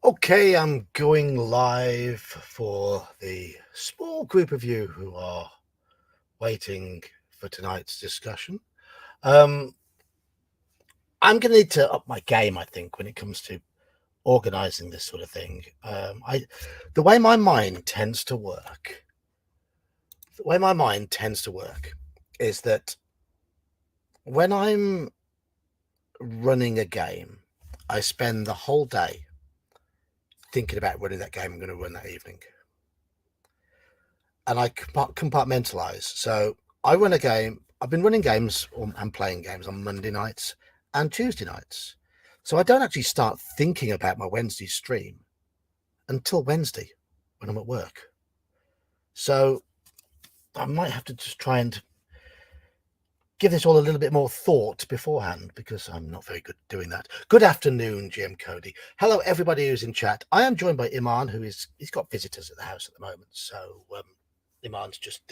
Okay, I'm going live for the small group of you who are waiting for tonight's discussion. I'm going to need to up my game, I think, when it comes to organizing this sort of thing. The way my mind tends to work, is that when I'm running a game, I spend the whole day thinking about running that game I'm going to run that evening. And I compartmentalize. So I run a game. I've been running games and playing games on Monday nights and Tuesday nights. So I don't actually start thinking about my Wednesday stream until Wednesday when I'm at work. So I might have to just try and give this all a little bit more thought beforehand, because I'm not very good at doing that. Good afternoon, GM Cody. Hello, everybody who's in chat. I am joined by Iman, he's got visitors at the house at the moment. So Iman's just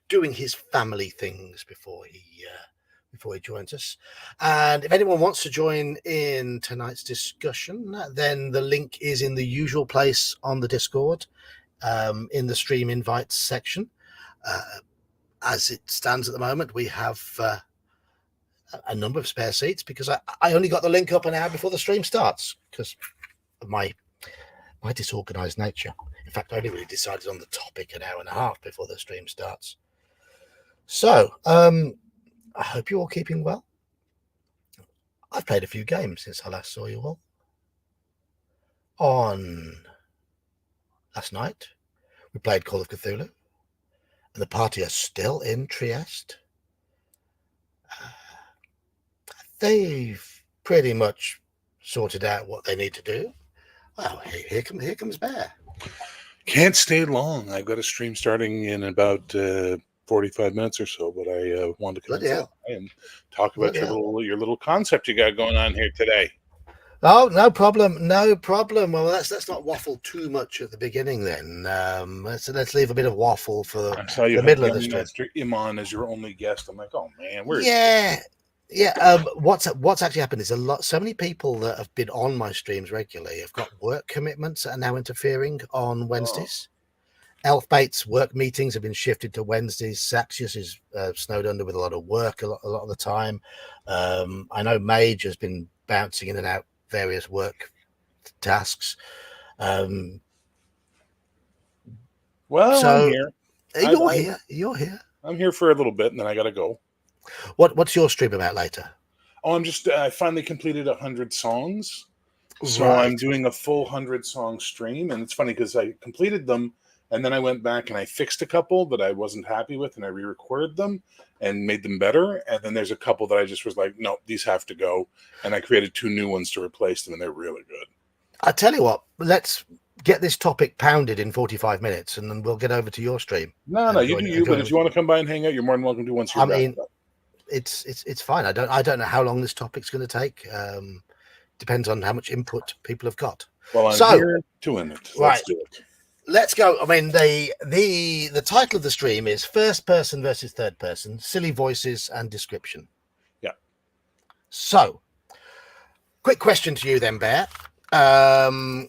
doing his family things before he joins us. And if anyone wants to join in tonight's discussion, then the link is in the usual place on the Discord, in the stream invites section. As it stands at the moment, we have a number of spare seats, because I only got the link up an hour before the stream starts because of my disorganized nature. In fact, I only really decided on the topic an hour and a half before the stream starts. So I hope you're all keeping well. I've played a few games since I last saw you all. On last night, we played Call of Cthulhu, and the party are still in Trieste. They've pretty much sorted out what they need to do. Oh, here comes Bear. Can't stay long. I've got a stream starting in about 45 minutes or so, but I want to come and talk about your little concept you got going on here today. Oh, no problem. Well, let's not waffle too much at the beginning then. Let's leave a bit of waffle for the middle of the stream. Mr. Iman as your only guest. I'm like, oh man, where's what's actually happened is so many people that have been on my streams regularly have got work commitments that are now interfering on Wednesdays. Elfbait's work meetings have been shifted to Wednesdays. Saxius is snowed under with a lot of work a lot of the time. I know Mage has been bouncing in and out various work tasks. I'm here. You're here. I'm here for a little bit, and then I got to go. What's your stream about later? Oh, I finally completed 100 songs. So I'm doing a full 100-song stream, and it's funny because I completed them, and then I went back and I fixed a couple that I wasn't happy with, and I re-recorded them and made them better. And then there's a couple that I just was like, no, these have to go. And I created 2 new ones to replace them, and they're really good. I tell you what, let's get this topic pounded in 45 minutes, and then we'll get over to your stream. No, you do you. But if you want to come by and hang out, you're more than welcome to once you're back. It's fine. I don't know how long this topic's going to take. Depends on how much input people have got. Well, I'm here doing it. Let's do it. Let's go. I mean, the title of the stream is First Person versus Third Person, Silly Voices and Description. Yeah. So, quick question to you then, Bear. How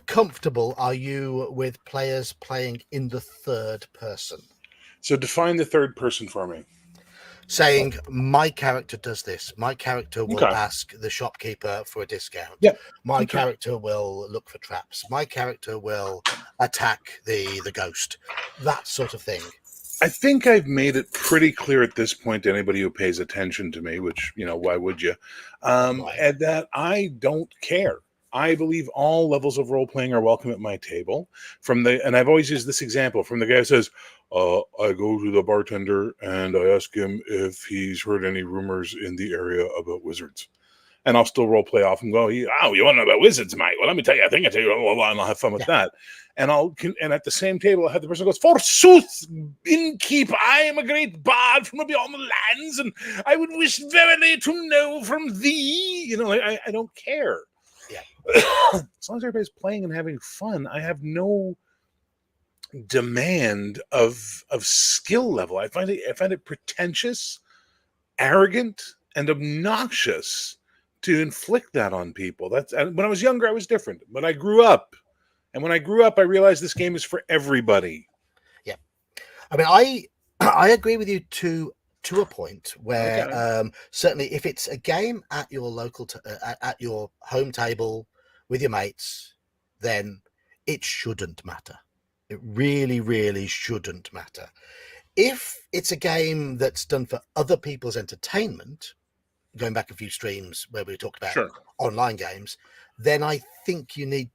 comfortable are you with players playing in the third person? So define the third person for me. Saying, my character does this. My character will ask the shopkeeper for a discount. Yeah. My character will look for traps. My character will attack the ghost. That sort of thing. I think I've made it pretty clear at this point to anybody who pays attention to me, which, why would you? And that I don't care. I believe all levels of role-playing are welcome at my table. And I've always used this example from the guy who says, I go to the bartender and I ask him if he's heard any rumors in the area about wizards. And I'll still role-play off and go, you want to know about wizards, mate? Well, let me tell you, I think I tell you, and I'll have fun with that. And at the same table, I'll have the person who goes, forsooth, innkeep, I am a great bard from beyond the lands, and I would wish verily to know from thee. I don't care. Yeah. As long as everybody's playing and having fun, I have no demand of skill level. I find it pretentious, arrogant, and obnoxious to inflict that on people. That's when I was younger, I was different. But I grew up, and when I grew up, I realized this game is for everybody. Yeah, I mean, I agree with you to a point where certainly if it's a game at your local at your home table with your mates, then it shouldn't matter. It really, really shouldn't matter. If it's a game that's done for other people's entertainment, going back a few streams where we talked about online games, then I think you need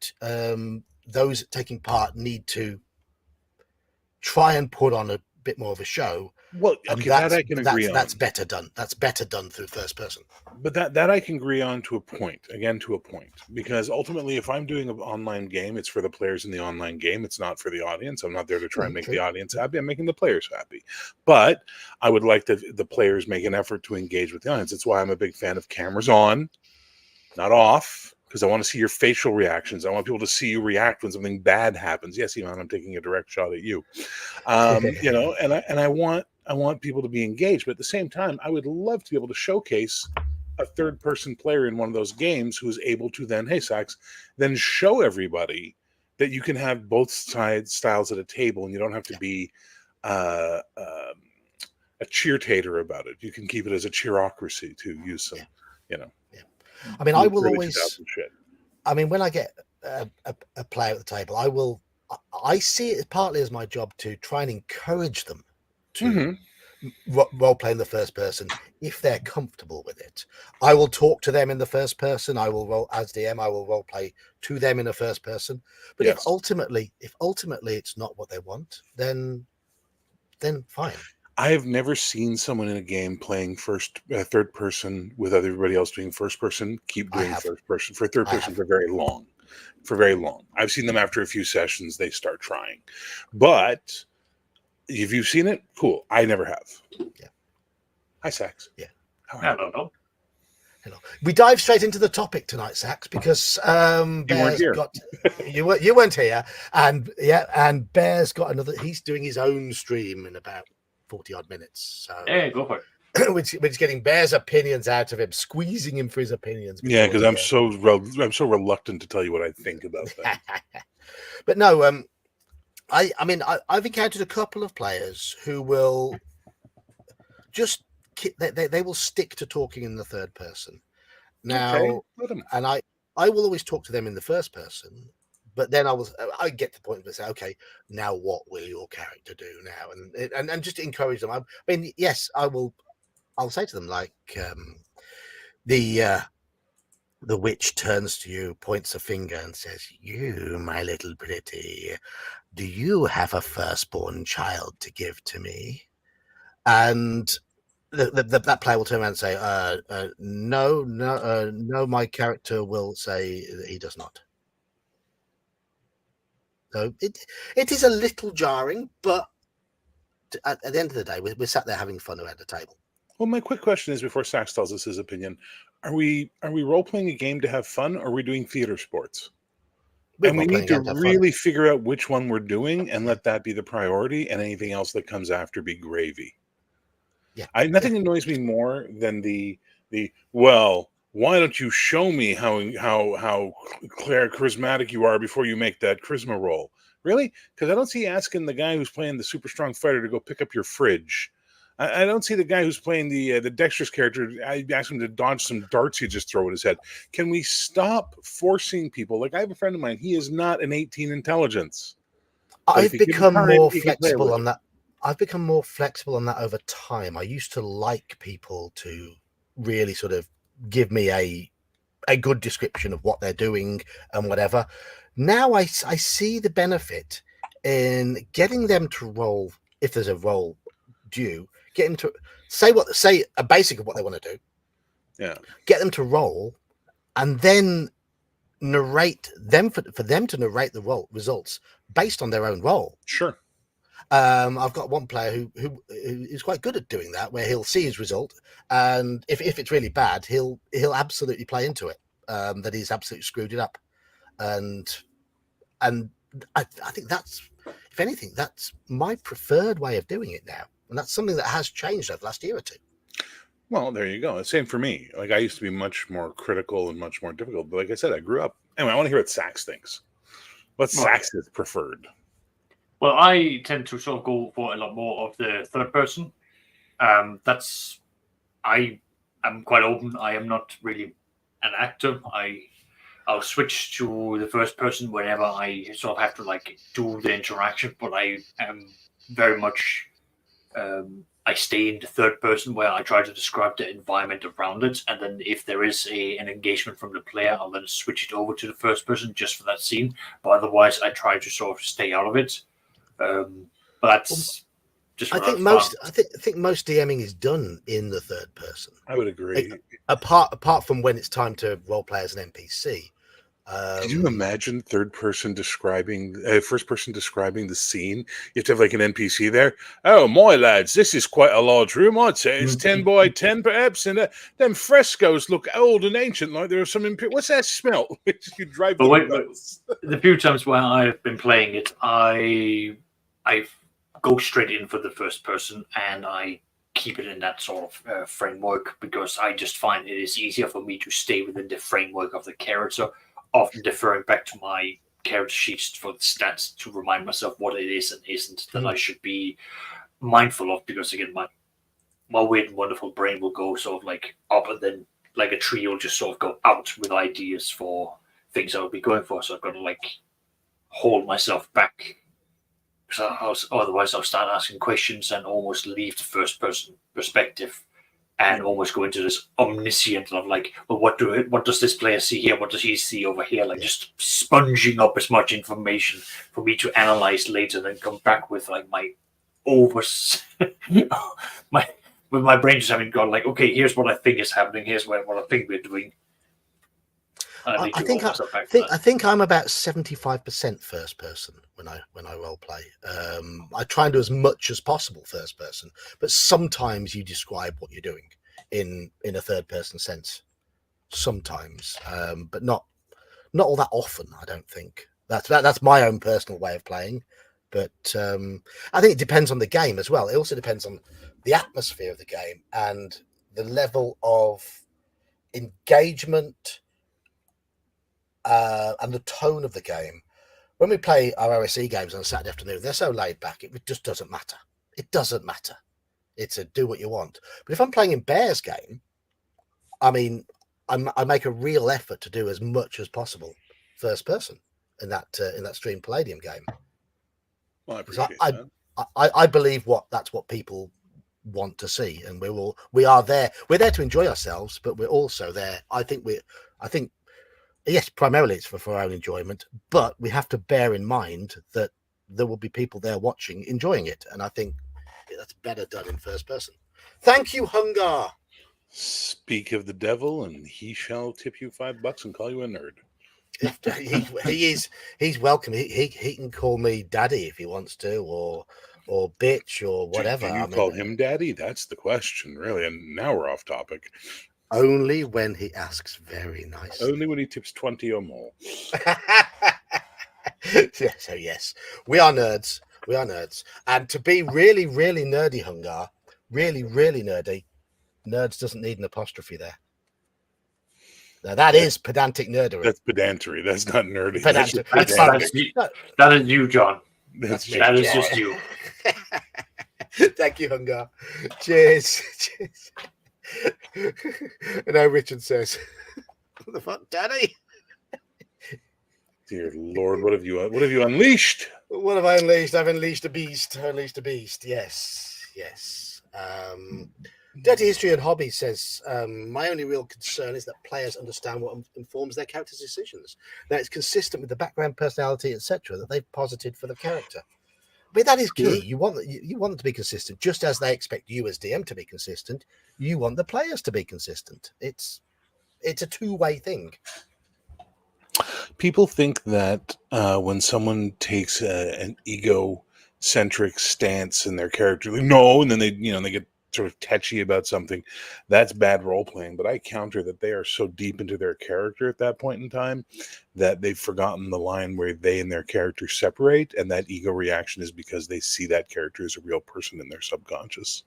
those taking part need to try and put on a bit more of a show. Well, okay, that I can agree on. That's better done. That's better done through first person. But that I can agree on to a point. Again, to a point, because ultimately, if I'm doing an online game, it's for the players in the online game. It's not for the audience. I'm not there to try and make the audience happy. I'm making the players happy. But I would like the players make an effort to engage with the audience. That's why I'm a big fan of cameras on, not off, because I want to see your facial reactions. I want people to see you react when something bad happens. Yes, Iman, I'm taking a direct shot at you. You know, and I want people to be engaged, but at the same time, I would love to be able to showcase a third-person player in one of those games who is able to then, hey, Sax, then show everybody that you can have both styles at a table, and you don't have to be a cheertator about it. You can keep it as a cheerocracy, to use some, you know. Yeah. I mean, I will always. I mean, when I get a player at the table, I see it partly as my job to try and encourage them to role play in the first person if they're comfortable with it. I will talk to them in the first person. I will as DM. I will role play to them in the first person. But if ultimately it's not what they want, then fine. I have never seen someone in a game playing third person with everybody else doing first person keep doing first person for third person for very long. For very long. I've seen them after a few sessions, they start trying. But if you've seen it, cool. I never have. Yeah. Hi, Sax. Yeah. Hello. We dive straight into the topic tonight, Sax, because you weren't here. You weren't here, and Bear's got another. He's doing his own stream in about 40 odd minutes. So yeah, go for it. Which getting Bear's opinions out of him, squeezing him for his opinions. Yeah, because I'm so reluctant to tell you what I think about that. But no, I mean, I've encountered a couple of players who will just they will stick to talking in the third person. Now, and I will always talk to them in the first person, but then I get to the point where I say, okay, now what will your character do now, and just encourage them. I mean, yes, I'll say to them like the witch turns to you, points a finger, and says, "You, my little pretty, do you have a firstborn child to give to me?" And that player will turn around and say, no, my character will say that he does not. So it is a little jarring, but at the end of the day, we're sat there having fun around the table. Well, my quick question is, before Sax tells us his opinion, are we role-playing a game to have fun, or are we doing theater sports? And we need to really figure out which one we're doing and let that be the priority, and anything else that comes after be gravy. Yeah. Nothing annoys me more than the well, why don't you show me how charismatic you are before you make that charisma roll? Really? Because I don't see asking the guy who's playing the super strong fighter to go pick up your fridge. I don't see the guy who's playing the dexterous character. I ask him to dodge some darts you just throw at his head. Can we stop forcing people? Like, I have a friend of mine. He is not an 18 intelligence. I've become more flexible on that. I've become more flexible on that over time. I used to like people to really sort of give me a good description of what they're doing and whatever. Now I see the benefit in getting them to roll, if there's a roll due, get them to say a basic of what they want to do. Yeah. Get them to roll, and then narrate them for them to narrate the results based on their own role. Sure. I've got one player who is quite good at doing that, where he'll see his result, and if it's really bad, he'll absolutely play into it, that he's absolutely screwed it up, and I think that's, if anything, that's my preferred way of doing it now, and that's something that has changed over the last year or two. Well, there you go. Same for me. Like, I used to be much more critical and much more difficult. But like I said, I grew up. Anyway, I want to hear what Sax thinks. What Well, Sax is preferred. Well, I tend to sort of go for a lot more of the third person. I am quite open. I am not really an actor. I'll switch to the first person whenever I sort of have to like do the interaction, but I am very much I stay in the third person where I try to describe the environment around it, and then if there is an engagement from the player, I'll then switch it over to the first person just for that scene. But otherwise, I try to sort of stay out of it. But that's just I what think I've most found. I think most DMing is done in the third person. I would agree. Apart from when it's time to role play as an NPC. Could you imagine first person describing the scene? You have to have like an NPC there. Oh, my lads, this is quite a large room. I'd say it's 10 by 10, perhaps. And them frescoes look old and ancient, like there are some. What's that smell? You drive But them wait, nuts. the few times where I've been playing it, I go straight in for the first person and I keep it in that sort of framework because I just find it is easier for me to stay within the framework of the character, often deferring back to my character sheets for the stats to remind myself what it is and isn't that I should be mindful of. Because again, my weird and wonderful brain will go sort of like up and then like a tree will just sort of go out with ideas for things I would be going for. So I've got to like hold myself back. So otherwise, I'll start asking questions and almost leave the first person perspective and almost go into this omniscient of like, well, what does this player see here? What does he see over here? Like just sponging up as much information for me to analyze later, and then come back with like my my with my brain just having gone like, okay, here's what I think is happening. Here's what I think we're doing. I think I'm about 75% first person when I role play. I try and do as much as possible first person, but sometimes you describe what you're doing in a third person sense. Sometimes, but not all that often. I don't think that's my own personal way of playing. But I think it depends on the game as well. It also depends on the atmosphere of the game and the level of engagement. And the tone of the game. When we play our OSE games on a Saturday afternoon, they're so laid back, it just doesn't matter. It doesn't matter. It's a do what you want. But if I'm playing in Bear's game, I mean, I make a real effort to do as much as possible first person in that Stream Palladium game. Well, I appreciate that. I believe that's what people want to see, and we are there. We're there to enjoy ourselves, but we're also there. I think yes, primarily it's for our own enjoyment, but we have to bear in mind that there will be people there watching, enjoying it. And I think that's better done in first person. Thank you, Hungar. Speak of the devil, and he shall tip you $5 and call you a nerd. He's welcome. He can call me daddy if he wants to, or bitch, or whatever. Do you call him daddy? That's the question, really. And now we're off topic. Only when he asks very nicely. Only when he tips 20 or more. So yes, we are nerds. We are nerds. And to be really, really nerdy, Hungar, really, really nerdy, nerds doesn't need an apostrophe there. Now that is pedantic nerdery. That's pedantry. That's not nerdy. That is you, John. That is just you. Thank you, Hungar. Cheers. Cheers. And now Richard says, "What the fuck, Daddy?" Dear Lord, what have you unleashed? What have I unleashed? I've unleashed a beast. Yes. Dirty History and Hobby says, my only real concern is that players understand what informs their character's decisions. That it's consistent with the background, personality, etc. that they've posited for the character. I mean, that is key. You want them to be consistent, just as they expect you as DM to be consistent. You want the players to be consistent. It's a two-way thing. People think that when someone takes an egocentric stance in their character, and then they get sort of tetchy about something, that's bad role playing. But I counter that they are so deep into their character at that point in time that they've forgotten the line where they and their character separate, and that ego reaction is because they see that character as a real person in their subconscious.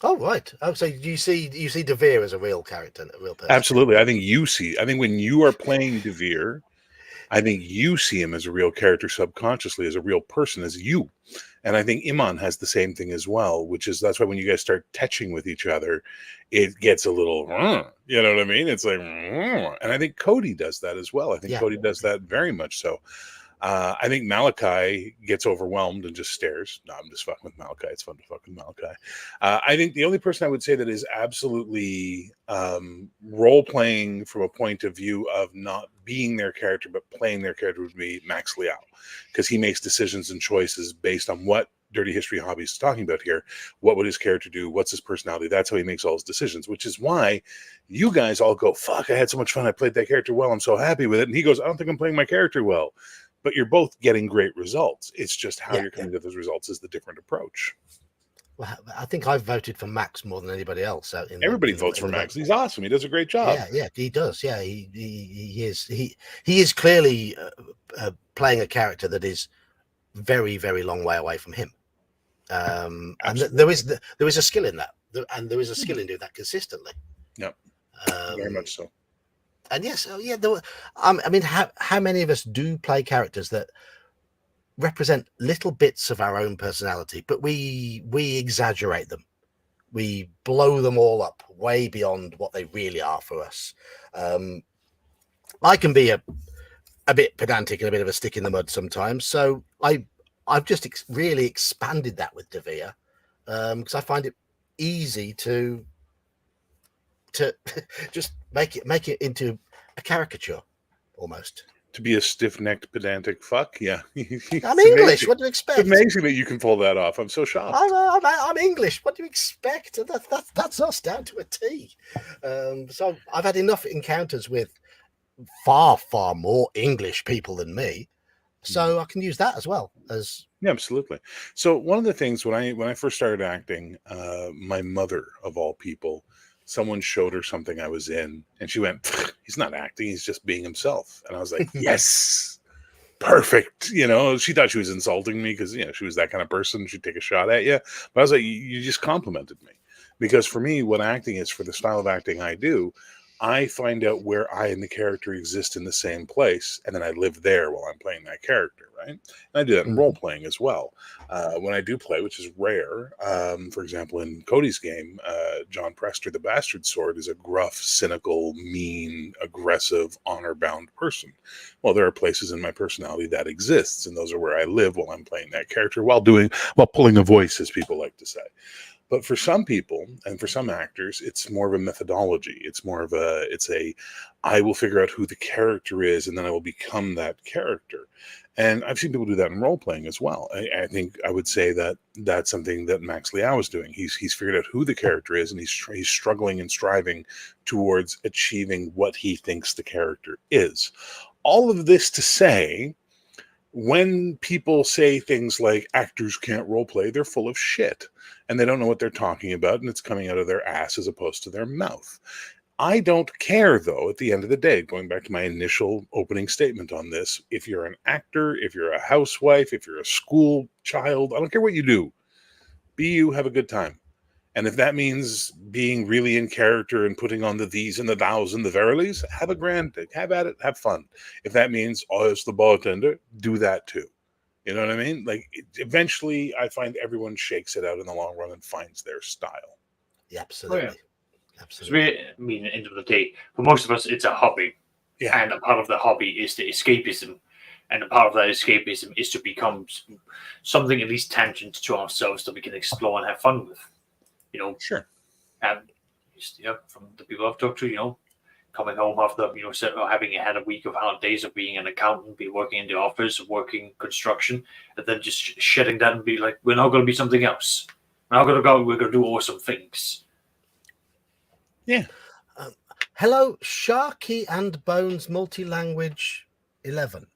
Oh right. Oh, so you see Devere as a real character, a real person. Absolutely. I think when you are playing Devere, I think you see him as a real character subconsciously, as a real person, as you. And I think Iman has the same thing as well, which is that's why when you guys start touching with each other, it gets a little, you know what I mean? It's like, and I think Cody does that as well. I think Cody does that very much so. I think Malachi gets overwhelmed and just stares. No, I'm just fucking with Malachi. It's fun to fuck with Malachi. I think the only person I would say that is absolutely role playing from a point of view of not being their character but playing their character would be Max Liao, because he makes decisions and choices based on what Dirty History Hobbies is talking about here. What would his character do? What's his personality? That's how he makes all his decisions, which is why you guys all go, fuck, I had so much fun. I played that character well. I'm so happy with it. And he goes, I don't think I'm playing my character well. But you're both getting great results. It's just how you're coming to those results is the different approach. Well, I think I've voted for Max more than anybody else. Everybody votes for Max. He's awesome. He does a great job. Yeah, he does. Yeah, he is clearly playing a character that is very, very long way away from him. And there is a skill in that, and there is a skill in doing that consistently. Yep, very much so. And yes, I mean, how many of us do play characters that represent little bits of our own personality, but we exaggerate them, we blow them all up way beyond what they really are for us. I can be a bit pedantic and a bit of a stick in the mud sometimes, so I've just really expanded that with Devere, because I find it easy to just make it into a caricature almost. To be a stiff-necked, pedantic fuck, yeah. I'm English. What do you expect? It's amazing that you can pull that off. I'm so shocked. I'm English. What do you expect? That's us down to a T. So I've had enough encounters with far more English people than me, so I can use that as well as. Yeah, absolutely. So one of the things when I first started acting, my mother of all people, someone showed her something I was in, and she went, "He's not acting; he's just being himself." And I was like, "Yes, perfect." You know, she thought she was insulting me because she was that kind of person. She'd take a shot at you, but I was like, "You just complimented me," because for me, what acting is, for the style of acting I do, I find out where I and the character exist in the same place, and then I live there while I'm playing that character, right? And I do that in role playing as well. When I do play, which is rare, for example, in Cody's game, John Prester, the Bastard Sword, is a gruff, cynical, mean, aggressive, honor-bound person. Well, there are places in my personality that exists, and those are where I live while I'm playing that character, while pulling a voice, as people like to say. But for some people and for some actors, it's more of a methodology. It's I will figure out who the character is, and then I will become that character. And I've seen people do that in role playing as well. I think I would say that that's something that Max Liao is doing. He's figured out who the character is, and he's struggling and striving towards achieving what he thinks the character is. All of this to say, when people say things like actors can't role play, they're full of shit and they don't know what they're talking about, and it's coming out of their ass as opposed to their mouth. I don't care, though, at the end of the day, going back to my initial opening statement on this, if you're an actor, if you're a housewife, if you're a school child, I don't care what you do. Be you, have a good time. And if that means being really in character and putting on the these and the thous and the verilies, have a grand day. Have at it. Have fun. If that means, it's the bartender, do that too. You know what I mean? Like, eventually, I find everyone shakes it out in the long run and finds their style. Yeah, absolutely. Oh, yeah. Absolutely. I mean, at the end of the day, for most of us, it's a hobby. Yeah. And a part of the hobby is the escapism. And a part of that escapism is to become something at least tangent to ourselves that we can explore and have fun with. Sure. And from the people I've talked to, coming home after having had a week of hard days of being an accountant, be working in the office, working construction, and then just shedding that and be like, we're now going to be something else. We're now going to go. We're going to do awesome things. Yeah. Hello, Sharky and Bones Multi-Language 11.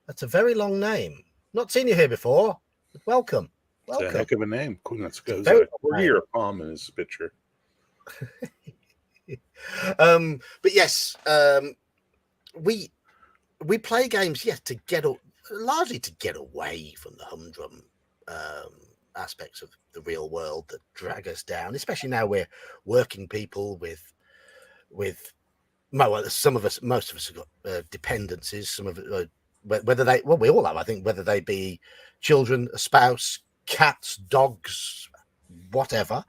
That's a very long name. Not seen you here before. Welcome. It's a heck of a name. Cool. That's good. Very corgi or a palm in his picture. But yes, we play games, yes, largely to get away from the humdrum aspects of the real world that drag us down, especially now we're working people with some of us, most of us have got dependencies. Some of it, whether they, well, we all have, I think, whether they be children, a spouse, cats, dogs, whatever.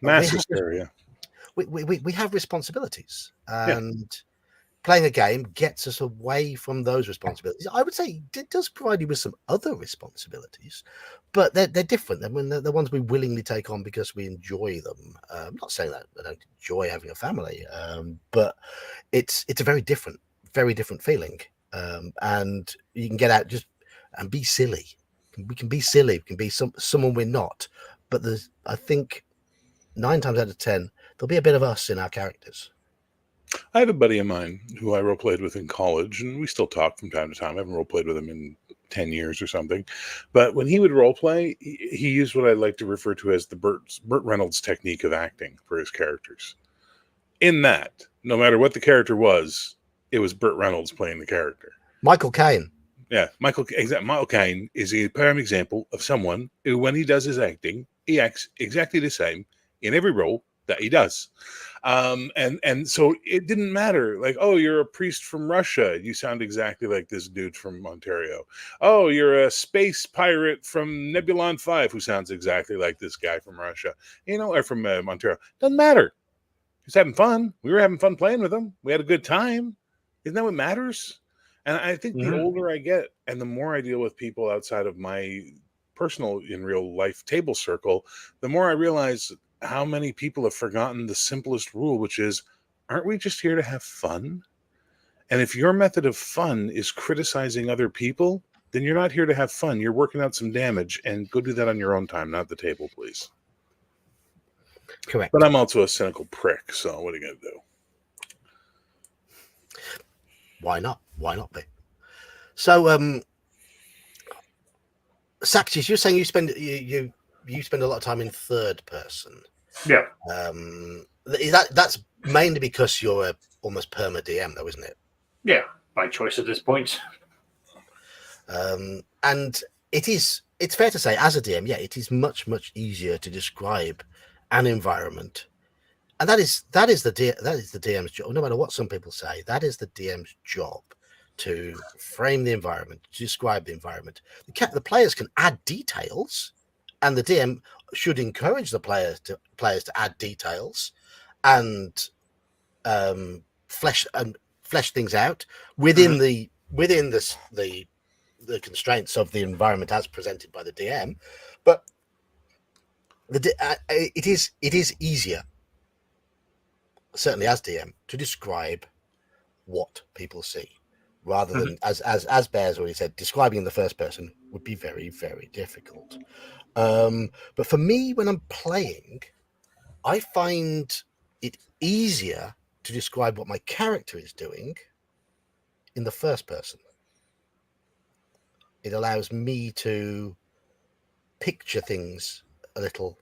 Mass hysteria. We have responsibilities, and playing a game gets us away from those responsibilities. I would say it does provide you with some other responsibilities, but they're different than they're the ones we willingly take on because we enjoy them. I'm not saying that I don't enjoy having a family, but it's a very different feeling, and you can get out just and be silly. We can be silly. We can be someone we're not. But I think 9 times out of 10, there'll be a bit of us in our characters. I have a buddy of mine who I role played with in college, and we still talk from time to time. I haven't role played with him in 10 years or something. But when he would role play, he used what I like to refer to as the Burt Reynolds technique of acting for his characters. In that, no matter what the character was, it was Burt Reynolds playing the character. Michael Caine. Yeah, Michael Caine is a prime example of someone who, when he does his acting, he acts exactly the same in every role that he does. And so it didn't matter. Like, oh, you're a priest from Russia. You sound exactly like this dude from Ontario. Oh, you're a space pirate from Nebulon 5 who sounds exactly like this guy from Russia. Or from Ontario. Doesn't matter. He's having fun. We were having fun playing with him. We had a good time. Isn't that what matters? And I think the older I get and the more I deal with people outside of my personal, in real life table circle, the more I realize how many people have forgotten the simplest rule, which is, aren't we just here to have fun? And if your method of fun is criticizing other people, then you're not here to have fun. You're working out some damage, and go do that on your own time, not the table, please. Correct. But I'm also a cynical prick, so what are you going to do? Why not? Why not be? So, Saxis, you're saying you spend a lot of time in third person. Yeah. That's mainly because you're a almost perma DM, though, isn't it? Yeah, by choice at this point. And it's fair to say, as a DM, it is much easier to describe an environment, and that is the DM's job. No matter what some people say, that is the DM's job, to frame the environment, to describe the environment. The players can add details, and the DM should encourage the players to add details and flesh things out within the constraints of the environment as presented by the DM. But it is easier, certainly as DM, to describe what people see, rather than as Bear's already said, describing in the first person would be very, very difficult. But for me, when I'm playing, I find it easier to describe what my character is doing in the first person. It allows me to picture things a little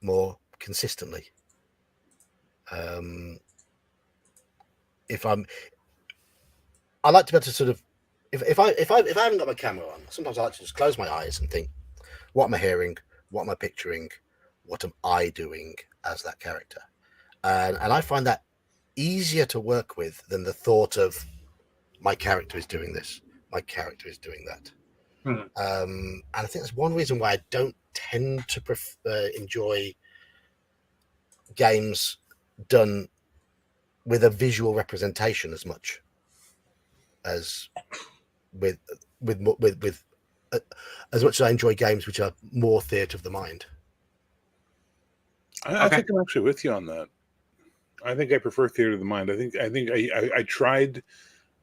more consistently. I like to be able to sort of, if I haven't got my camera on, sometimes I like to just close my eyes and think, what am I hearing? What am I picturing? What am I doing as that character? And I find that easier to work with than the thought of, my character is doing this, my character is doing that. And I think that's one reason why I don't tend to enjoy games done with a visual representation as much as with as much as I enjoy games which are more theatre of the mind. I think I'm actually with you on that. I think I prefer theatre of the mind. I think I tried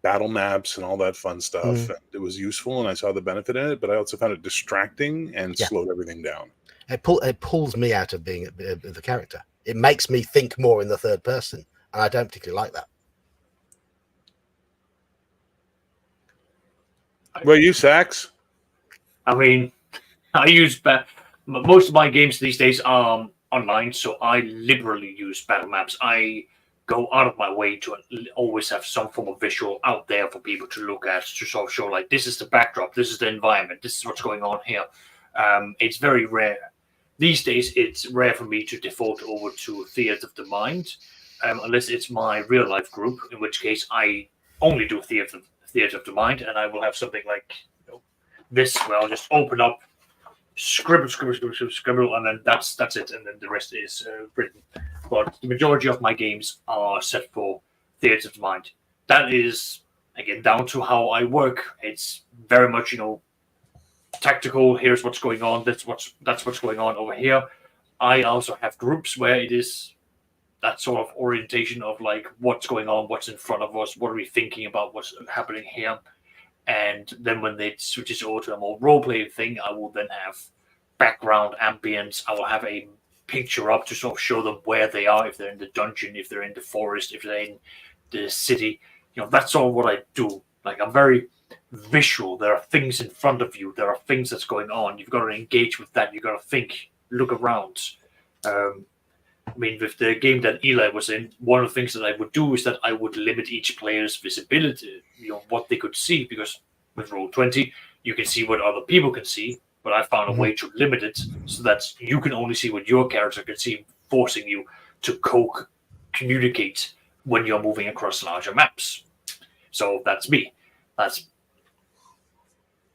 battle maps and all that fun stuff. And it was useful, and I saw the benefit in it, but I also found it distracting and slowed everything down. It pulls me out of being the character. It makes me think more in the third person, and I don't particularly like that. Well, you, Sax? I mean, I use most of my games these days are online, so I liberally use battle maps. I go out of my way to always have some form of visual out there for people to look at, to sort of show, like, this is the backdrop, this is the environment, this is what's going on here. It's very rare. These days, it's rare for me to default over to Theatre of the Mind, unless it's my real life group, in which case I only do Theatre of the Mind, and I will have something like this, where I'll just open up, scribble, and then that's it, and then the rest is written. But the majority of my games are set for Theatre of the Mind. That is, again, down to how I work. It's very much, tactical. Here's what's going on. That's what's going on over here. I also have groups where it is that sort of orientation of like what's going on, what's in front of us, what are we thinking about, what's happening here. And then when it switches over to a more role-playing thing, I will then have background ambience. I will have a picture up to sort of show them where they are, if they're in the dungeon, if they're in the forest, if they're in the city. That's all what I do. Like, I'm very visual. There are things in front of you. There are things that's going on. You've got to engage with that. You've got to think, look around. With the game that Eli was in, one of the things that I would do is that I would limit each player's visibility, what they could see, because with Roll20, you can see what other people can see, but I found a way to limit it so that you can only see what your character can see, forcing you to communicate when you're moving across larger maps. So that's me. That's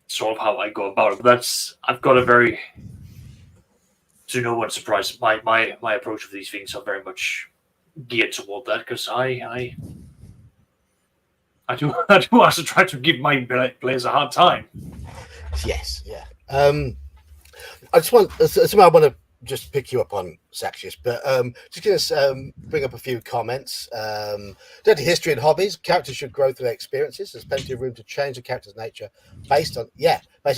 sort of how I go about it. But I've got a very, to no one's surprise, my approach of these things are very much geared toward that, because I do also try to give my players a hard time. Yes, yeah. I want to just pick you up on, Saxius, but just going to bring up a few comments. Dirty history and hobbies. Characters should grow through their experiences. There's plenty of room to change the character's nature based on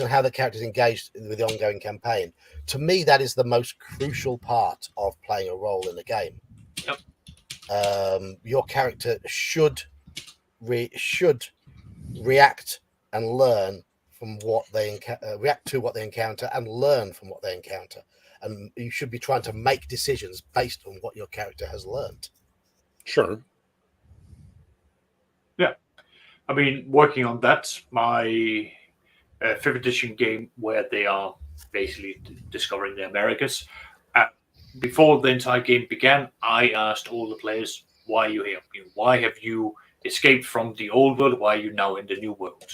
how the character's engaged with the ongoing campaign. To me, that is the most crucial part of playing a role in the game. Yep. Your character should react and learn from what they react to what they encounter and learn from what they encounter. And you should be trying to make decisions based on what your character has learned. Sure. Yeah. Working on that, my 5th edition game where they are basically discovering the Americas. Before the entire game began, I asked all the players, why are you here? Why have you escaped from the old world? Why are you now in the new world?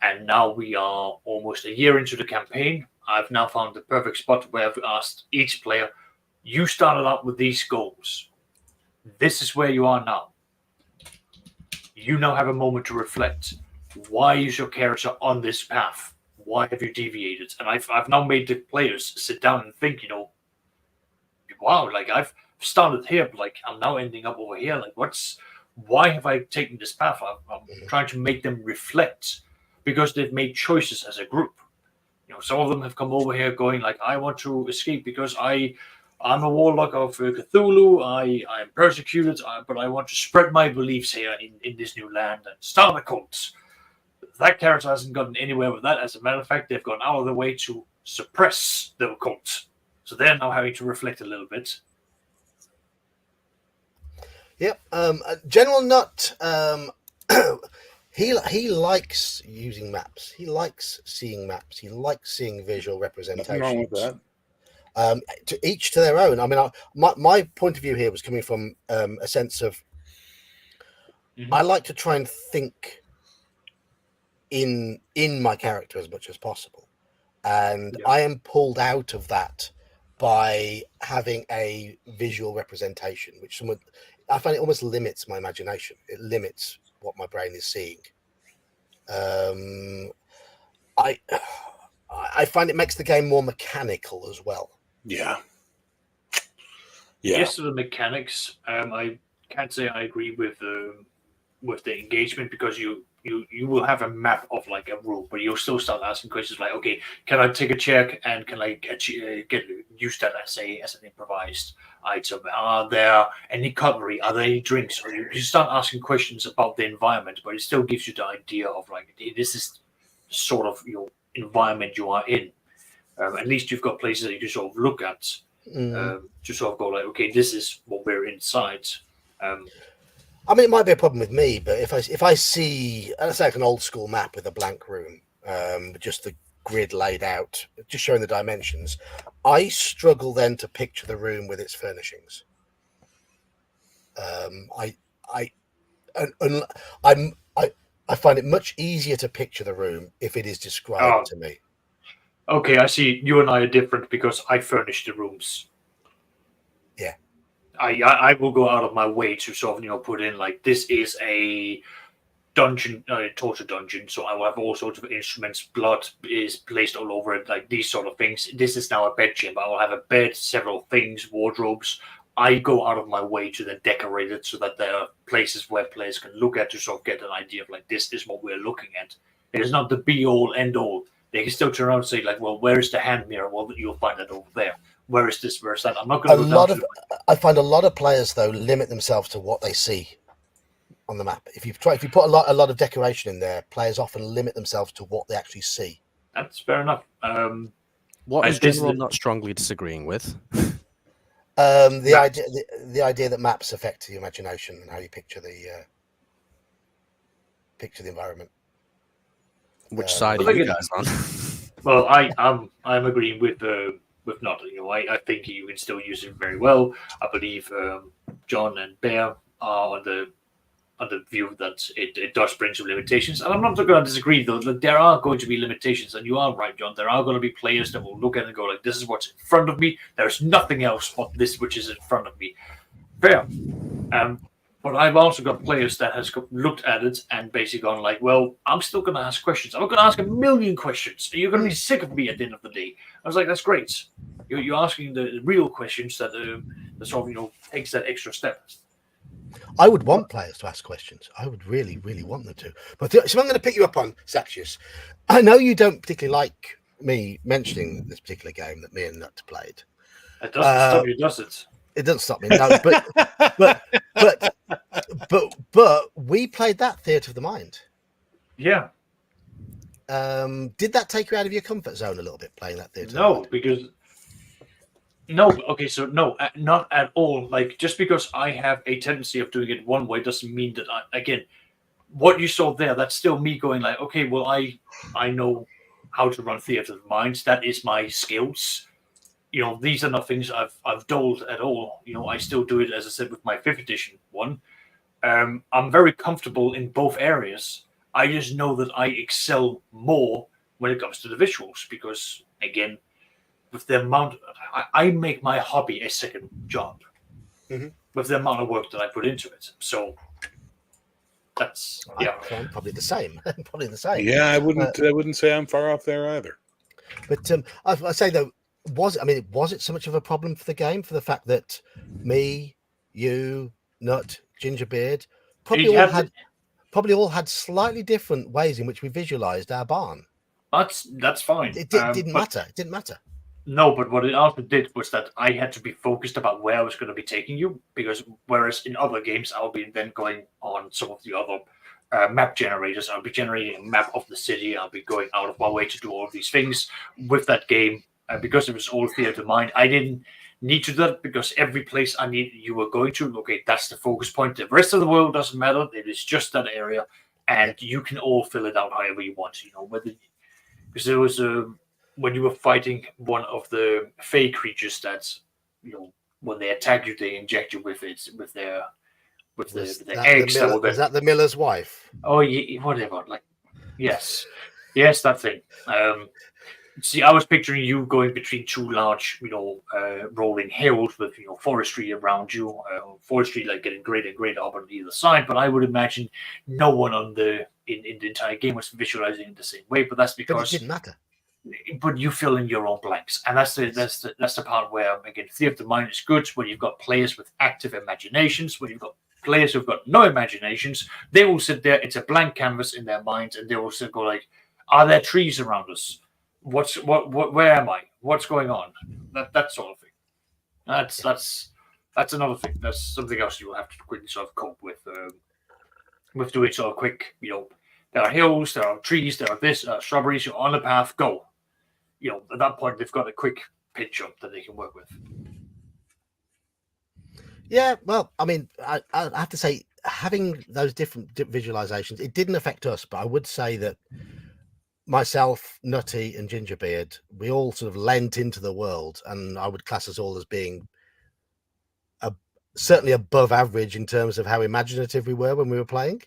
And now we are almost a year into the campaign. I've now found the perfect spot where I've asked each player, you started out with these goals. This is where you are now. You now have a moment to reflect. Why is your character on this path? Why have you deviated? And I've now made the players sit down and think, wow, like I've started here, but like I'm now ending up over here. Like why have I taken this path? I'm trying to make them reflect, because they've made choices as a group. Some of them have come over here going like, I want to escape because I'm a warlock of Cthulhu. I am persecuted, but I want to spread my beliefs here in this new land and start a cult. That character hasn't gotten anywhere with that. As a matter of fact, they've gone out of their way to suppress the cult. So they're now having to reflect a little bit. Yep. General Nut, he likes using maps. He likes seeing maps. He likes seeing visual representations. Nothing wrong with that. To each to their own. My point of view here was coming from a sense of I like to try and think in my character as much as possible, and I am pulled out of that by having a visual representation, which I find it almost limits my imagination. It limits what my brain is seeing. I find it makes the game more mechanical as well. Yeah. Yes, to the mechanics. I can't say I agree with the engagement, because you will have a map of like a room, but you'll still start asking questions like, okay, can I take a check and can I use that as an improvised item? Are there any cutlery? Are there any drinks? Or you start asking questions about the environment, but it still gives you the idea of like, this is sort of your environment you are in. At least you've got places that you can sort of look at to sort of go like, okay, this is what we're inside. It might be a problem with me, but if I see, let's say, like an old school map with a blank room, just grid laid out, just showing the dimensions, I struggle then to picture the room with its furnishings. I find it much easier to picture the room if it is described to me. Okay, I see. You and I are different because I furnish the rooms. Yeah. I will go out of my way to sort of put in like this is a dungeon, torture dungeon. So I will have all sorts of instruments. Blood is placed all over it, like these sort of things. This is now a bed chamber. I will have a bed, several things, wardrobes. I go out of my way to then decorate it so that there are places where players can look at to sort of get an idea of like this is what we're looking at. It is not the be all end all. They can still turn around and say like, well, where is the hand mirror? Well, you'll find it over there. Where is this? Where is that? I'm not going to go down to I find a lot of players though limit themselves to what they see on the map. If you put a lot of decoration in there, players often limit themselves to what they actually see. That's fair enough. What is General not strongly disagreeing with? The idea that maps affect the imagination and how you picture the environment. Which side are you guys on? Well, I'm agreeing with not. I think you can still use it very well. I believe John and Bear are on the view that it does bring some limitations, and I'm not going to disagree though that there are going to be limitations, and you are right, John. There are going to be players that will look at it and go like, "This is what's in front of me. There's nothing else but this which is in front of me." Fair. But I've also got players that has looked at it and basically gone like, well, I'm still going to ask questions. I'm going to ask a million questions. You're going to be sick of me at the end of the day. I was like, that's great. You're asking the real questions that sort of takes that extra step. I would want players to ask questions. I would really, really want them to. But so I'm going to pick you up on Saxius. I know you don't particularly like me mentioning this particular game that me and Nut played. It doesn't stop you, does it? It doesn't stop me, no. But we played that Theatre of the Mind. Yeah. Did that take you out of your comfort zone a little bit playing that Theatre? No, because no, not at all. Like just because I have a tendency of doing it one way doesn't mean that what you saw there, that's still me going like, okay, well, I know how to run Theatre of the Mind. That is my skills. These are not things I've doled at all. I still do it, as I said, with my 5th edition one. I'm very comfortable in both areas. I just know that I excel more when it comes to the visuals because, again, with the amount, I make my hobby a second job with the amount of work that I put into it. So that's I'm probably the same. Yeah, I wouldn't say I'm far off there either. But I say though, was it so much of a problem for the game for the fact that me, you, Nut, Gingerbeard probably all had slightly different ways in which we visualized our barn? That's fine. It didn't matter. It didn't matter. No, but what it also did was that I had to be focused about where I was going to be taking you, because whereas in other games I'll be then going on some of the other map generators, I'll be generating a map of the city, I'll be going out of my way to do all of these things. With that game, because it was all Theatre of Mind, I didn't need to do that because every place you were going to, okay, that's the focus point. The rest of the world doesn't matter. It is just that area, and you can all fill it out however you want. Because there was when you were fighting one of the fey creatures that's, when they attack you, they inject you with their eggs. Is that the miller's wife? Oh, yeah, whatever. Like, yes, that thing. See, I was picturing you going between two large, rolling hills with, forestry around you, forestry like getting greater and greater up on either side. But I would imagine no one in the entire game was visualizing it the same way. But that's because it didn't matter. But you fill in your own blanks, and that's the part where, again, Theatre of the Mind is good when you've got players with active imaginations. When you've got players who've got no imaginations, they will sit there. It's a blank canvas in their minds, and they will sit go like, "Are there trees around us? Where am I? What's going on?" That sort of thing. That's another thing. That's something else you will have to quickly sort of cope with doing sort of quick. There are hills, there are trees, there are shrubberies. You're on the path. Go. At that point, they've got a quick picture that they can work with. Yeah, well, I have to say, having those different visualizations, it didn't affect us, but I would say that myself, Nutty, and Gingerbeard, we all sort of lent into the world, and I would class us all as being certainly above average in terms of how imaginative we were when we were playing.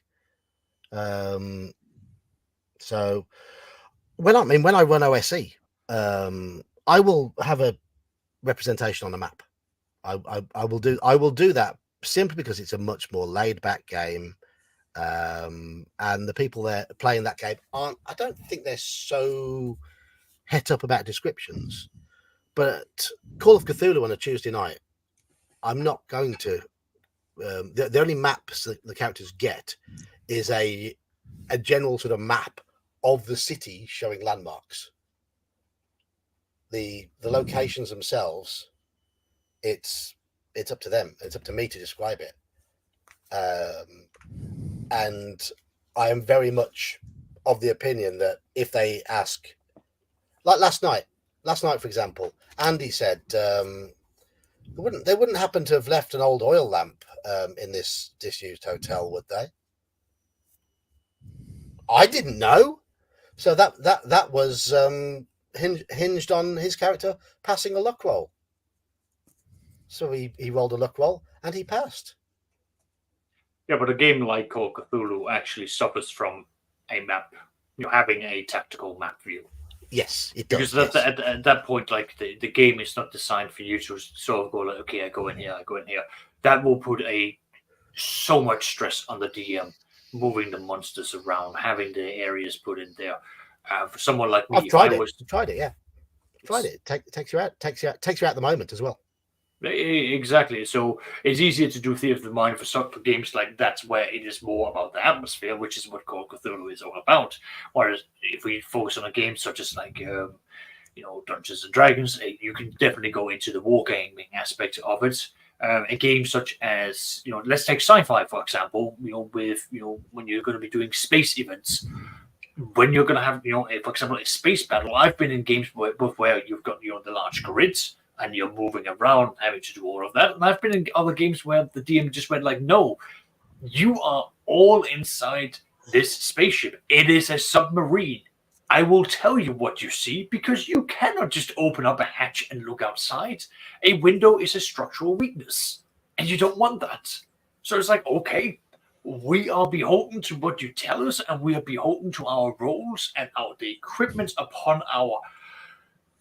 So when I run OSE, I will have a representation on a map. I will do that simply because it's a much more laid back game. And the people there playing that game I don't think they're so het up about descriptions. But Call of Cthulhu on a Tuesday night, I'm not going to. The only maps that the characters get is a general sort of map of the city showing landmarks. The locations themselves, it's up to them. It's up to me to describe it. And I am very much of the opinion that if they ask, like last night, for example, Andy said they wouldn't happen to have left an old oil lamp in this disused hotel, would they? I didn't know. So that was hinged on his character passing a luck roll. So he rolled a luck roll and he passed. Yeah, but a game like Call of Cthulhu actually suffers from a map, having a tactical map view. Yes, it does. Because at that point, like the game is not designed for you to sort of go like, okay, I go in here, I go in here. That will put so much stress on the DM, moving the monsters around, having the areas put in there. For someone like me, I've tried it. Yeah, tried it. Takes you out the moment as well. Exactly. So it's easier to do theater of the mind for games like that, where it is more about the atmosphere, which is what Call of Cthulhu is all about. Whereas if we focus on a game such as like Dungeons and Dragons, you can definitely go into the wargaming aspect of it. A game such as let's take sci-fi for example. With when you're going to be doing space events, when you're going to have for example a space battle. I've been in games where you've got the large grids. And you're moving around, having to do all of that. And I've been in other games where the DM just went like, no, you are all inside this spaceship. It is a submarine. I will tell you what you see because you cannot just open up a hatch and look outside. A window is a structural weakness, and you don't want that. So it's like, okay, we are beholden to what you tell us, and we are beholden to our roles and the equipment upon our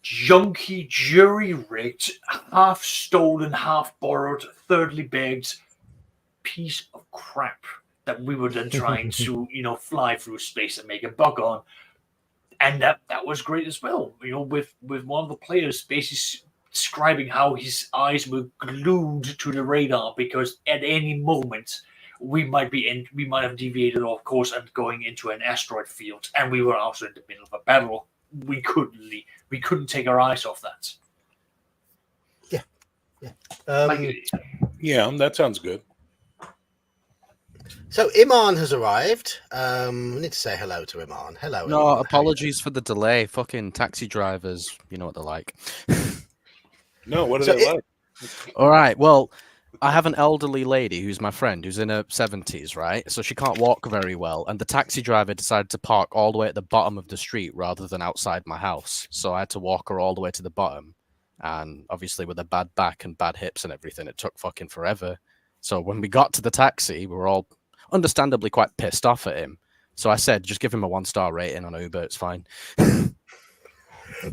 junky, jury-rigged, half-stolen, half-borrowed, thirdly begged piece of crap that we were then trying to, fly through space and make a bug on. And that was great as well. With one of the players basically describing how his eyes were glued to the radar because at any moment we might have deviated off course and going into an asteroid field, and we were also in the middle of a battle. We couldn't take our eyes off that. Yeah. Yeah, that sounds good. So Iman has arrived. We need to say hello to Iman. Hello. No, Iman. apologies for the delay. Fucking taxi drivers, you know what they're like. No, what are they like? All right. Well, I have an elderly lady who's my friend who's in her 70s, right? So she can't walk very well. And the taxi driver decided to park all the way at the bottom of the street rather than outside my house. So I had to walk her all the way to the bottom. And obviously with a bad back and bad hips and everything, it took fucking forever. So when we got to the taxi, we were all understandably quite pissed off at him. So I said, just give him a 1-star rating on Uber. It's fine.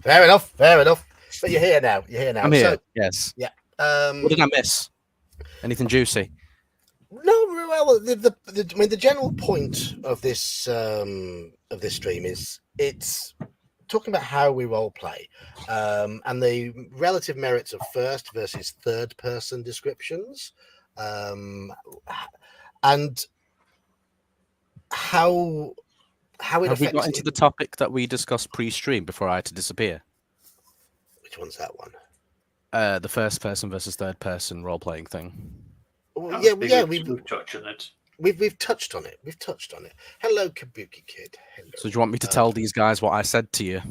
Fair enough. But you're here now. I'm here. Yes. Yeah. What did I miss? Anything juicy? No, well, the general point of this stream is it's talking about how we role play, and the relative merits of first versus third person descriptions, and how it Have affects. we got into the topic that we discussed pre-stream before I had to disappear? Which one's that one? The first person versus third person role playing thing. Well, we've touched on it. We've touched on it. Hello, Kabuki Kid. Hello. So do you want me to tell these guys what I said to you?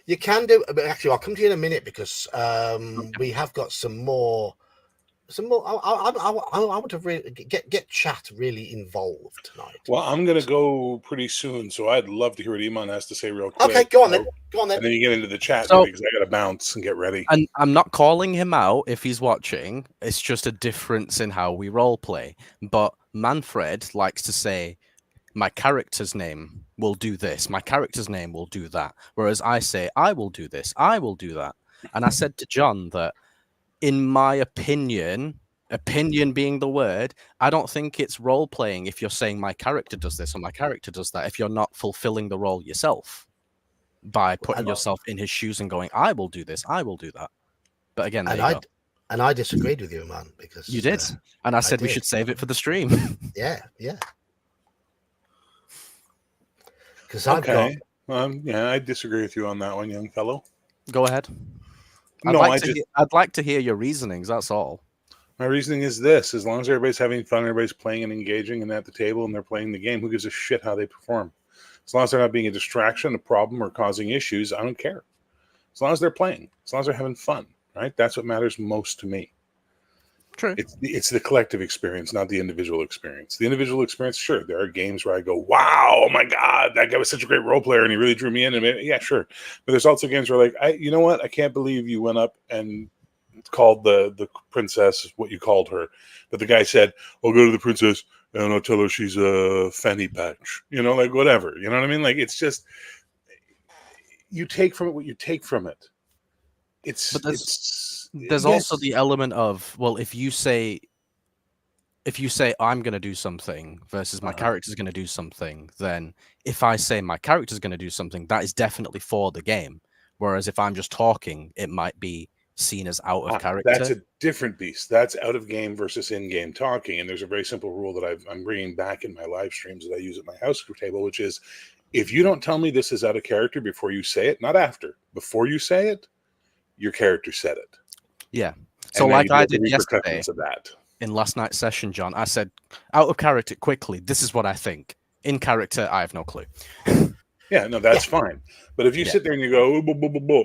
You can do, but actually, I'll come to you in a minute because we have got some more some more. I want to really get chat really involved tonight. Well, I'm going to go pretty soon, so I'd love to hear what Iman has to say real quick. Okay, go on then. Go on then. And then you get into the chat So- because I got to bounce and get ready. And I'm not calling him out if he's watching. It's just a difference in how we role play. But Manfred likes to say, my character's name will do this. My character's name will do that. Whereas I say, I will do this. I will do that. And I said to John that, in my opinion being the word, I don't think it's role playing if you're saying my character does this or my character does that, if you're not fulfilling the role yourself by putting yourself in his shoes and going, I will do this, I will do that. But again, there you go. And I disagreed with you, man, because You did. And I said we should save it for the stream. Yeah. Because okay. Yeah, I disagree with you on that one, young fellow. Go ahead. I'd like to hear your reasonings, that's all. My reasoning is this: as long as everybody's having fun, everybody's playing and engaging and at the table and they're playing the game, who gives a shit how they perform? As long as they're not being a distraction, a problem, or causing issues, I don't care. As long as they're playing, as long as they're having fun, right? That's what matters most to me. True. It's the collective experience, not the individual experience. The individual experience, sure, there are games where I go, wow, oh my God, that guy was such a great role player and he really drew me in. And yeah, sure. But there's also games where you know what? I can't believe you went up and called the princess what you called her. But the guy said, I'll go to the princess and I'll tell her she's a fanny patch. Whatever. You know what I mean? It's just, you take from it what you take from it. There's also the element of, well, if you say I'm going to do something versus my character's going to do something, then if I say my character's going to do something, that is definitely for the game. Whereas if I'm just talking, it might be seen as out of character. That's a different beast. That's out of game versus in-game talking. And there's a very simple rule that I'm bringing back in my live streams that I use at my house table, which is, if you don't tell me this is out of character before you say it, not after, before you say it, your character said it. Yeah. So like I did yesterday of that. In last night's session, John, I said, out of character, quickly, this is what I think. In character, I have no clue. Yeah, no, that's fine. But if you sit there and you go,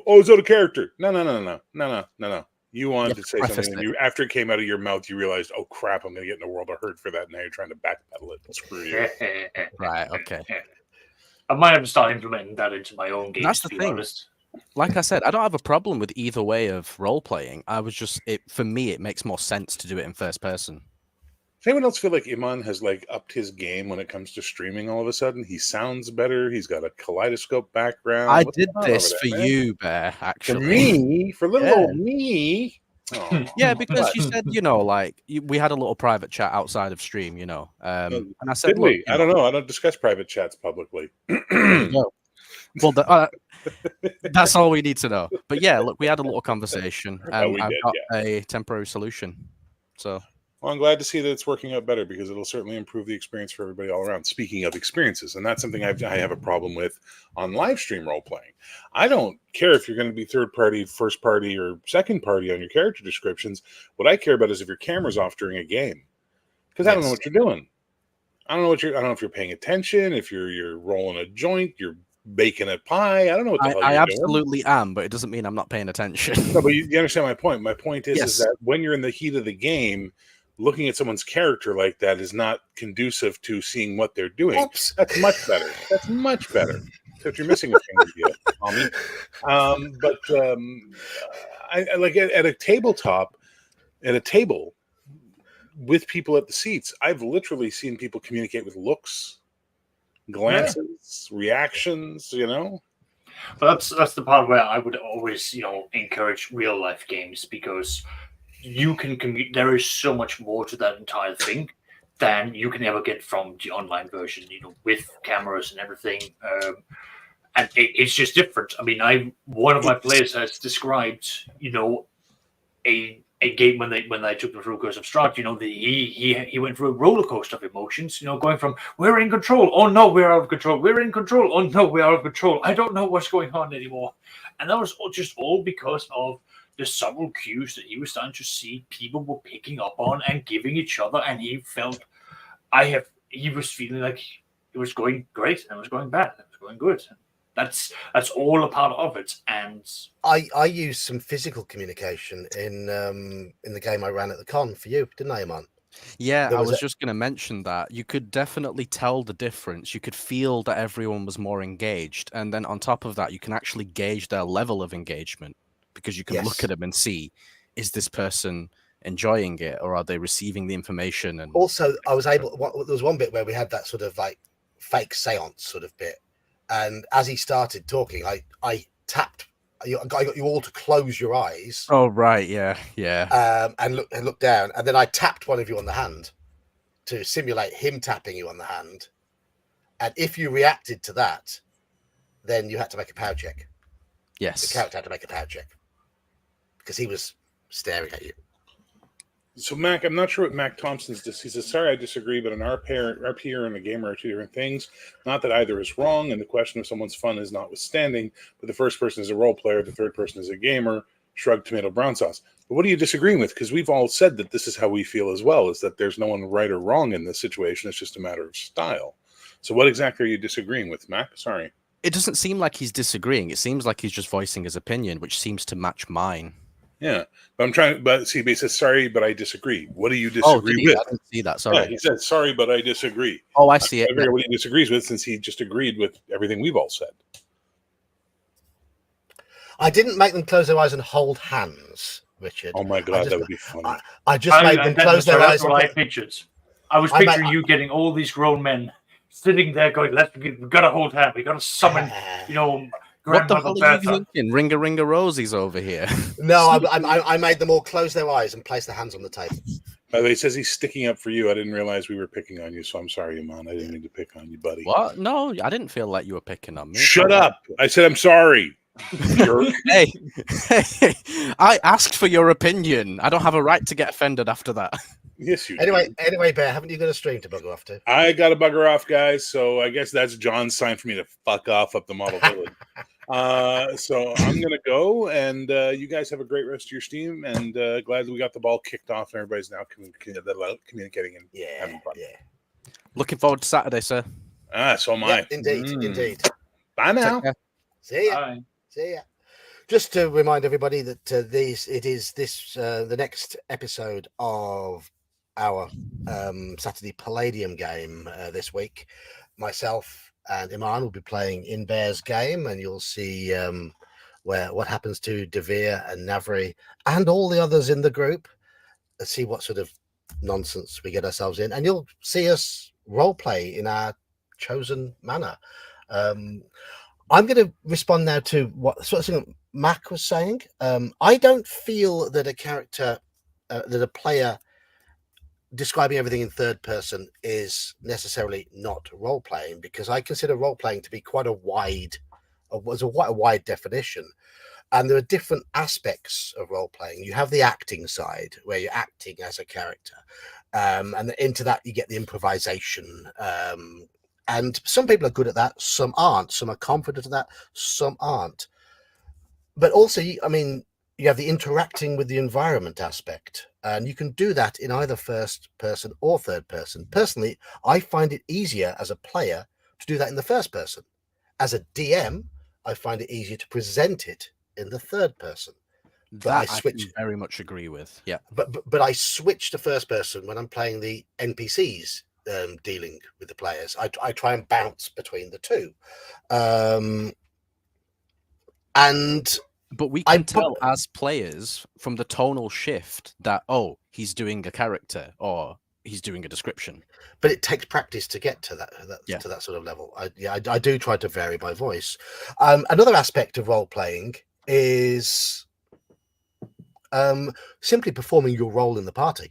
oh, it's out of character. No. You wanted to say something, and after it came out of your mouth, you realized, oh crap, I'm going to get in a world of hurt for that. Now you're trying to backpedal it. Screw you. Right, okay. I might have to start implementing that into my own games. That's the thing. Honest. Like I said, I don't have a problem with either way of role playing. For me, it makes more sense to do it in first person. Does anyone else feel like Iman has upped his game when it comes to streaming all of a sudden? He sounds better. He's got a kaleidoscope background. I did this for you, Bear, actually. For me? For little old me? Oh, yeah, because you said, we had a little private chat outside of stream, and I said, did we? I don't know. I don't discuss private chats publicly. Well, that's all we need to know. But yeah, look, we had a little conversation, and I've got a temporary solution. So, well, I'm glad to see that it's working out better, because it'll certainly improve the experience for everybody all around. Speaking of experiences, and that's something I have a problem with on live stream role playing. I don't care if you're going to be third party, first party, or second party on your character descriptions. What I care about is if your camera's off during a game, because I don't know what you're doing. I don't know if you're paying attention, if you're rolling a joint, you're baking a pie. I don't know what the hell I you're absolutely am, but it doesn't mean I'm not paying attention. No, but you understand my point. My point is that when you're in the heat of the game, looking at someone's character like that is not conducive to seeing what they're doing. Oops. That's much better. That's much better. Except you're missing a finger yet, Tommy. I like at a tabletop, at a table with people at the seats, I've literally seen people communicate with looks, glances, reactions, But that's the part where I would always, encourage real life games, because you can there is so much more to that entire thing than you can ever get from the online version, with cameras and everything. And it's just different. I mean, one of my players has described, a game when they took them through Curse of Strahd, he went through a roller coaster of emotions, going from we're in control, oh no, we're out of control, we're in control, oh no, we're out of control, I don't know what's going on anymore. And that was just all because of the subtle cues that he was starting to see people were picking up on and giving each other, and he felt he was feeling like it was going great and it was going bad, and it was going good. That's all a part of it. And I used some physical communication in the game I ran at the con for you, didn't I, Iman? Yeah, I was just going to mention that. You could definitely tell the difference. You could feel that everyone was more engaged. And then on top of that, you can actually gauge their level of engagement because you can look at them and see, is this person enjoying it or are they receiving the information? And also, I was able, there was one bit where we had that sort of like fake seance sort of bit. And as he started talking, I tapped, I got you all to close your eyes. Oh, right. Yeah. Yeah. And look down. And then I tapped one of you on the hand to simulate him tapping you on the hand. And if you reacted to that, then you had to make a power check. Yes. The character had to make a power check because he was staring at you. So, Mac, I'm not sure what Mac Thompson's he says, sorry, I disagree, but an RPer and a gamer are two different things. Not that either is wrong, and the question of someone's fun is notwithstanding, but the first person is a role player, the third person is a gamer, shrug tomato brown sauce. But what are you disagreeing with? Because we've all said that this is how we feel as well, is that there's no one right or wrong in this situation. It's just a matter of style. So what exactly are you disagreeing with, Mac? Sorry. It doesn't seem like he's disagreeing. It seems like he's just voicing his opinion, which seems to match mine. Yeah, but I'm trying. But see, he says sorry, but I disagree. What do you disagree with? I didn't see that. Sorry. Yeah, he said sorry, but I disagree. Oh, I see it. I figure what he disagrees with, since he just agreed with everything we've all said. I didn't make them close their eyes and hold hands, Richard. Oh my god, that would be funny. I just made them close their eyes. That's what I pictured. I was picturing you getting all these grown men sitting there going, we've got to hold hands. We've got to summon, what the hell are you thinking? Ringa Rosie's over here. No, I made them all close their eyes and place their hands on the table. By the way, he says he's sticking up for you. I didn't realize we were picking on you, so I'm sorry, Iman. I didn't mean to pick on you, buddy. What? No, I didn't feel like you were picking on me. Shut up. I said I'm sorry. Hey, I asked for your opinion. I don't have a right to get offended after that. Yes, you do. Anyway, Bear, haven't you got a stream to bugger off to? I got to bugger off, guys. So I guess that's John's sign for me to fuck off up the model village. So I'm gonna go, and you guys have a great rest of your steam. And glad that we got the ball kicked off, and everybody's now communicating and having fun. Yeah. Looking forward to Saturday, sir. So am I. Indeed. Bye now. See ya. Bye. See ya. Just to remind everybody that the next episode of our Saturday Palladium game this week. Myself and Iman will be playing in Bear's game, and you'll see what happens to Devere and Navri and all the others in the group. Let's see what sort of nonsense we get ourselves in, and you'll see us role play in our chosen manner. I'm going to respond now to what sort of Mac was saying. I don't feel that a character, that a player describing everything in third person is necessarily not role playing, because I consider role playing to be quite a wide definition, and there are different aspects of role playing. You have the acting side where you're acting as a character, and into that you get the improvisation. And some people are good at that, some aren't. Some are confident at that, some aren't. But also, you have the interacting with the environment aspect, and you can do that in either first person or third person. Personally, I find it easier as a player to do that in the first person. As a DM, I find it easier to present it in the third person. But I switch. I very much agree with. Yeah. But I switch to first person when I'm playing the NPCs. Dealing with the players, I try and bounce between the two, but we can tell as players from the tonal shift that he's doing a character or he's doing a description. But it takes practice to get to that sort of level. I do try to vary my voice. Another aspect of role playing is simply performing your role in the party.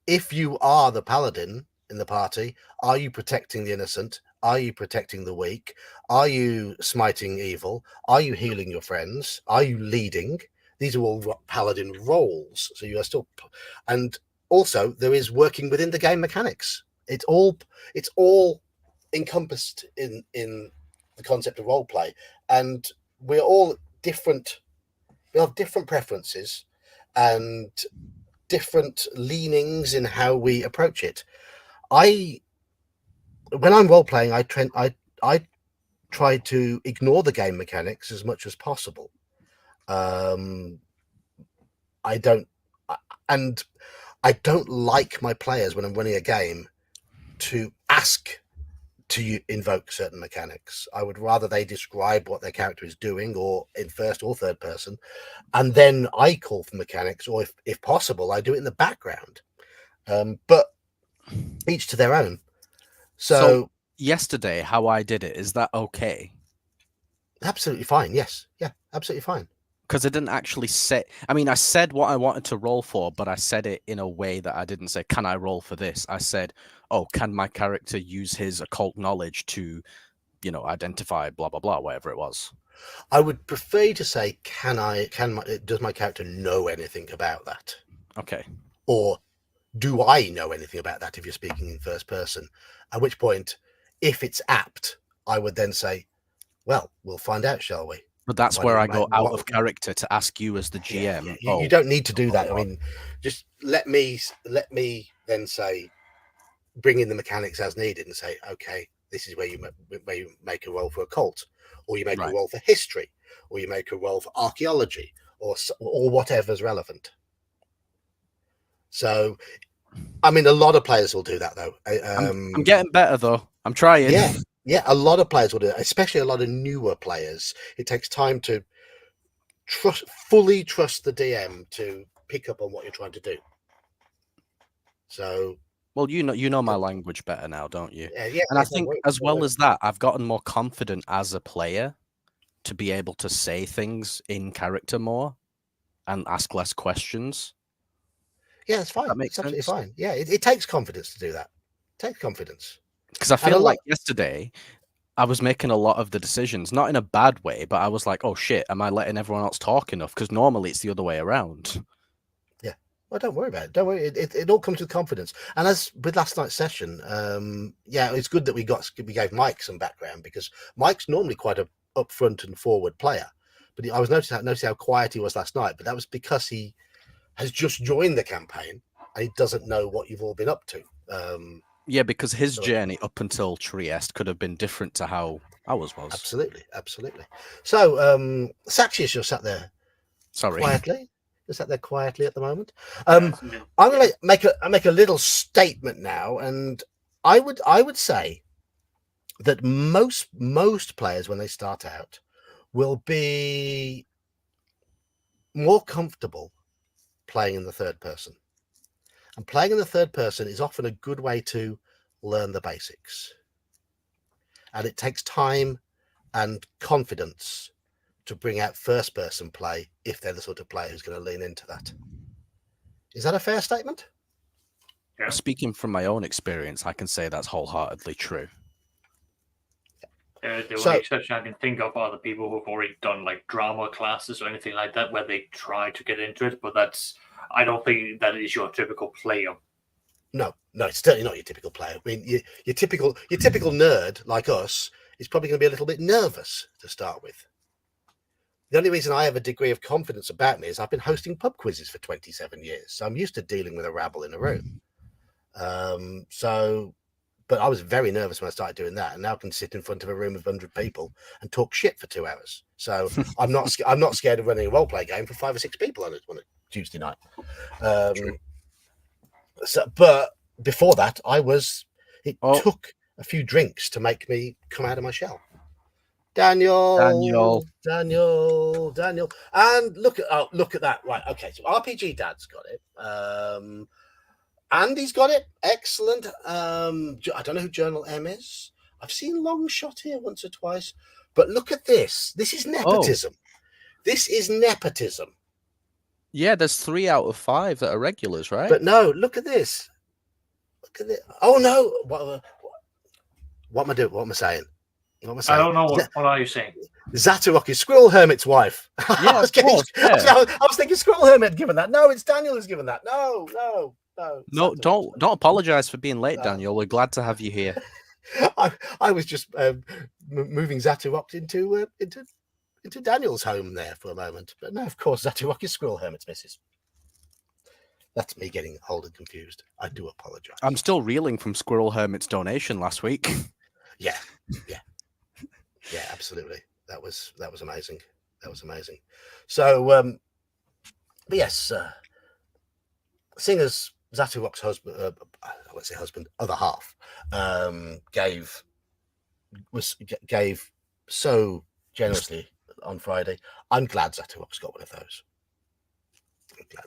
If you are the paladin in the party, are you protecting the innocent? Are you protecting the weak? Are you smiting evil? Are you healing your friends? Are you leading? These are all paladin roles. So you are still, and also there is working within the game mechanics. It's all encompassed in the concept of role play, and we're all different. We have different preferences and different leanings in how we approach it. When I'm role playing, I tried to ignore the game mechanics as much as possible. I don't like my players when I'm running a game to ask to invoke certain mechanics. I would rather they describe what their character is doing, or in first or third person, and then I call for mechanics, or if possible, I do it in the background. But each to their own. So yesterday, how I did it, is that okay? Absolutely fine. Yes. Yeah, absolutely fine. Because I didn't actually say. I mean, I said what I wanted to roll for, but I said it in a way that I didn't say, "Can I roll for this?" I said, "Oh, can my character use his occult knowledge to, identify blah blah blah, whatever it was." I would prefer to say, does my character know anything about that? Okay. Or do I know anything about that if you're speaking in first person? At which point, if it's apt, I would then say, well, we'll find out, shall we? But that's where I go out of character to ask you as the GM. You don't need to do that. I mean, just let me then say, bring in the mechanics as needed and say, okay, this is where you make a roll for occult, or you make a roll for history, or you make a roll for archaeology, or whatever's relevant. So, I mean, a lot of players will do that, though. I'm getting better, though. I'm trying. Yeah, a lot of players will do it, especially a lot of newer players. It takes time to fully trust the DM to pick up on what you're trying to do. So, well, you know my language better now, don't you? Yeah. And I think as well as that, I've gotten more confident as a player to be able to say things in character more and ask less questions. Yeah, it's fine. It's absolutely fine. Yeah, it takes confidence to do that. It takes confidence. Because I feel like yesterday I was making a lot of the decisions, not in a bad way, but I was like, oh shit, am I letting everyone else talk enough? Because normally it's the other way around. Yeah. Well, don't worry about it. Don't worry. It all comes with confidence. And as with last night's session, it's good that we gave Mike some background, because Mike's normally quite a upfront and forward player. But I was noticing how quiet he was last night. But that was because he has just joined the campaign and he doesn't know what you've all been up to. Yeah, because his journey up until Trieste could have been different to how ours was. Absolutely. So, Saxius, you're sat there. Sorry. Quietly. You're sat there quietly at the moment. I'm going to make a little statement now, and I would say that most players, when they start out, will be more comfortable playing in the third person. And playing in the third person is often a good way to learn the basics. And it takes time and confidence to bring out first person play if they're the sort of player who's going to lean into that. Is that a fair statement? Yeah. Speaking from my own experience, I can say that's wholeheartedly true. The only exception I can think of are the people who've already done like drama classes or anything like that, where they try to get into it, but I don't think that is your typical player. No, it's certainly not your typical player. I mean, your typical nerd like us is probably going to be a little bit nervous to start with. The only reason I have a degree of confidence about me is I've been hosting pub quizzes for 27 years, so I'm used to dealing with a rabble in a room. But I was very nervous when I started doing that, and now I can sit in front of a room of 100 people and talk shit for 2 hours. So I'm not scared of running a role play game for 5 or 6 people on a Tuesday night. But before that, it took a few drinks to make me come out of my shell. Daniel, and look at that. Right, okay. So RPG Dad's got it. Andy's got it. Excellent. I don't know who Journal M is. I've seen Long Shot here once or twice, but look at this. This is nepotism. This is nepotism. Yeah, there's 3 out of 5 that are regulars, right? But no, look at this. Look at it. Oh no! What am I doing? What am I saying? I don't know. What are you saying? Zatarok is Squirrel Hermit's wife. Yeah, I was thinking Squirrel Hermit had given that. No, it's Daniel who's given that. No. No, don't apologize for being late, Daniel. We're glad to have you here. I was just moving Zatarok into Daniel's home there for a moment. But no, of course, Zatarok is Squirrel Hermit's missus. That's me getting old and confused. I do apologize. I'm still reeling from Squirrel Hermit's donation last week. Yeah. absolutely. That was amazing. That was amazing. So, but yes, seeing as Zatuok's husband, I won't say husband, other half, gave so generously on Friday, I'm glad Zatuok's got one of those. I'm glad.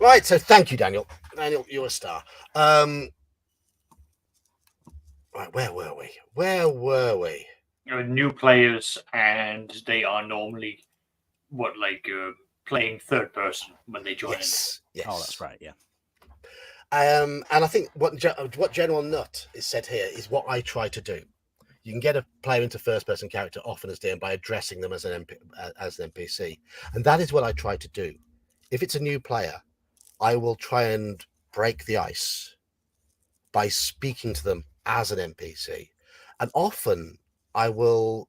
Right, so thank you, Daniel. Daniel, you're a star. Right, where were we? New players, and they are normally playing third person when they join Yes. Oh, that's right. Yeah. And I think what General Nut is said here is what I try to do. You can get a player into first-person character often as DM by addressing them as an NPC, and that is what I try to do. If it's a new player, I will try and break the ice by speaking to them as an NPC, and often I will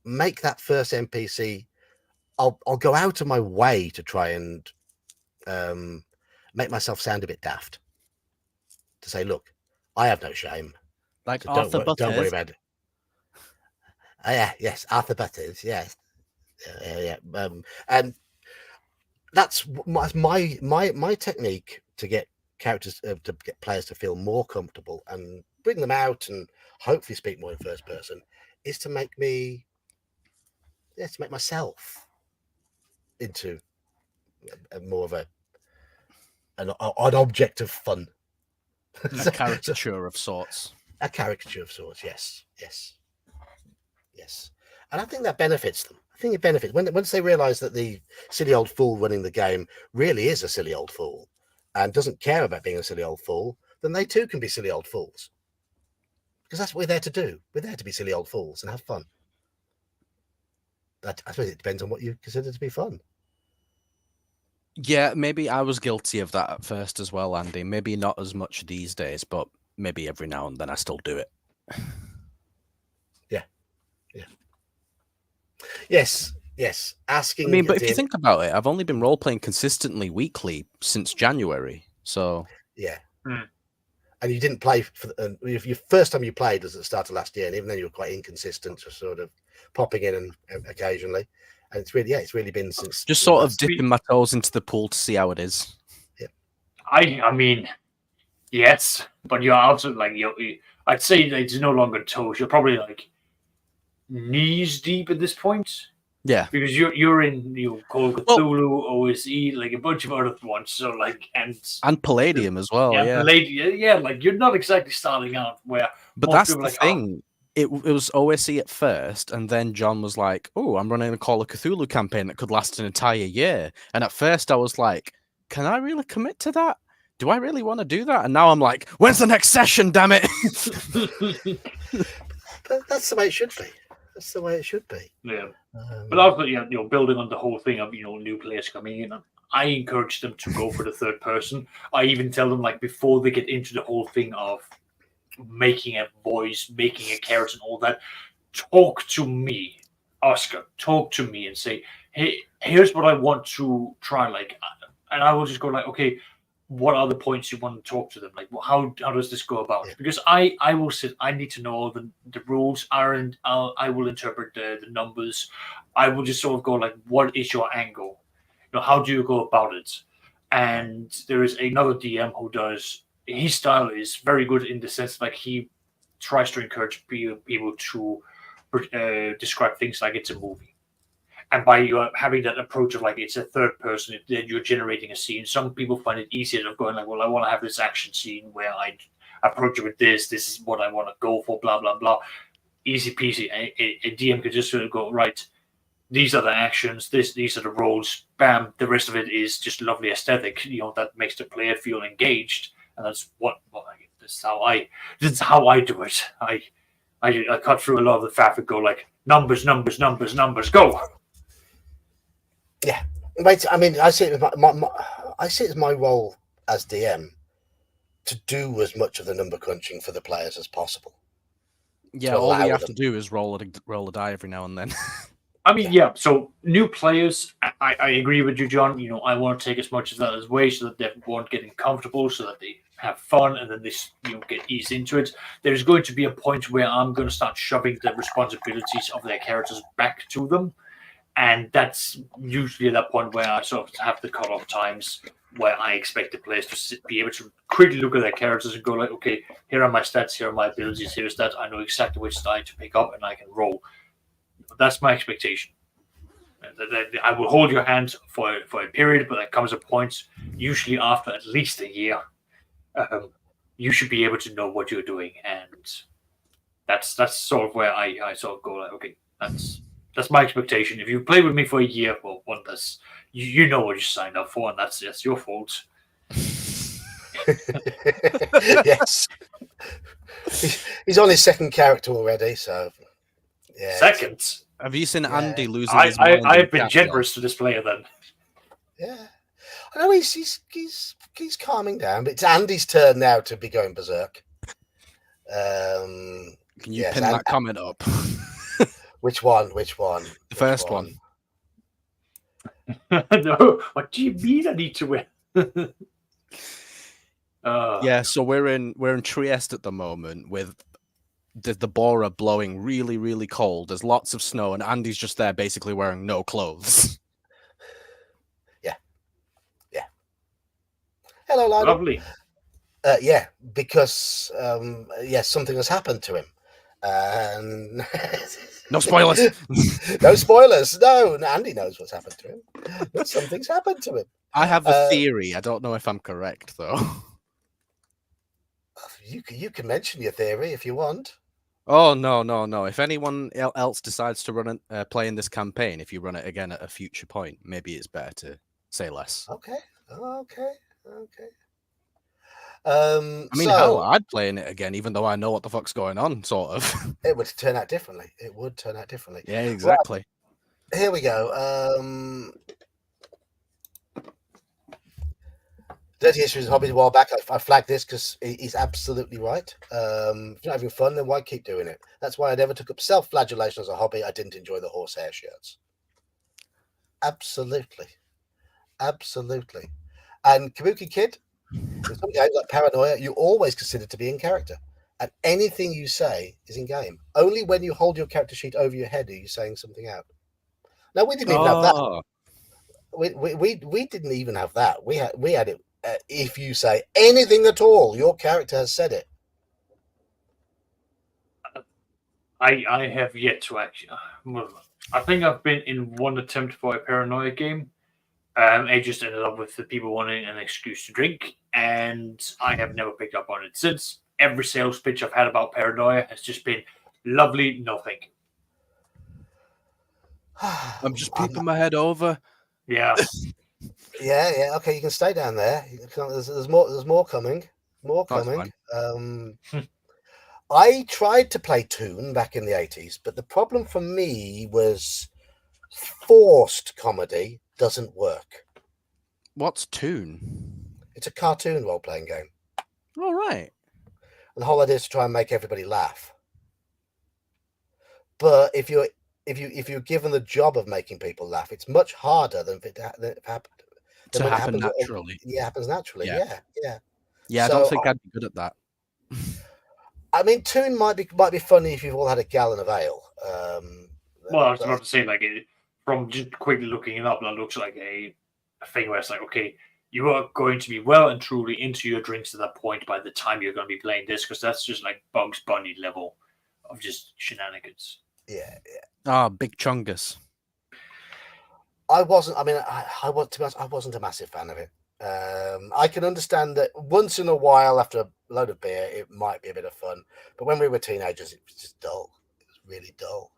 make that first NPC. I'll go out of my way to try and make myself sound a bit daft. To say, look, I have no shame. Like So Arthur Butters. Don't worry about it. Oh, yeah, yes, Arthur Butters, yes, yeah. And that's my technique to get characters to get players to feel more comfortable and bring them out and hopefully speak more in first person is to make myself into more of an object of fun. A caricature of sorts. A caricature of sorts, yes. And I think that benefits them. I think it benefits once they realise that the silly old fool running the game really is a silly old fool and doesn't care about being a silly old fool, then they too can be silly old fools. Because that's what we're there to do. We're there to be silly old fools and have fun. I suppose it depends on what you consider to be fun. Yeah, maybe I was guilty of that at first as well, Andy. Maybe not as much these days, but maybe every now and then I still do it. Yeah. Yes. Asking. I mean, but if you think about it, I've only been role-playing consistently weekly since January, so... Yeah. And you didn't play your first time you played was at the start of last year, and even then you were quite inconsistent, just sort of popping in and occasionally. And it's really been since just sort of dipping my toes into the pool to see how it is. Yeah. I mean, yes, but you're also I'd say it's no longer toes. You're probably like knees deep at this point. Yeah, because you're in Call of Cthulhu, OSE, like a bunch of other ones. So and Palladium as well. Yeah, Palladium. Like you're not exactly starting out where. But that's the thing. It was OSE at first, and then John was like, "Oh, I'm running a Call of Cthulhu campaign that could last an entire year." And at first, I was like, "Can I really commit to that? Do I really want to do that?" And now I'm like, "When's the next session? Damn it!" That's the way it should be. That's the way it should be. Yeah. But also, building on the whole thing of new players coming in, I encourage them to go for the third person. I even tell them before they get into the whole thing of making a voice, making a character, and all that, talk to me, Oscar. Talk to me and say, "Hey, here's what I want to try." And I will just go okay. What are the points you want to talk to them? How does this go about? Yeah. Because I will sit. I need to know all the rules. I will interpret the numbers. I will just sort of go what is your angle? How do you go about it? And there is another DM who does. His style is very good in the sense he tries to encourage people to describe things like it's a movie. And by you having that approach of it's a third person, that you're generating a scene. Some people find it easier of going well, I want to have this action scene where I approach it with this. This is what I want to go for. Blah blah blah. Easy peasy. A DM could just sort of go right. These are the actions. These are the roles. Bam. The rest of it is just lovely aesthetic. That makes the player feel engaged, and that's this is how I do it. I cut through a lot of the faff and go numbers, go. Yeah, but I mean, I see it as my role as DM to do as much of the number crunching for the players as possible. Yeah, all we have to do is roll a die every now and then. I mean, yeah. So new players, I agree with you, John. I want to take as much of that as way so that they won't get uncomfortable, so that they have fun, and then this get eased into it. There's going to be a point where I'm going to start shoving the responsibilities of their characters back to them, and that's usually at that point where I sort of have the cut-off times where I expect the players to be able to quickly look at their characters and go like, okay, here are my stats, here are my abilities, here's that. I know exactly which die to pick up, and I can roll. That's my expectation. I will hold your hand for a period, but there comes a point, usually after at least a year, you should be able to know what you're doing, and that's sort of where I sort of go like, okay, that's my expectation. If you play with me for a year, well, one that's you know what you signed up for, and that's your fault. Yes, he's on his second character already, so yeah. Second. Have you seen Andy losing his mind? I've been generous to this player then. Yeah, I know he's calming down, but it's Andy's turn now to be going berserk. Can you pin that comment up? Which one? The first one. No, what do you mean I need to win? Yeah, so we're in Trieste at the moment with the Bora blowing really, really cold. There's lots of snow, and Andy's just there basically wearing no clothes. Yeah. Hello, Lionel. Lovely. Yeah, because something has happened to him. No spoilers. No spoilers. No, Andy knows what's happened to him. But something's happened to him. I have a theory. I don't know if I'm correct though. You can mention your theory if you want. Oh no! If anyone else decides to play in this campaign, if you run it again at a future point, maybe it's better to say less. Okay. I mean, hell, I'd play in it again, even though I know what the fuck's going on, sort of. It would turn out differently. Yeah, exactly. Right, here we go. Dirty History is a hobby a while back. I flagged this because he's absolutely right. If you're not having fun, then why keep doing it? That's why I never took up self-flagellation as a hobby. I didn't enjoy the horsehair shirts. Absolutely. And Kabuki Kid, in some games like Paranoia, you always consider to be in character. And anything you say is in game. Only when you hold your character sheet over your head are you saying something out. Now, we didn't even have that. We didn't even have that. We had it. If you say anything at all, your character has said it. I have yet to actually. I think I've been in one attempt for a Paranoia game. I just ended up with the people wanting an excuse to drink, and I have never picked up on it since. Every sales pitch I've had about Paranoia has just been lovely, nothing. I'm just peeping my head over. Yeah. Yeah. Okay, you can stay down there. There's more coming. I tried to play Toon back in the 80s, but the problem for me was forced comedy doesn't work. What's Toon? It's a cartoon role-playing game. All right. And the whole idea is to try and make everybody laugh. But if you're given the job of making people laugh, it's much harder than it happens naturally. Yeah, it happens naturally. Yeah. Yeah, So, I don't think I'd be good at that. I mean, Toon might be funny if you've all had a gallon of ale. Well, I was about to say, like, from just quickly looking it up, that looks like a thing where it's like, okay, you are going to be well and truly into your drinks at that point by the time you're going to be playing this, because that's just like Bugs Bunny level of just shenanigans. Yeah. Big Chungus. I wasn't. I mean, to be honest, I wasn't a massive fan of it. I can understand that once in a while, after a load of beer, it might be a bit of fun. But when we were teenagers, it was just dull. It was really dull.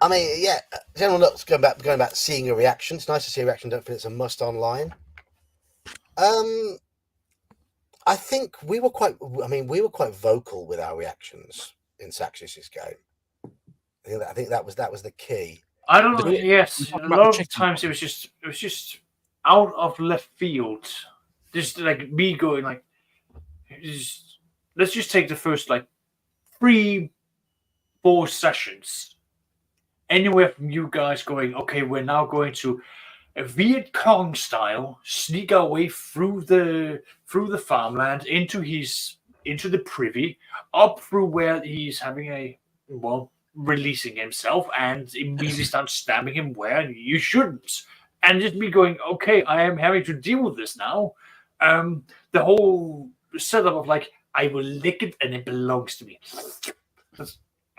I mean, yeah. General looks going back, seeing a reaction. It's nice to see a reaction. Don't feel it's a must online. I think we were quite vocal with our reactions in Saxis's game. I think that was the key. I don't know. Yes, a lot of times it was just out of left field. Just like me going like, let's just take the first like 3-4 sessions, anywhere from you guys going, okay, we're now going to a Viet Cong style sneak our way through the farmland into the privy, up through where he's having releasing himself, and immediately start stabbing him where you shouldn't, and just be going, okay, I am having to deal with this now. The whole setup of like, I will lick it and it belongs to me.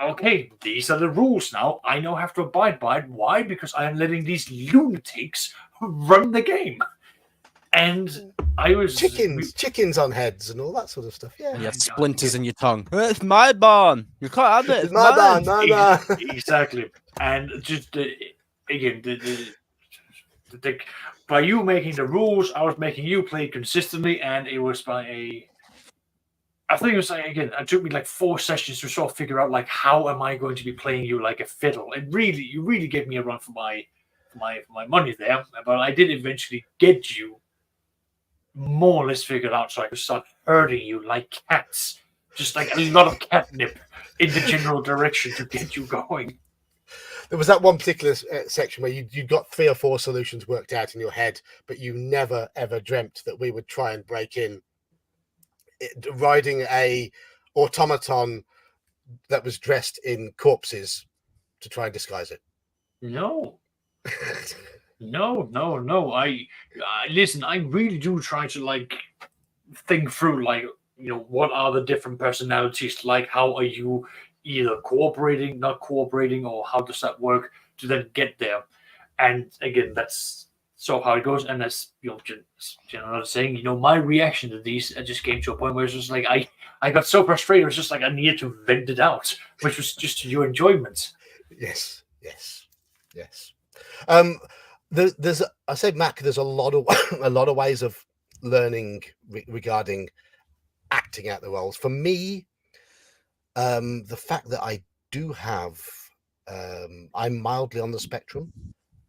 Okay, these are the rules now. I now have to abide by it. Why? Because I am letting these lunatics run the game. And I was chickens on heads and all that sort of stuff. Yeah, and you have splinters in your tongue. It's my barn. You can't have it. It's my barn. My barn. Exactly. And just again, by you making the rules, I was making you play consistently, and it was I think it was like, again, it took me like 4 sessions to sort of figure out like, how am I going to be playing you like a fiddle? You really gave me a run for my money there, but I did eventually get you more or less figured out, so I could start herding you like cats, just like a lot of catnip in the general direction to get you going. There was that one particular section where you got 3 or 4 solutions worked out in your head, but you never ever dreamt that we would try and break in, riding a automaton that was dressed in corpses to try and disguise it. No. No. I listen. I really do try to like think through, like, what are the different personalities like? How are you either cooperating, not cooperating, or how does that work to then get there? And again, that's so how it goes. And as generally saying, my reaction to these, I just came to a point where it's just like I got so frustrated. It was just like I needed to vent it out, which was just your enjoyment. Yes. I say, Mac, there's a lot of ways of learning regarding acting out the roles. For me, the fact that I do have, I'm mildly on the spectrum,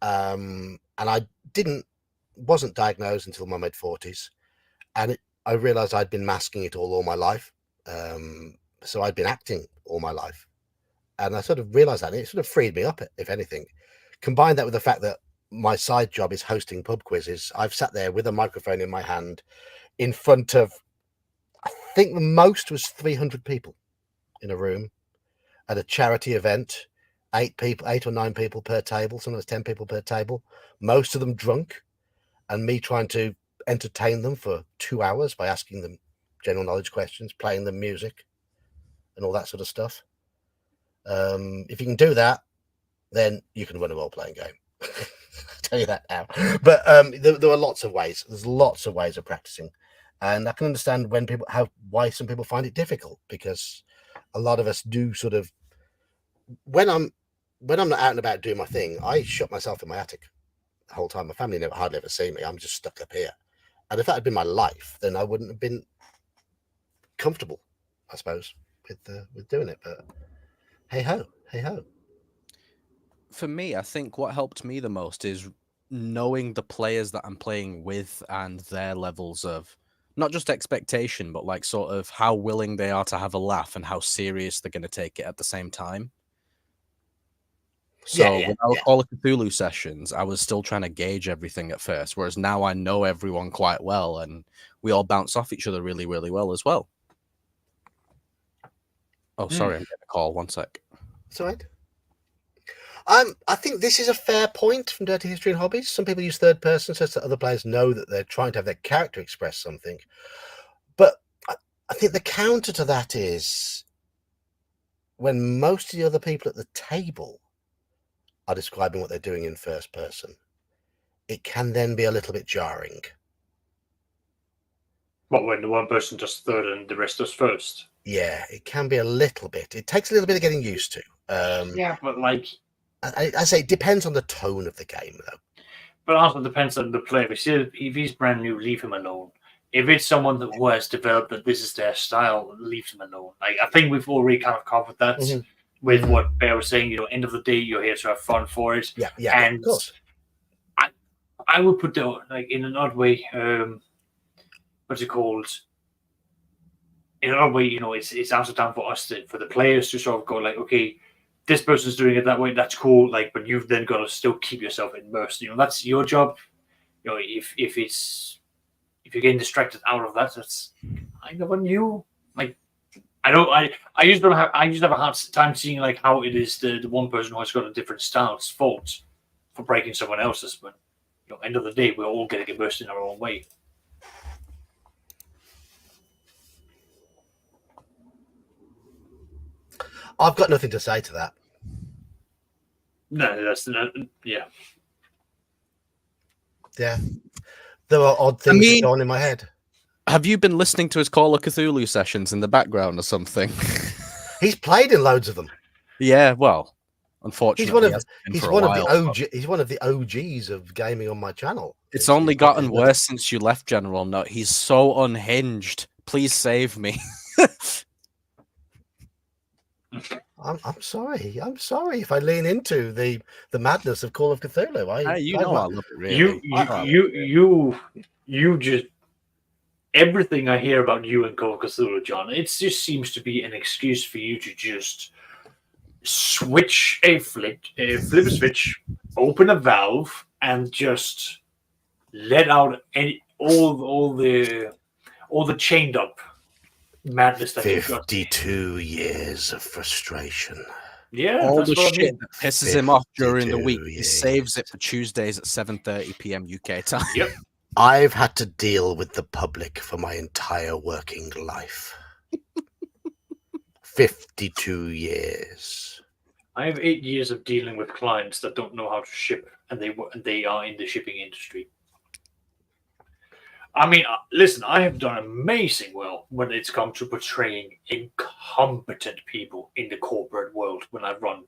and I wasn't diagnosed until my mid-40s, and I realized I'd been masking it all my life. So I'd been acting all my life, and I sort of realized that, and it sort of freed me up, if anything. Combine that with the fact that my side job is hosting pub quizzes. I've sat there with a microphone in my hand in front of, I think the most was 300 people in a room at a charity event, 8 or 9 people per table, sometimes 10 people per table, most of them drunk, and me trying to entertain them for 2 hours by asking them general knowledge questions, playing them music and all that sort of stuff. If you can do that, then you can run a role-playing game. I'll tell you that now. But there are lots of ways. There's lots of ways of practicing, and I can understand why some people find it difficult, because a lot of us do sort of, when I'm not out and about doing my thing, I shut myself in my attic the whole time. My family hardly ever see me. I'm just stuck up here, and if that had been my life, then I wouldn't have been comfortable, I suppose, with doing it. But hey ho. For me, I think what helped me the most is knowing the players that I'm playing with and their levels of not just expectation, but like sort of how willing they are to have a laugh and how serious they're going to take it at the same time. So with our Call of Cthulhu sessions, I was still trying to gauge everything at first, whereas now I know everyone quite well, and we all bounce off each other really, really well as well. Oh, sorry, I'm getting a call. One sec. It's all right. I think this is a fair point from Dirty History and Hobbies. Some people use third person so that other players know that they're trying to have their character express something. But I think the counter to that is when most of the other people at the table are describing what they're doing in first person, it can then be a little bit jarring. What, when the one person does third and the rest does first? Yeah, it can be a little bit. It takes a little bit of getting used to. Yeah, but like, I say it depends on the tone of the game, though. But also depends on the player. If he's brand new, leave him alone. If it's someone who has developed that this is their style, leave them alone. Like, I think we've already kind of covered that with what Bear was saying. End of the day, you're here to have fun for it. Yeah, and of course. I would put that, like, in an odd way. What's it called? In another way, it's also time for us for the players to sort of go like, okay, this person's doing it that way. That's cool. Like, but you've then got to still keep yourself immersed. That's your job. If you're getting distracted out of that, that's kind of on you. Like, I used to have a hard time seeing like how it is the one person who has got a different style's fault for breaking someone else's. But end of the day, we're all getting immersed in our own way. I've got nothing to say to that. No, yeah. Yeah. There are odd things that go on in my head. Have you been listening to his Call of Cthulhu sessions in the background or something? He's played in loads of them. Yeah, well, unfortunately, he's one of the OGs of gaming on my channel. It's only gotten worse since you left, General Nut. He's so unhinged. Please save me. I'm sorry. I'm sorry if I lean into the madness of Call of Cthulhu. I love it. Really. You just everything I hear about you and Call of Cthulhu, John. It just seems to be an excuse for you to just switch flip a switch, open a valve, and just let out all the chained up madness that you've got. 52 years of frustration. Yeah, all the shit that pisses him off during the week, he saves it for Tuesdays at 7:30 p.m. UK time. Yep. I've had to deal with the public for my entire working life. 52 years. I have 8 years of dealing with clients that don't know how to ship, and they are in the shipping industry. I mean, listen, I have done amazing well when it's come to portraying incompetent people in the corporate world when I run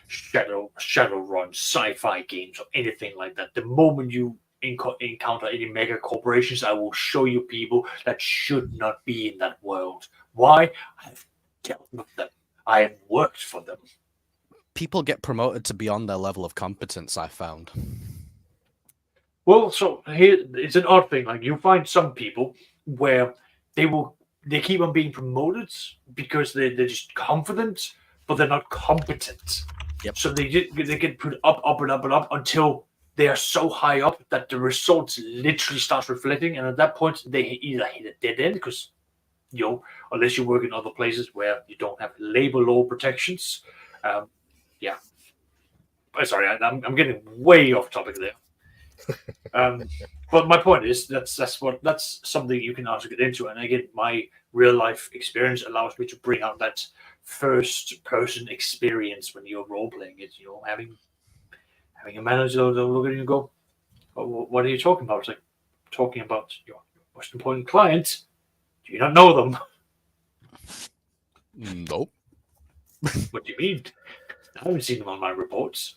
Shadowrun, sci-fi games, or anything like that. The moment you encounter any mega corporations, I will show you people that should not be in that world. Why? I've dealt with them. I have worked for them. People get promoted to beyond their level of competence, I found. Well, so here it's an odd thing. Like, you find some people where they keep on being promoted because they're just confident, but they're not competent. Yep. So they get put up and up and up until they are so high up that the results literally start reflecting, and at that point they either hit a dead end because unless you work in other places where you don't have labor law protections. Yeah. Sorry, I'm getting way off topic there. But my point is that's something you can also get into, and again, my real life experience allows me to bring out that first person experience when you're role playing it. Having a manager look at you and go, "What are you talking about?" It's like talking about your most important client. Do you not know them? Nope. What do you mean? I haven't seen them on my reports.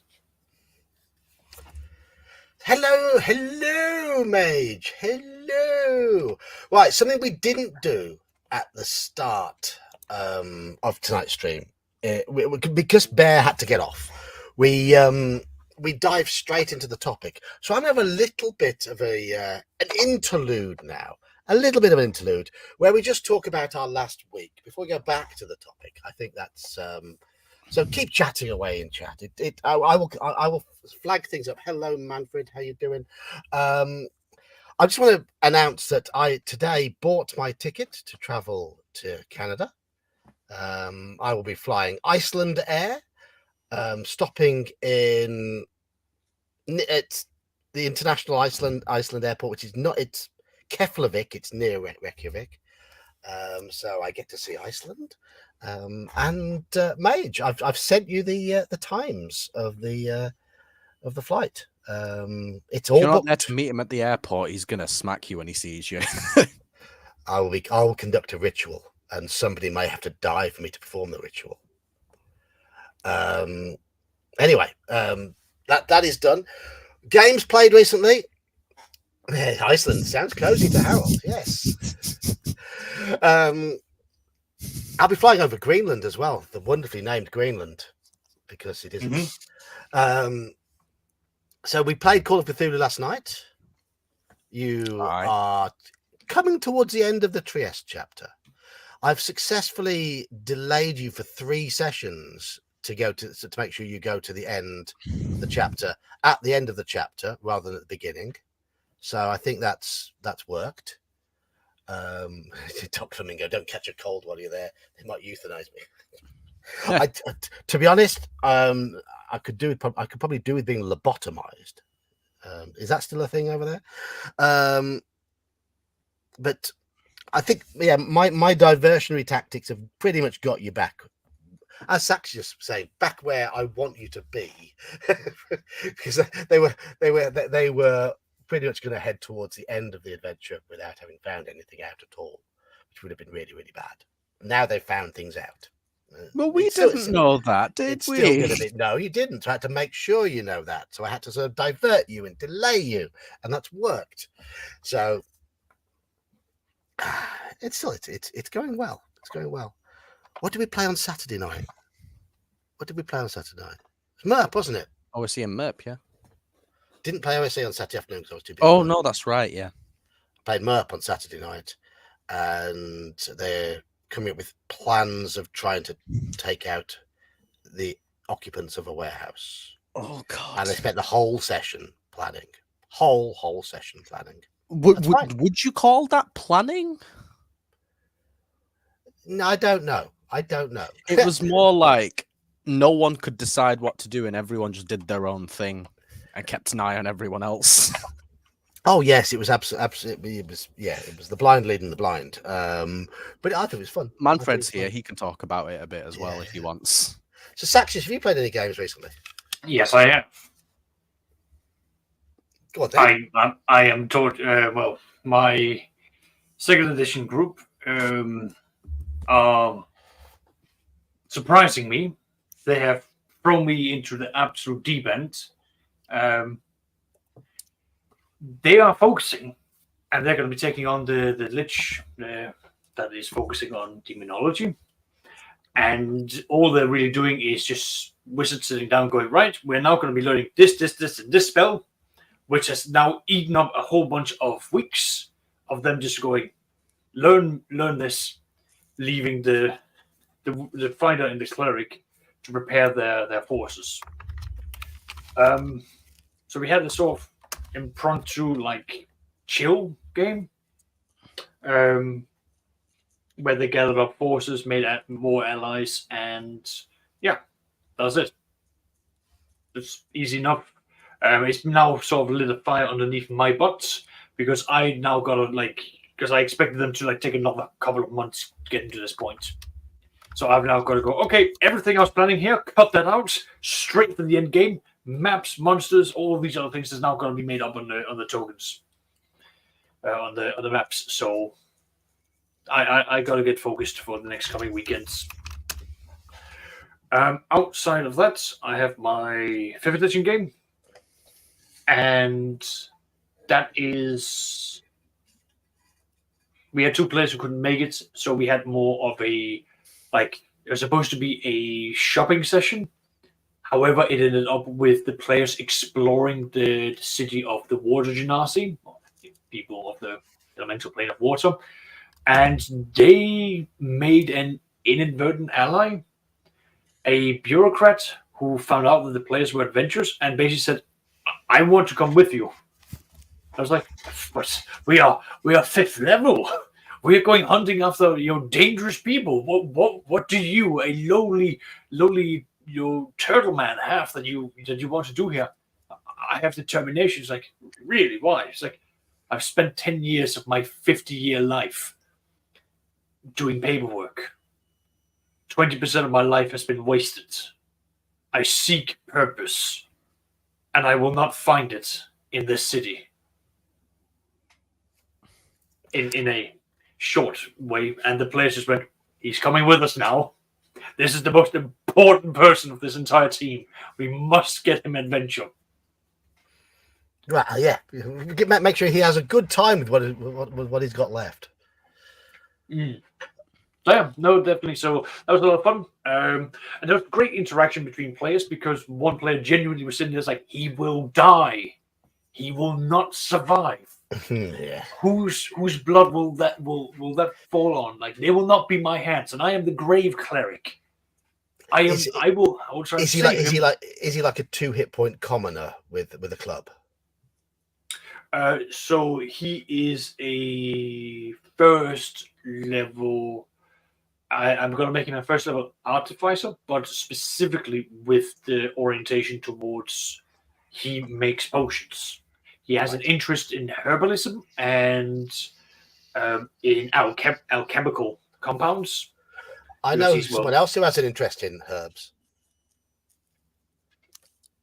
Hello, Mage. Hello. Right, something we didn't do at the start of tonight's stream, because Bear had to get off. We dive straight into the topic. So I'm going to have a little bit of an interlude now. A little bit of an interlude where we just talk about our last week before we go back to the topic. I think that's so keep chatting away in chat. I will flag things up. Hello, Manfred. How you doing? I just want to announce that I today bought my ticket to travel to Canada. I will be flying Iceland Air, stopping in it's the International Iceland Airport, which is not it's Keflavik. It's near Reykjavik. So I get to see Iceland. And Mage, I've sent you the times of the flight. It's all not there to meet him at the airport. He's gonna smack you when he sees you. I will conduct a ritual, and somebody may have to die for me to perform the ritual. Anyway, that is done. Games played recently. Iceland sounds cozy to Harold. Yes. I'll be flying over Greenland as well, the wonderfully named Greenland, because it isn't. Mm-hmm. So we played Call of Cthulhu last night. You are coming towards the end of the Trieste chapter. I've successfully delayed you for 3 sessions to go to make sure you go to the end of the chapter at the end of the chapter rather than at the beginning. So I think that's worked. Top Flamingo, don't catch a cold while you're there. They might euthanize me. To be honest, I could probably do with being lobotomized. Is that still a thing over there? But I think, yeah, my diversionary tactics have pretty much got you back, as Sax just saying, back where I want you to be, because they were pretty much going to head towards the end of the adventure without having found anything out at all, which would have been really, really bad. Now they've found things out. Well, we didn't know that, did we? Still going to be, no, you didn't. I had to make sure you know that. So I had to sort of divert you and delay you, and that's worked. So it's going well. It's going well. What did we play on Saturday night? It's Merp, wasn't it? OSE and Merp, yeah. Didn't play OSE on Saturday afternoon because I was too busy. Oh, no, that's right, yeah. Played Merp on Saturday night, and they're coming up with plans of trying to take out the occupants of a warehouse. Oh, God. And they spent the whole session planning. Whole session planning. Would you call that planning? No, I don't know. It was more like no one could decide what to do, and everyone just did their own thing and kept an eye on everyone else. Oh yes, it was absolutely. It was the blind leading the blind. But I thought it was fun. Manfred's here; he can talk about it a bit as well if he wants. So, Saxis, have you played any games recently? Yes, I have. Go on, then. I am taught. Well, my second edition group surprising me, they have thrown me into the absolute deep end. They are focusing, and they're going to be taking on the Lich that is focusing on demonology. And all they're really doing is just wizards sitting down going, right, we're now going to be learning this, and this spell, which has now eaten up a whole bunch of weeks of them just going, learn this, leaving the fighter and the cleric to prepare their forces. So we had this sort of impromptu, like, chill game, where they gathered up forces, made more allies, and yeah, that's it. It's easy enough. It's now sort of lit a fire underneath my butt, because I now got to, because I expected them to take another couple of months to get into this point. So I've now got to go, okay, everything I was planning here, cut that out, straight to the end game. Maps, monsters, all of these other things is now going to be made up on the tokens, on the maps. So I got to get focused for the next coming weekends. Outside of that, I have my 5th edition game, and that is, we had 2 players who couldn't make it, so we had more of a, it was supposed to be a shopping session. However, it ended up with the players exploring the city of the Water Genasi, people of the elemental plane of water, and they made an inadvertent ally, a bureaucrat who found out that the players were adventurous and basically said, I want to come with you. I was like, but we are 5th level. We are going hunting after dangerous people. What do you, a lowly turtle man, have that you want to do here? I have determination. It's like, really? Why? It's like, I've spent 10 years of my 50-year life doing paperwork. 20% of my life has been wasted. I seek purpose, and I will not find it in this city. In a short way, and the players just went, he's coming with us now. This is the most important person of this entire team. We must get him adventure. Right, yeah. Make sure he has a good time with what he's got left. So yeah, no, definitely. So that was a lot of fun. And there was great interaction between players, because one player genuinely was sitting there like, he will die. He will not survive. Yeah. Whose blood will that fall on? They will not be my hands, and I am the grave cleric. I am. Is- I will. I will try to Is he save him. is he like a 2 hit point commoner with a club? So he is a first level. I'm going to make him a first level artificer, but specifically with the orientation towards he makes potions. He has an interest in herbalism and in alchemical compounds. I Because know he's someone else who has an interest in herbs.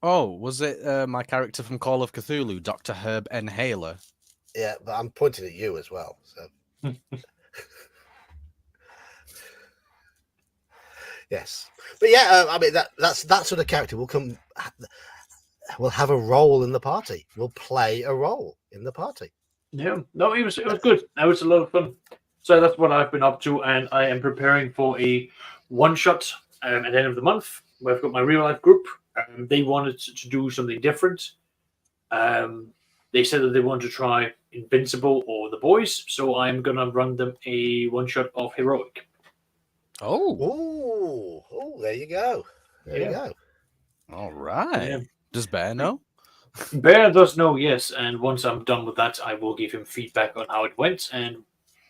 Oh, was it my character from Call of Cthulhu, Dr. Herb Inhaler? Yeah, but I'm pointing at you as well. So yes, but yeah, I mean that's that sort of character will have a role in the party. Will play a role in the party. Yeah, no, it was good. That was a lot of fun. So that's what I've been up to, and I am preparing for a one shot at the end of the month. Where I've got my real life group. They wanted to do something different. They said that they want to try Invincible or The Boys, so I'm gonna run them a one shot of Heroic. Oh, Oh, there you go. There you go. All right. Yeah. Does Bear know? Bear does know, yes, and once I'm done with that, I will give him feedback on how it went and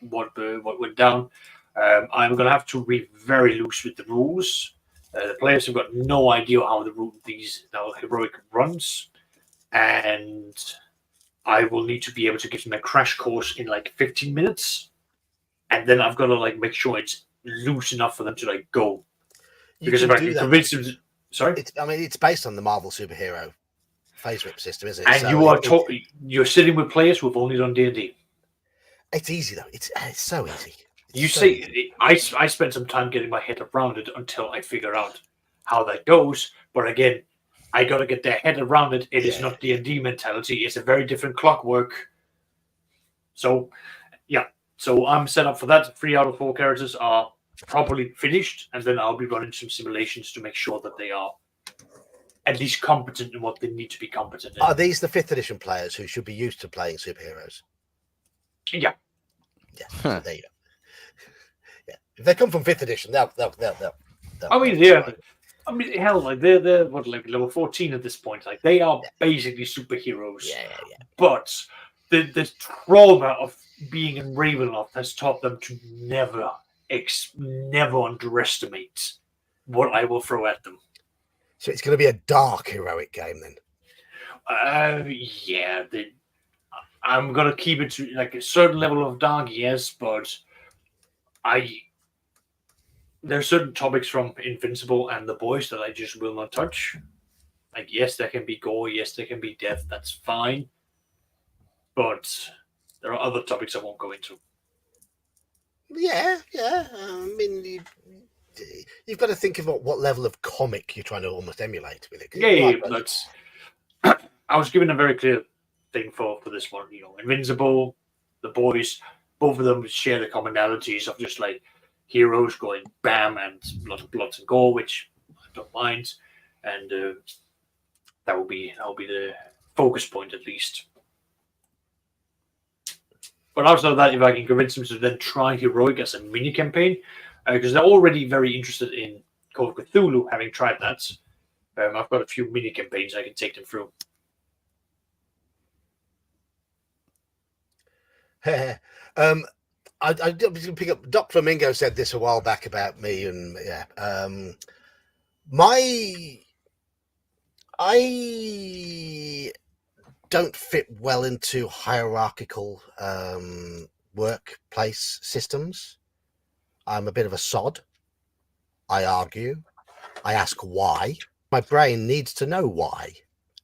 what went down. I'm gonna have to be very loose with the rules. The players have got no idea how how heroic runs, and I will need to be able to give them a crash course in like 15 minutes, and then I've got to like make sure it's loose enough for them to like go. You Because can if I do can that. convince them, sorry. It's based on the Marvel superhero phase rip system, isn't it? And So you are you're sitting with players who've only done D&D. it's easy though. It's so easy. You say I spent some time getting my head around it until I figure out how that goes. But again, I got to get their head around it. It is not D&D mentality. It's a very different clockwork. So, yeah. So I'm set up for that. 3 out of 4 characters are properly finished, and then I'll be running some simulations to make sure that they are at least competent in what they need to be competent in. Are these the 5th edition players who should be used to playing superheroes? Yeah. Yeah. So there you go. Yeah. If they come from 5th edition, they'll I mean, yeah. I mean, hell, like they're what, like level 14 at this point. Like they are basically superheroes. Yeah. But the trauma of being in Ravenloft has taught them to never underestimate what I will throw at them. So it's going to be a dark heroic game then. Yeah. I'm gonna keep it to like a certain level of dark, yes, but there are certain topics from Invincible and The Boys that I just will not touch. Like, yes, there can be gore, yes, there can be death, that's fine. But there are other topics I won't go into. Yeah. I mean, you've got to think of what level of comic you're trying to almost emulate with it. Yeah, but I was given a very clear thing for this one. You know, Invincible, The Boys, both of them share the commonalities of just like heroes going bam and lots and gore, which I don't mind, and that will be the focus point at least. But outside of that, if I can convince them to then try Heroic as a mini campaign, because they're already very interested in Call of Cthulhu, having tried that, I've got a few mini campaigns I can take them through. I did pick up. Doc Flamingo said this a while back about me, and I don't fit well into hierarchical workplace systems. I'm a bit of a sod. I argue. I ask why. My brain needs to know why.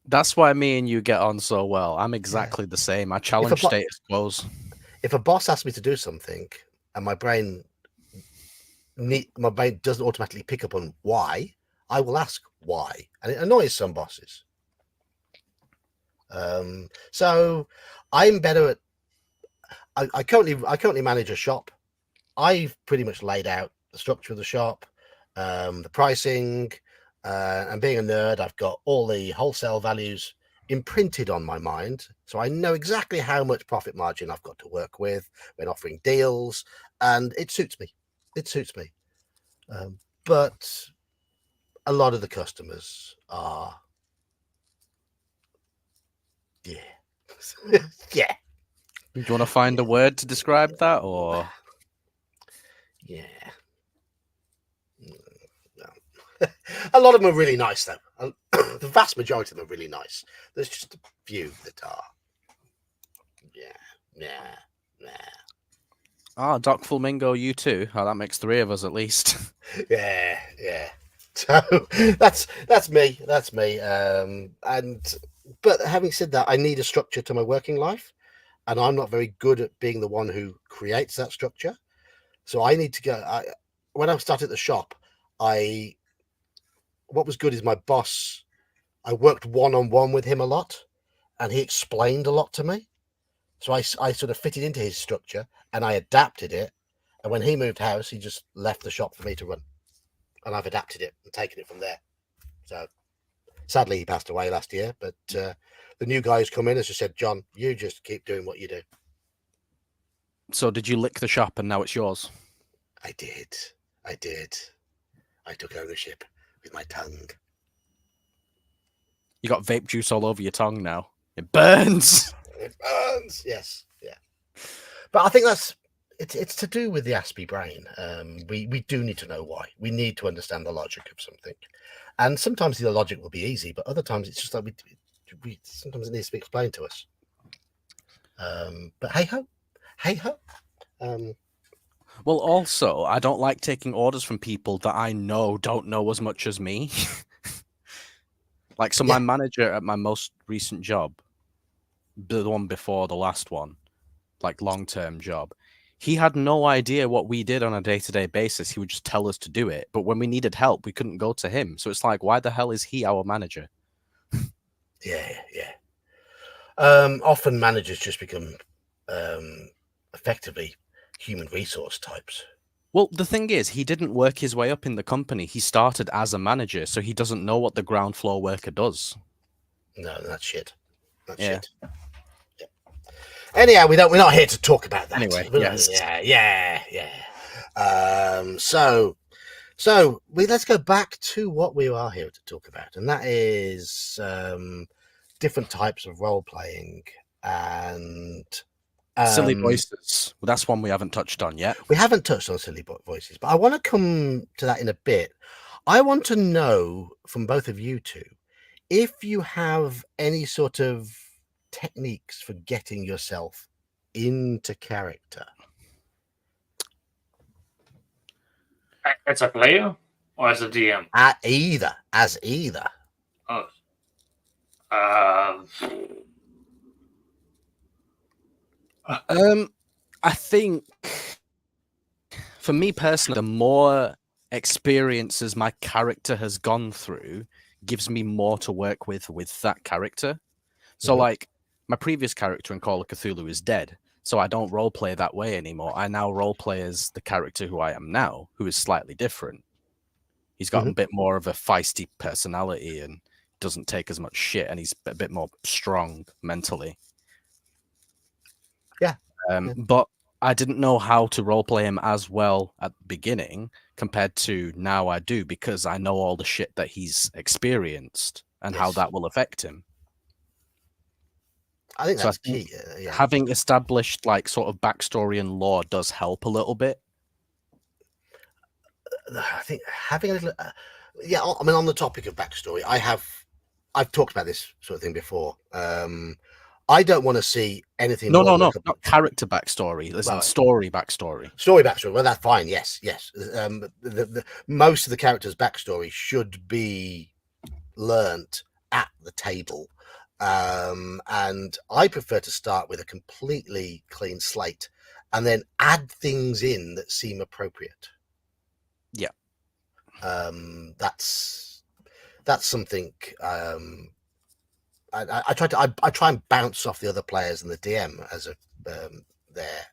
That's why me and you get on so well. I'm exactly the same. I challenge status quos. If a boss asks me to do something and my brain doesn't automatically pick up on why, I will ask why, and it annoys some bosses. So I'm better at. I currently manage a shop. I've pretty much laid out the structure of the shop, the pricing, and being a nerd, I've got all the wholesale values imprinted on my mind, so I know exactly how much profit margin I've got to work with when offering deals, and it suits me. But a lot of the customers are, yeah. Yeah. Do you want to find a word to describe that, or Yeah. No. A lot of them are really nice, though. The vast majority of them are really nice. There's just a few that are, yeah. ah, Doc Flamingo, you too? Oh, that makes 3 of us at least. Yeah. So that's me. That's me. But having said that, I need a structure to my working life, and I'm not very good at being the one who creates that structure. So I need to go. When I started the shop, what was good is my boss. I worked one-on-one with him a lot, and he explained a lot to me. So I sort of fitted into his structure, and I adapted it. And when he moved house, he just left the shop for me to run, and I've adapted it and taken it from there. So sadly, he passed away last year, but the new guy who's come in has just said, John, you just keep doing what you do. So did you lick the shop and now it's yours? I did. I took ownership with my tongue. You got vape juice all over your tongue now. It burns. It burns. Yes. Yeah. But I think it's to do with the Aspie brain. We do need to know why. We need to understand the logic of something. And sometimes the logic will be easy, but other times it's just like we sometimes it needs to be explained to us. But hey ho. Well, also, I don't like taking orders from people that I know don't know as much as me. Like, so my manager at my most recent job, the one before the last one, like long-term job, he had no idea what we did on a day-to-day basis. He would just tell us to do it. But when we needed help, we couldn't go to him. So it's like, why the hell is he our manager? Yeah. Often managers just become effectively human resource types. Well, the thing is, he didn't work his way up in the company. He started as a manager, so he doesn't know what the ground floor worker does. No, that's shit. That's Yeah. shit. Yeah. Anyhow, we're not here to talk about that. Anyway, Yes. Yeah. So let's go back to what we are here to talk about, and that is different types of role playing and Silly voices. Well, that's one we haven't touched on yet. We haven't touched on silly voices, but I want to come to that in a bit. I want to know from both of you two if you have any sort of techniques for getting yourself into character. As a player or as a DM? As either. Oh. I think for me personally, the more experiences my character has gone through gives me more to work with that character. So like my previous character in Call of Cthulhu is dead. So I don't roleplay that way anymore. I now roleplay as the character who I am now, who is slightly different. He's got a bit more of a feisty personality and doesn't take as much shit, and he's a bit more strong mentally. Yeah. But I didn't know how to roleplay him as well at the beginning compared to now I do, because I know all the shit that he's experienced and how that will affect him. I think that's key. Having established like sort of backstory and lore does help a little bit. I think having a little, I mean, on the topic of backstory, I've talked about this sort of thing before. I don't want to see anything. No, not character backstory. Listen, story backstory. Story backstory. Well, that's fine. Yes. The most of the character's backstory should be learnt at the table. And I prefer to start with a completely clean slate and then add things in that seem appropriate. Yeah. That's something I try and bounce off the other players and the DM as a there,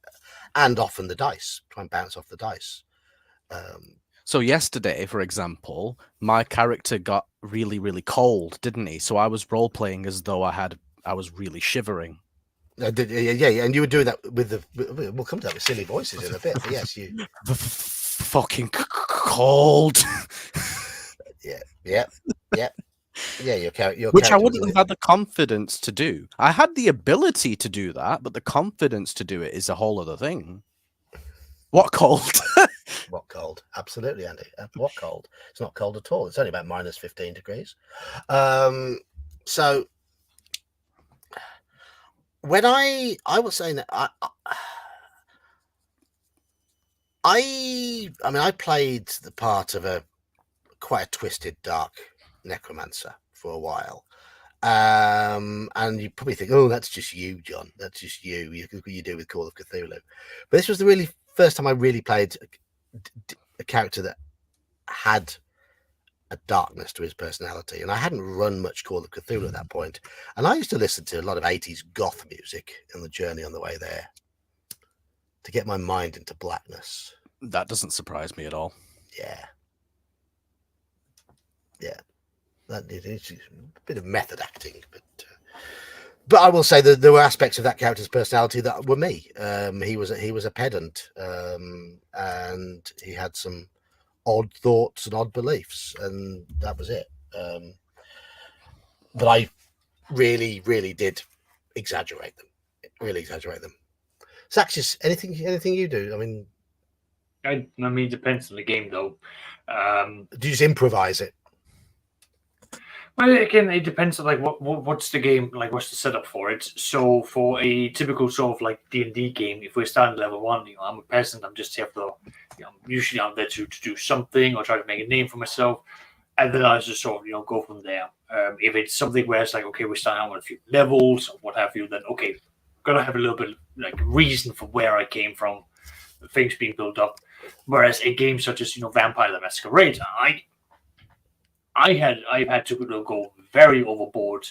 and often the dice. Try and bounce off the dice. So yesterday, for example, my character got really, really cold, didn't he? So I was role playing as though I was really shivering. Yeah, and you were doing that with the. We'll come to that with silly voices in a bit. But yes, you fucking cold. Yep. Yep. Yeah, your character. Which I wouldn't have had the confidence to do. I had the ability to do that, but the confidence to do it is a whole other thing. What cold? What cold? Absolutely, Andy. What cold? It's not cold at all. It's only about minus 15 degrees. So when I was saying that I mean, I played the part of quite a twisted, dark necromancer for a while. And you probably think, oh, that's just you, John. That's just you. You do with Call of Cthulhu. But this was the really first time I really played a character that had a darkness to his personality. And I hadn't run much Call of Cthulhu at that point. And I used to listen to a lot of 80s goth music in the journey on the way there to get my mind into blackness. That doesn't surprise me at all. Yeah. Yeah. It's a bit of method acting, but I will say that there were aspects of that character's personality that were me. He was a pedant, and he had some odd thoughts and odd beliefs, and that was it. But I really, really did exaggerate them. Really exaggerate them. Saxis, anything you do? I mean, it depends on the game, though. Do you just improvise it? Well, again, it depends on like what's the game like, what's the setup for it. So for a typical sort of like D&D game, if we're starting level 1, I'm a peasant. I'm just here for usually I'm there to do something or try to make a name for myself, and then I just sort of go from there. If it's something where it's like, okay, we're starting out with a few levels or what have you, then okay, gotta have a little bit like reason for where I came from, things being built up. Whereas a game such as Vampire the Masquerade, I've had to go very overboard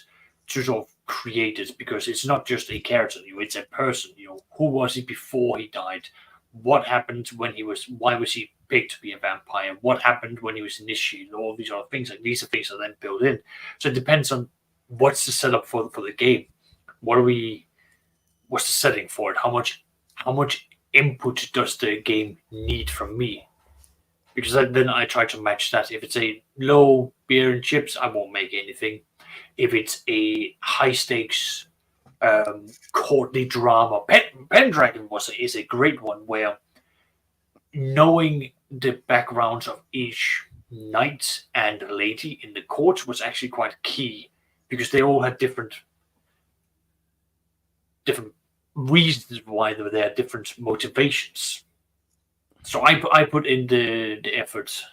to sort of create it, because it's not just a character, it's a person. Who was he before he died? What happened why was he picked to be a vampire? What happened when he was initiated? All these other things, like these are things that are then built in. So it depends on what's the setup for the game. What's the setting for it? How much input does the game need from me? Because then I try to match that. If it's a low beer and chips, I won't make anything. If it's a high stakes courtly drama, Pendragon is a great one, where knowing the backgrounds of each knight and lady in the court was actually quite key, because they all had different reasons why they were there, different motivations. So I put in the effort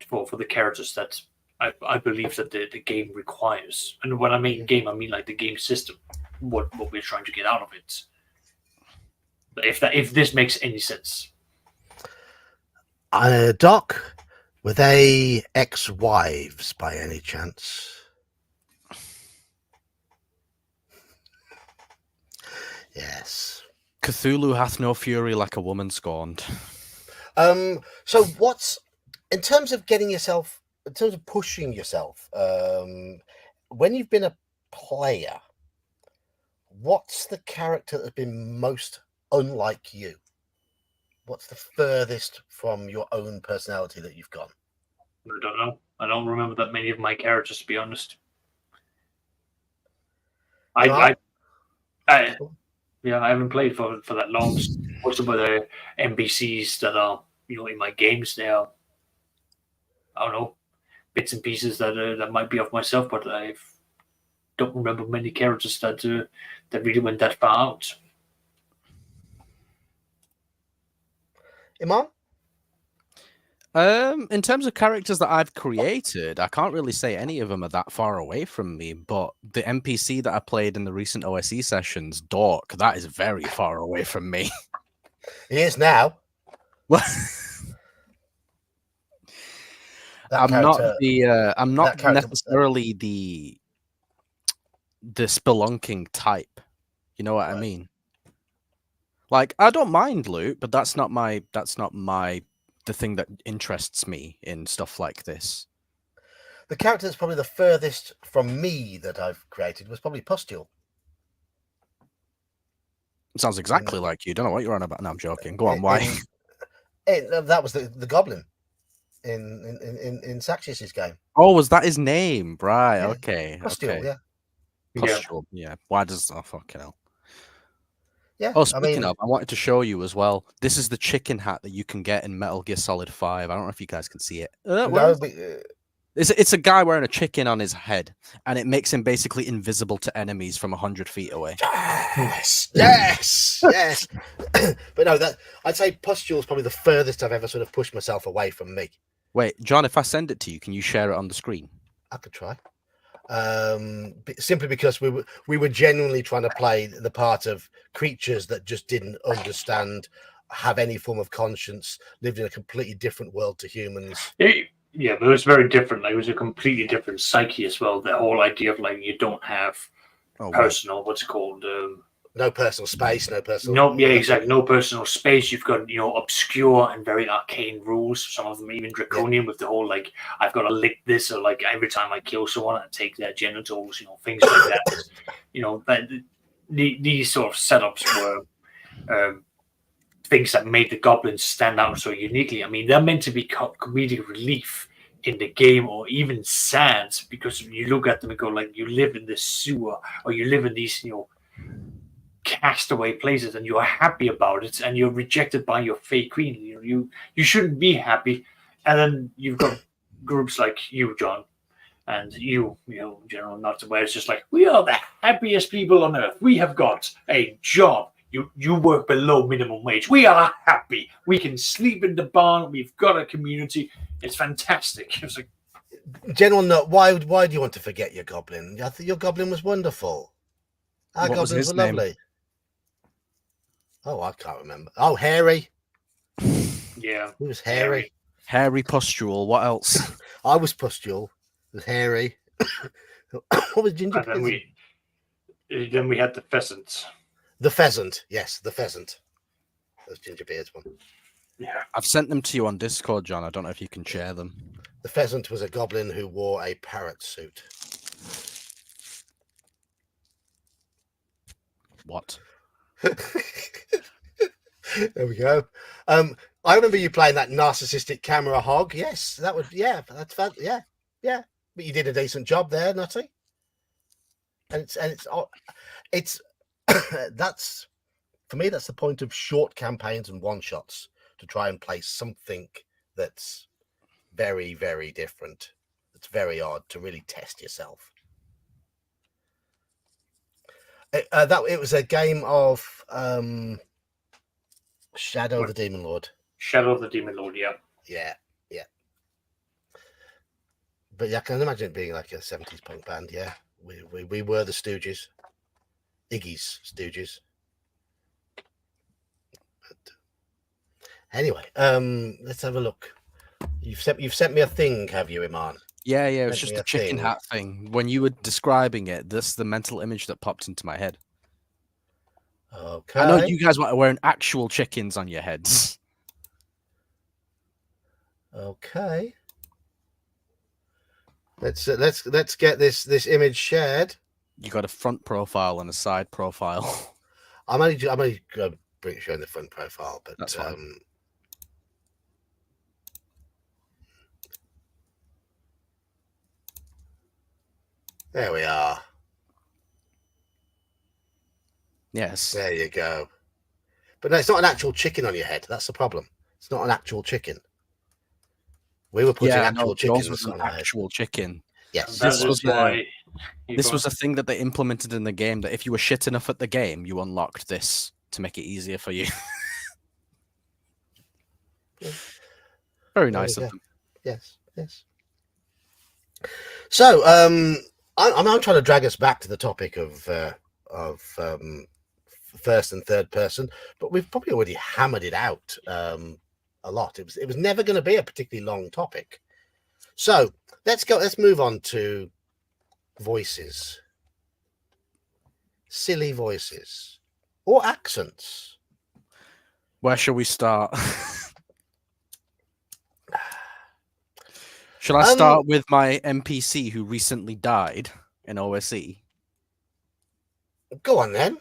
for the characters that I believe that the game requires. And when I mean game, I mean like the game system, what we're trying to get out of it. If this makes any sense. Doc, were they ex-wives by any chance? Yes. Cthulhu hath no fury like a woman scorned. So what's, in terms of pushing yourself, when you've been a player, what's the character that's been most unlike you? What's the furthest from your own personality that you've gone? I don't know. I don't remember that many of my characters, to be honest. I haven't played for that long. Most of the NPCs that are in my games, they are, I don't know, bits and pieces that might be of myself, but I don't remember many characters that really went that far out. Iman? In terms of characters that I've created, I can't really say any of them are that far away from me, but the NPC that I played in the recent OSE sessions, Dork, that is very far away from me. He is now. I'm not necessarily the spelunking type. You know what I mean? Like, I don't mind loot, but that's not the thing that interests me in stuff like this. The character that's probably the furthest from me that I've created was probably Pustule. It sounds exactly like you. Don't know what you're on about. No, I'm joking. Go on, why? That was the goblin in Saxius's game. Oh, was that his name? Right. Yeah. Okay. Pustule, Okay. yeah. Pustule. Yeah. Why does fucking hell? Yeah. Oh, speaking of, I wanted to show you as well. This is the chicken hat that you can get in Metal Gear Solid 5. I don't know if you guys can see it. no, It's a guy wearing a chicken on his head, and it makes him basically invisible to enemies from 100 feet away. yes, yes. But no, that I'd say Pustule is probably the furthest I've ever sort of pushed myself away from me. Wait, John, if I send it to you, can you share it on the screen? I could try. Simply because we were genuinely trying to play the part of creatures that just didn't understand, have any form of conscience, lived in a completely different world to humans. Yeah, but it was very different. Like, it was a completely different psyche as well. The whole idea of like you don't have personal, what's it called? No personal space, no personal. No, yeah, exactly. No personal space. You've got obscure and very arcane rules. Some of them even draconian with the whole like I've got to lick this, or like every time I kill someone, I take their genitals. Things like that. That these sort of setups were things that made the goblins stand out so uniquely. I mean, they're meant to be comedic relief in the game, or even sad, because you look at them and go like, you live in this sewer, or you live in these castaway places, and you're happy about it, and you're rejected by your fake queen. You shouldn't be happy. And then you've got groups like you, John, and General Nuts, where it's just like, we are the happiest people on earth. We have got a job. You work below minimum wage. We are happy. We can sleep in the barn. We've got a community. It's fantastic. It's like, General Nut, why do you want to forget your goblin? I think your goblin was wonderful. Our goblins were lovely. Oh, I can't remember. Oh, Harry. Yeah. Who was Harry? Hairy Pustule. What else? I was Pustule. It was Harry. What was Ginger? And then we had the pheasants. The pheasant, yes, the pheasant. That's Gingerbeard's one. Yeah, I've sent them to you on Discord, John. I don't know if you can share them. The pheasant was a goblin who wore a parrot suit. What? There we go. I remember you playing that narcissistic camera hog. Yes, that would. Yeah, that's fun. Yeah. But you did a decent job there, Nutty. And it's that's, for me, that's the point of short campaigns and one shots, to try and play something that's very, very different. It's very odd to really test yourself. It was a game of Shadow of the Demon Lord. Shadow of the Demon Lord, yeah. Yeah. But yeah, I can imagine it being like a 70s punk band. Yeah, we were the Stooges, Iggy's Stooges. But anyway, let's have a look. You've sent me a thing, have you, Iman? Yeah, it was just a chicken hat thing. When you were describing it, this is the mental image that popped into my head. Okay. I know you guys were wearing actual chickens on your heads. Okay. Let's get this image shared. You got a front profile and a side profile. I'm only showing the front profile, but that's fine. There we are. Yes. There you go. But no, it's not an actual chicken on your head. That's the problem. It's not an actual chicken. We were putting actual chickens on our head. Actual chicken. Yes. This was a thing that they implemented in the game, that if you were shit enough at the game, you unlocked this to make it easier for you. Very nice of them. Yes. So, I'm trying to drag us back to the topic of first and third person, but we've probably already hammered it out a lot. It was never going to be a particularly long topic. So let's move on to voices. Silly voices or accents. Where shall we start? Shall I start with my NPC who recently died in OSE? Go on then.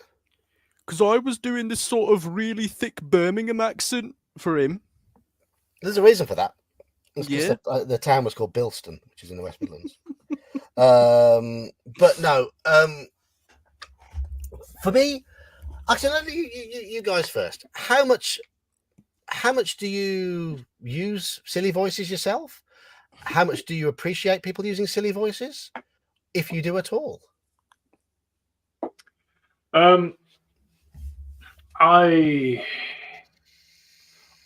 Because I was doing this sort of really thick Birmingham accent for him. There's a reason for that. It's Yeah. because the town was called Bilston, which is in the West Midlands. But no, for me, actually, you guys first. How much do you use silly voices yourself? How much do you appreciate people using silly voices, if you do at all? I'm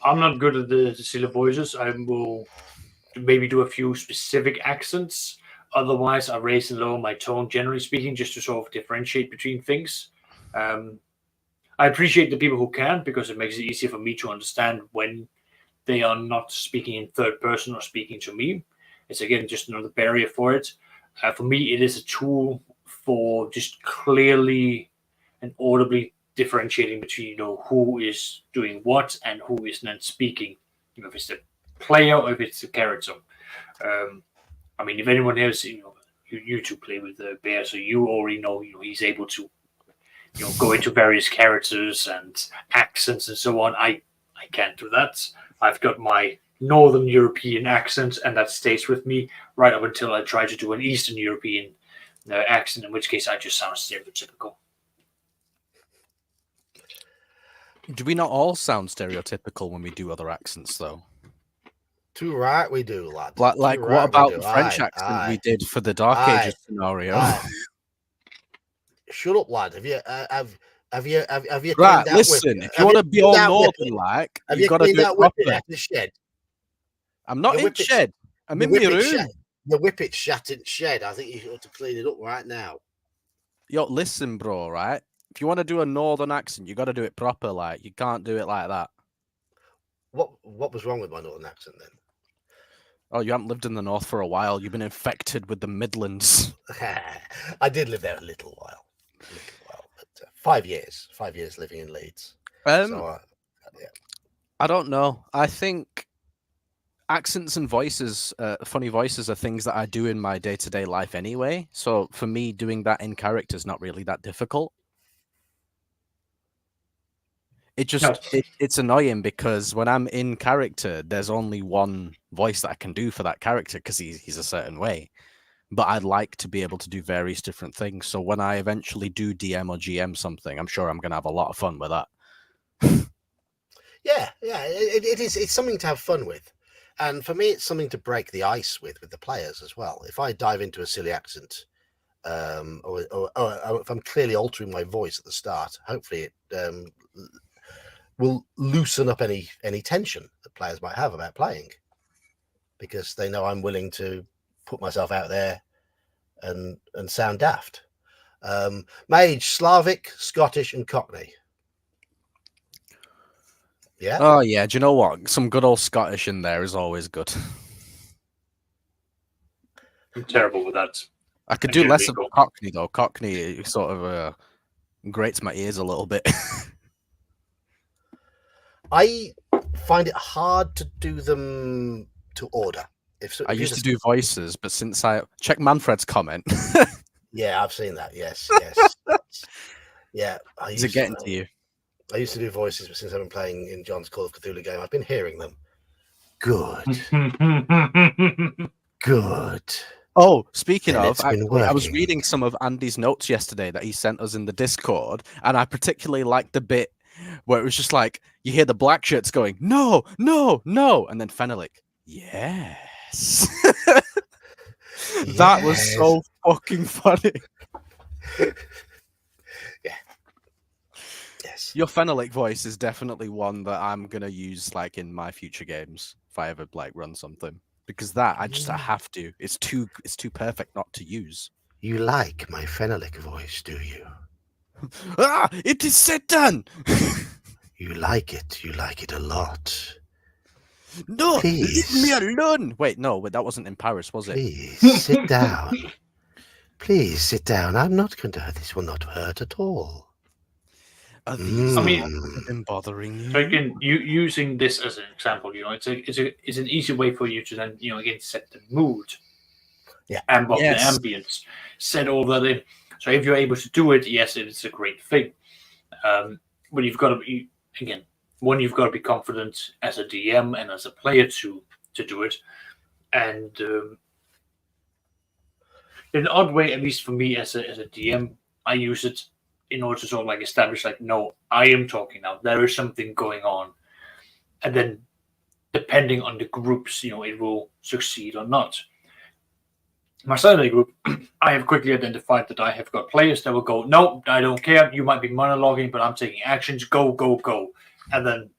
not good at the silly voices. I will maybe do a few specific accents. Otherwise, I raise and lower my tone, generally speaking, just to sort of differentiate between things. I appreciate the people who can, because it makes it easier for me to understand when they are not speaking in third person or speaking to me. It's again just another barrier for it. For me, it is a tool for just clearly and audibly differentiating between who is doing what and who is not speaking. If it's the player or if it's the character. I mean, if anyone else, you two play with the bear, so you already know, he's able to, go into various characters and accents and so on. I can't do that. I've got my Northern European accent, and that stays with me right up until I try to do an Eastern European accent, in which case I just sound stereotypical. Do we not all sound stereotypical when we do other accents, though? Too right we do, lad. Like what about the French accent we did for the Dark Ages scenario? Shut up, lad. Have you right, listen, if you want to be all northern like, you've got to do it properly. Out the shed? I'm not in shed. I'm in my room. The whippet shattered shed. I think you ought to clean it up right now. Yo, listen, bro, right? If you want to do a northern accent, you got to do it proper. Like, you can't do it like that. What was wrong with my northern accent then? Oh, you haven't lived in the north for a while. You've been infected with the Midlands. I did live there a little while, but 5 years. 5 years living in Leeds. Yeah. I don't know. I think accents and voices, funny voices, are things that I do in my day-to-day life anyway. So for me, doing that in character is not really that difficult. It's annoying because when I'm in character, there's only one voice that I can do for that character because he's a certain way. But I'd like to be able to do various different things. So when I eventually do DM or GM something, I'm sure I'm going to have a lot of fun with that. Yeah, it is. It's something to have fun with. And for me, it's something to break the ice with the players as well. If I dive into a silly accent, or if I'm clearly altering my voice at the start, hopefully it will loosen up any tension that players might have about playing, because they know I'm willing to put myself out there and sound daft. Mage, Slavic, Scottish, and Cockney. Yeah. Oh yeah. Do you know what? Some good old Scottish in there is always good. I'm terrible with that. I could do less of Cockney though. Cockney sort of grates my ears a little bit. I find it hard to do them to order. I used to do voices, but since I check Manfred's comment. Yeah, I've seen that. Yes. Yeah. Is it getting to you? I used to do voices, but since I've been playing in John's Call of Cthulhu game, I've been hearing them. Good. Good. Oh, speaking of, I was reading some of Andy's notes yesterday that he sent us in the Discord, and I particularly liked the bit where it was just like, you hear the black shirts going, no, and then Fenelic, yes. That was so fucking funny. Yeah. Yes. Your Fenelic voice is definitely one that I'm gonna use like in my future games if I ever like run something, because that I have to. It's too perfect not to use. You like my Fenelic voice, do you? It is Satan. You like it. You like it a lot. No, please. Leave me alone. Wait, no, that wasn't in Paris, was it? Please sit down. Please sit down. I'm not going to hurt. This will not hurt at all. Are these been bothering you? So again, using this as an example, it's an easy way for you to then, again, set the mood. Yeah. And the ambience. Set all that in. So if you're able to do it, yes, it's a great thing. But you've got to be, again, you've got to be confident as a DM and as a player to to do it, and in an odd way, at least for me as a DM, I use it in order to sort of like establish, like, no, I am talking now. There is something going on, and then depending on the groups, it will succeed or not. My Saturday group, I have quickly identified that I have got players that will go, no, I don't care. You might be monologuing, but I'm taking actions. Go, go, go, and then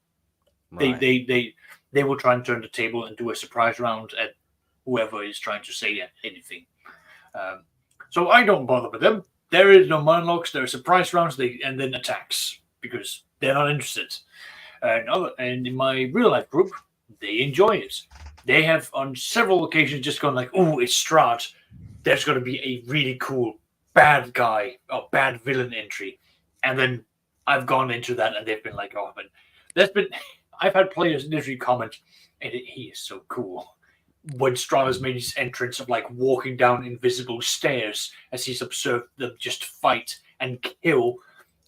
they will try and turn the table and do a surprise round at whoever is trying to say anything. So I don't bother with them. There is no monologues. There are surprise rounds, and then attacks because they're not interested. And in my real life group, they enjoy it. They have on several occasions just gone like, "Oh, it's Strahd. There's going to be a really cool bad guy or bad villain entry," and then I've gone into that, and they've been like, "Oh, but I've had players literally comment, and he is so cool." When Strahd has made his entrance of like walking down invisible stairs as he's observed them just fight and kill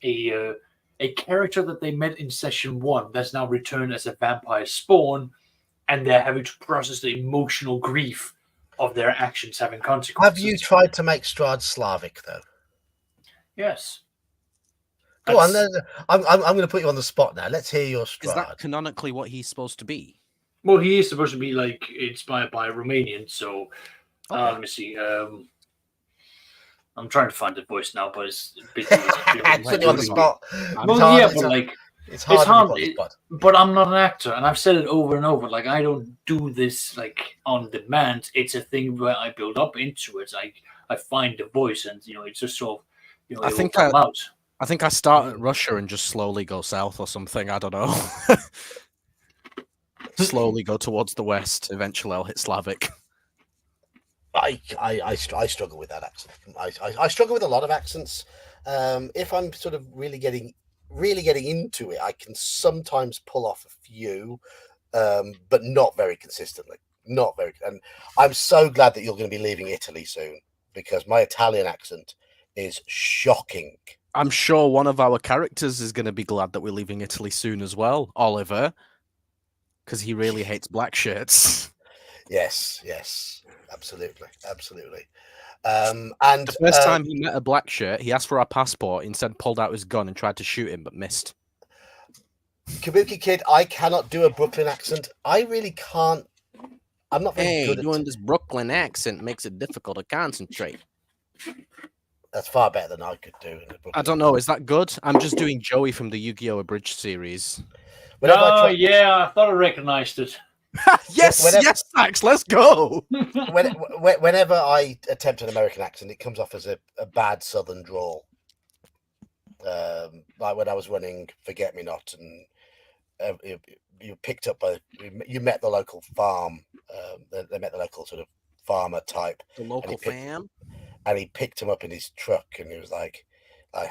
a character that they met in session 1 that's now returned as a vampire spawn, and they're having to process the emotional grief of their actions having consequences. Have you tried to make Strahd Slavic though? Yes. Go on. I'm going to put you on the spot now. Let's hear your Strahd. Is that canonically what he's supposed to be? Well, he is supposed to be like inspired by a Romanian. So let me see. I'm trying to find the voice now, but it's busy. Put you on the spot. Well, yeah, but like it's hard. But I'm not an actor, and I've said it over and over. Like, I don't do this like on demand. It's a thing where I build up into it. I find the voice, and it's just sort of I think I start at Russia and just slowly go south or something. I don't know. Slowly go towards the west. Eventually, I'll hit Slavic. I struggle with that accent. I struggle with a lot of accents. If I'm sort of really getting into it, I can sometimes pull off a few, but not very consistently. Not very. And I'm so glad that you're going to be leaving Italy soon, because my Italian accent is shocking. I'm sure one of our characters is going to be glad that we're leaving Italy soon as well, Oliver, because he really hates black shirts. Yes, absolutely. And the first time he met a black shirt, he asked for our passport, instead pulled out his gun and tried to shoot him, but missed. Kabuki Kid, I cannot do a Brooklyn accent. I really can't. I'm not very good at doing this Brooklyn accent makes it difficult to concentrate. That's far better than I could do. I don't know. Is that good? I'm just doing Joey from the Yu-Gi-Oh! Abridged series. I thought I recognized it. Yes, Max, let's go. Whenever I attempt an American accent, it comes off as a bad Southern drawl. Like when I was running Forget Me Not, and you picked up you met the local farm. They met the local sort of farmer type. The local fam. And he picked him up in his truck, and he was like,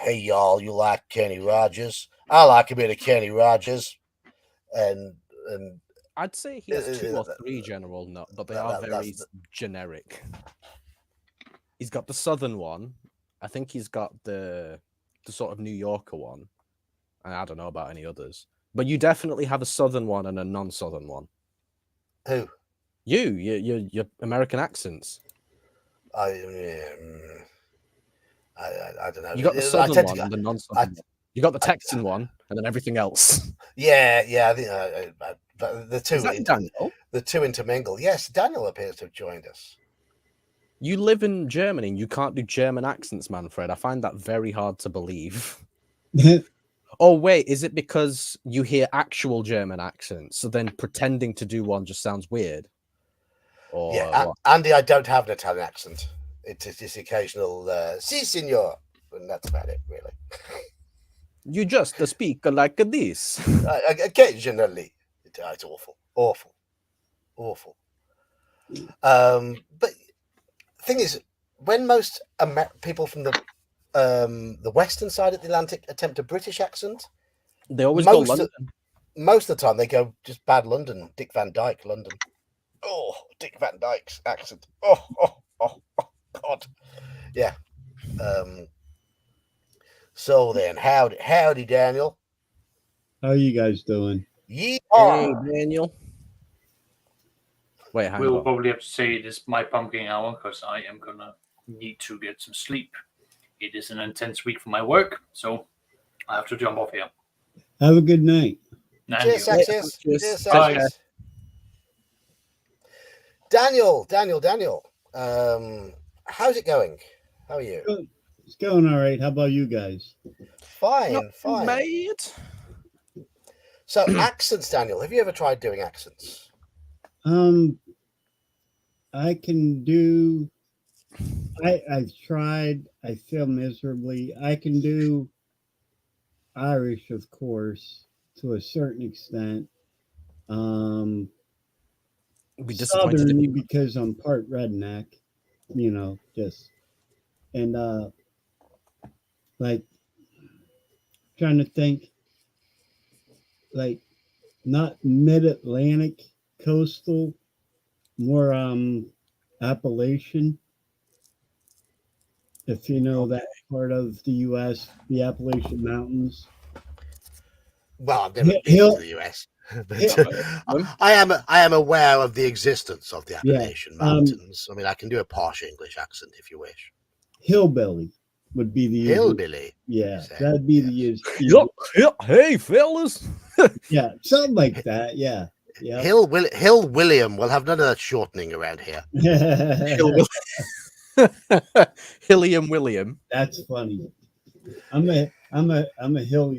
"Hey y'all, you like Kenny Rogers? I like a bit of Kenny Rogers." And I'd say he has 2 or 3 general, but they are very generic. He's got the southern one. I think he's got the sort of New Yorker one. And I don't know about any others. But you definitely have a southern one and a non-southern one. Who? Your American accents. I don't know. You got the southern one and the non-southern one. You got the Texan one and then everything else. Yeah. I think the two intermingle. Yes, Daniel appears to have joined us. You live in Germany and you can't do German accents, Manfred. I find that very hard to believe. Oh, wait, is it because you hear actual German accents, so then pretending to do one just sounds weird? Or yeah, Andy, I don't have an Italian accent. It's this occasional, si, signor, and that's about it, really. You just speak like this. Occasionally. It's awful. But the thing is, when most people from the western side of the Atlantic attempt a British accent, they always go London. Most of the time, they go just bad London. Dick Van Dyke, London. Oh, Dick Van Dyke's accent. Oh, God. Yeah. So then, howdy, Daniel. How are you guys doing? Yeehaw. Hey, Daniel. Wait, hang We'll on. probably have to say it is my pumpkin hour because I am gonna need to get some sleep. It is an intense week for my work, so I have to jump off here. Have a good night. And Cheers, you. Saxius. Cheers. Cheers, Bye. Saxius. Daniel. How's it going? How are you? It's going all right. How about you guys? Fine. Mate. So accents, Daniel. Have you ever tried doing accents? I can do. I've tried. I fail miserably. I can do Irish, of course, to a certain extent. Be disappointed if Southern you... because I'm part redneck, just and like trying to think, like not mid-Atlantic coastal, more Appalachian. If you know that part of the U.S., the Appalachian Mountains. Well, I've never been Hill- to the US, Hill- but I am aware of the existence of the Yeah, Appalachian Mountains. I mean, I can do a posh English accent if you wish. Hillbilly would be the easiest. Hillbilly. Yeah, say, that'd be yes. the easiest. Hey, fellas. Yeah, something like that. Yeah. Yeah. Hill William. We'll have none of that shortening around here. Hilliam William. That's funny. I'm a Hill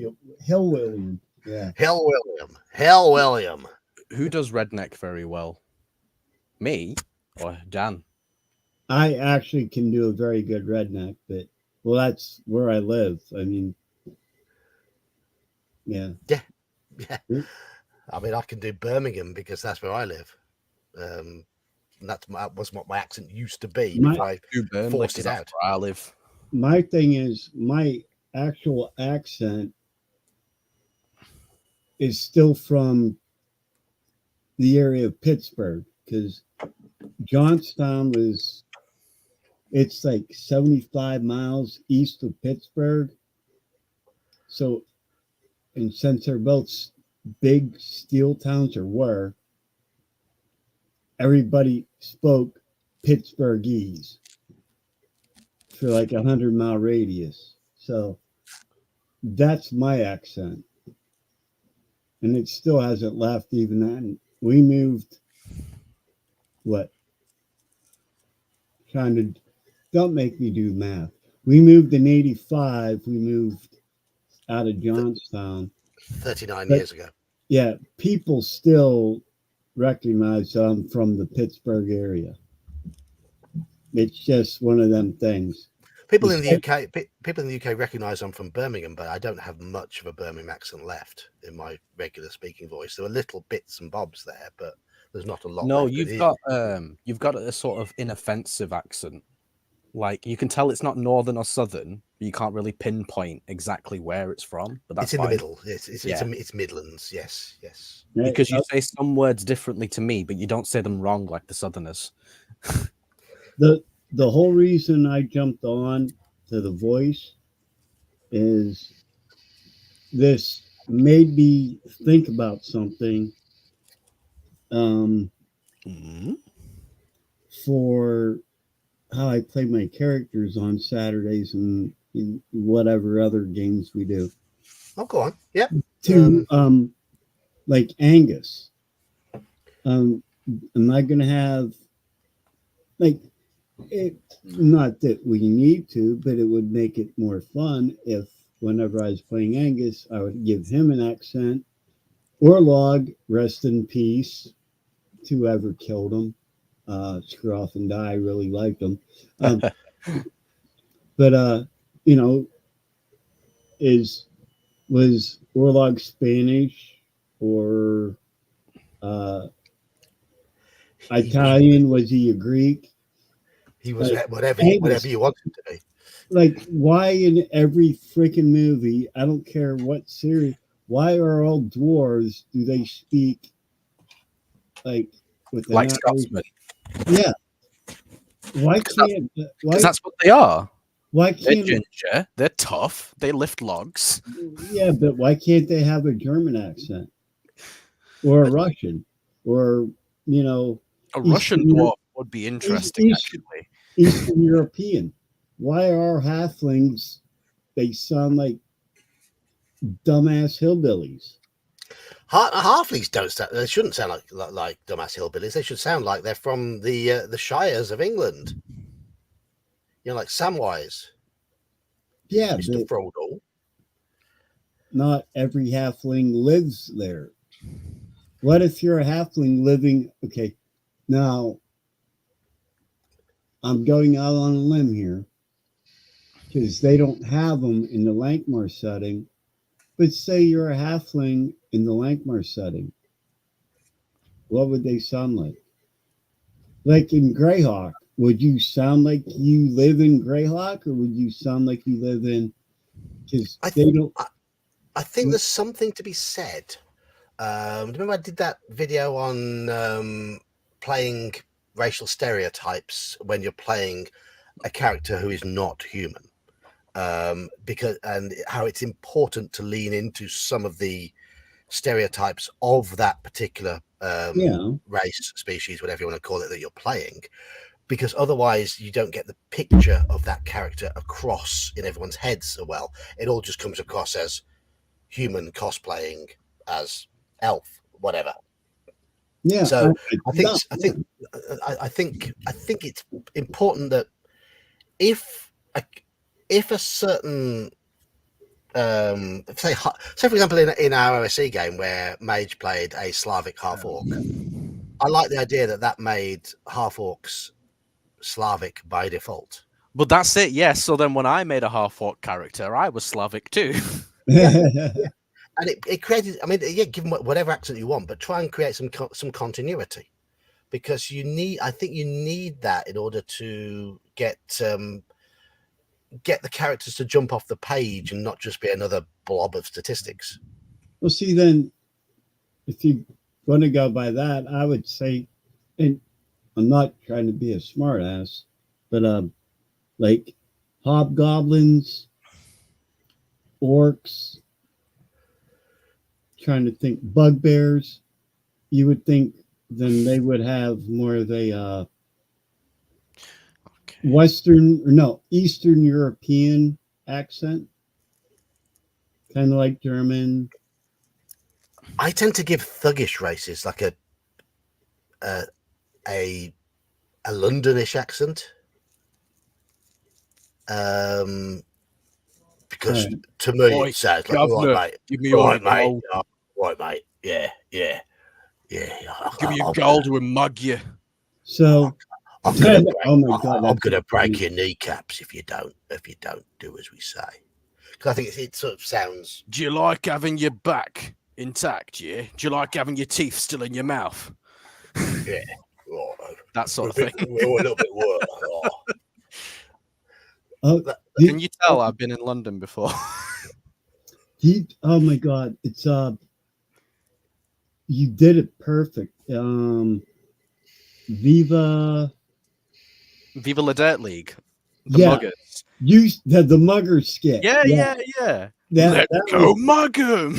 William. Yeah. Hill William. Who does redneck very well? Me or Dan? I actually can do a very good redneck, but that's where I live. I mean, yeah. Yeah. I mean, I can do Birmingham because that's where I live. That was what my accent used to be before I forced it out. Where I live. My thing is, my actual accent is still from the area of Pittsburgh, because Johnstown it's like 75 miles east of Pittsburgh. So, and since they're both big steel towns, or were, everybody spoke Pittsburghese for like 100-mile radius. So that's my accent. And it still hasn't left even then. We moved, don't make me do math. We moved in 85. We moved out of Johnstown. 39 years ago. Yeah, people still recognize I'm from the Pittsburgh area. It's just one of them things. People in the UK recognise I'm from Birmingham, but I don't have much of a Birmingham accent left in my regular speaking voice. There are little bits and bobs there, but there's not a lot. No, left. you've got a sort of inoffensive accent. Like, you can tell it's not northern or southern, but you can't really pinpoint exactly where it's from. But that's it's in fine. the middle. It's Midlands. Yes. Because you say some words differently to me, but you don't say them wrong like the southerners. The whole reason I jumped on to the voice is this made me think about something for how I play my characters on Saturdays and in whatever other games we do. Oh, go on. Yeah. To like Angus. Am I gonna have like it, not that we need to, but it would make it more fun if whenever I was playing Angus, I would give him an accent. Orlog, rest in peace to whoever killed him. Screw off and die. I really liked him. But was Orlog Spanish or Italian? Was he a Greek? He was whatever you want him to be. Like, why in every freaking movie, I don't care what series, why are all dwarves, do they speak like with like Scotsman? Yeah. Why can't? Why, that's what they are. Why They're can't? ginger. They're tough. They lift logs. Yeah, but why can't they have a German accent or a Russian or A Russian dwarf would be interesting, actually. Eastern European. Why are halflings? They sound like dumbass hillbillies. Halflings don't sound. They shouldn't sound like dumbass hillbillies. They should sound like they're from the shires of England. Like Samwise. Yeah, Mr. Frodo. Not every halfling lives there. What if you're a halfling living? Okay, now I'm going out on a limb here because they don't have them in the Lankmar setting. But say you're a halfling in the Lankmar setting. What would they sound like? Like in Greyhawk, would you sound like you live in Greyhawk, or would you sound like you live in? Because they don't. I think there's something to be said. Remember I did that video on playing racial stereotypes when you're playing a character who is not human, because and how it's important to lean into some of the stereotypes of that particular race, species, whatever you want to call it, that you're playing, because otherwise you don't get the picture of that character across in everyone's heads so well. It all just comes across as human cosplaying as elf, whatever. Yeah. So I think it's important that if a certain say for example in our OSE game where Mage played a Slavic half orc, I like the idea that made half orcs Slavic by default. But that's it, yes. So then when I made a half orc character, I was Slavic too. Yeah. And it created, I mean, give them whatever accent you want, but try and create some continuity, because I think you need that in order to get the characters to jump off the page and not just be another blob of statistics. Well, see, then if you want to go by that, I would say, and I'm not trying to be a smart ass, but like hobgoblins, orcs, trying to think, bugbears, you would think then they would have more of a Eastern European accent, kind of like German. I tend to give thuggish races like a Londonish accent, because to me it sounds like, governor, right, mate, give me right, your mate, gold. right, mate, yeah. Give me your gold and mug you. So I'm gonna break, oh my God, I'm gonna break your kneecaps if you don't do as we say. Because I think it sort of sounds. Do you like having your back intact? Yeah. Do you like having your teeth still in your mouth? Yeah, right. That sort of thing. We're a little bit worse. Can you tell I've been in London before? Oh my God, it's you did it perfect. Viva La Dirt League. The Yeah. Muggers. You the mugger skit. Yeah. That Go mug 'em.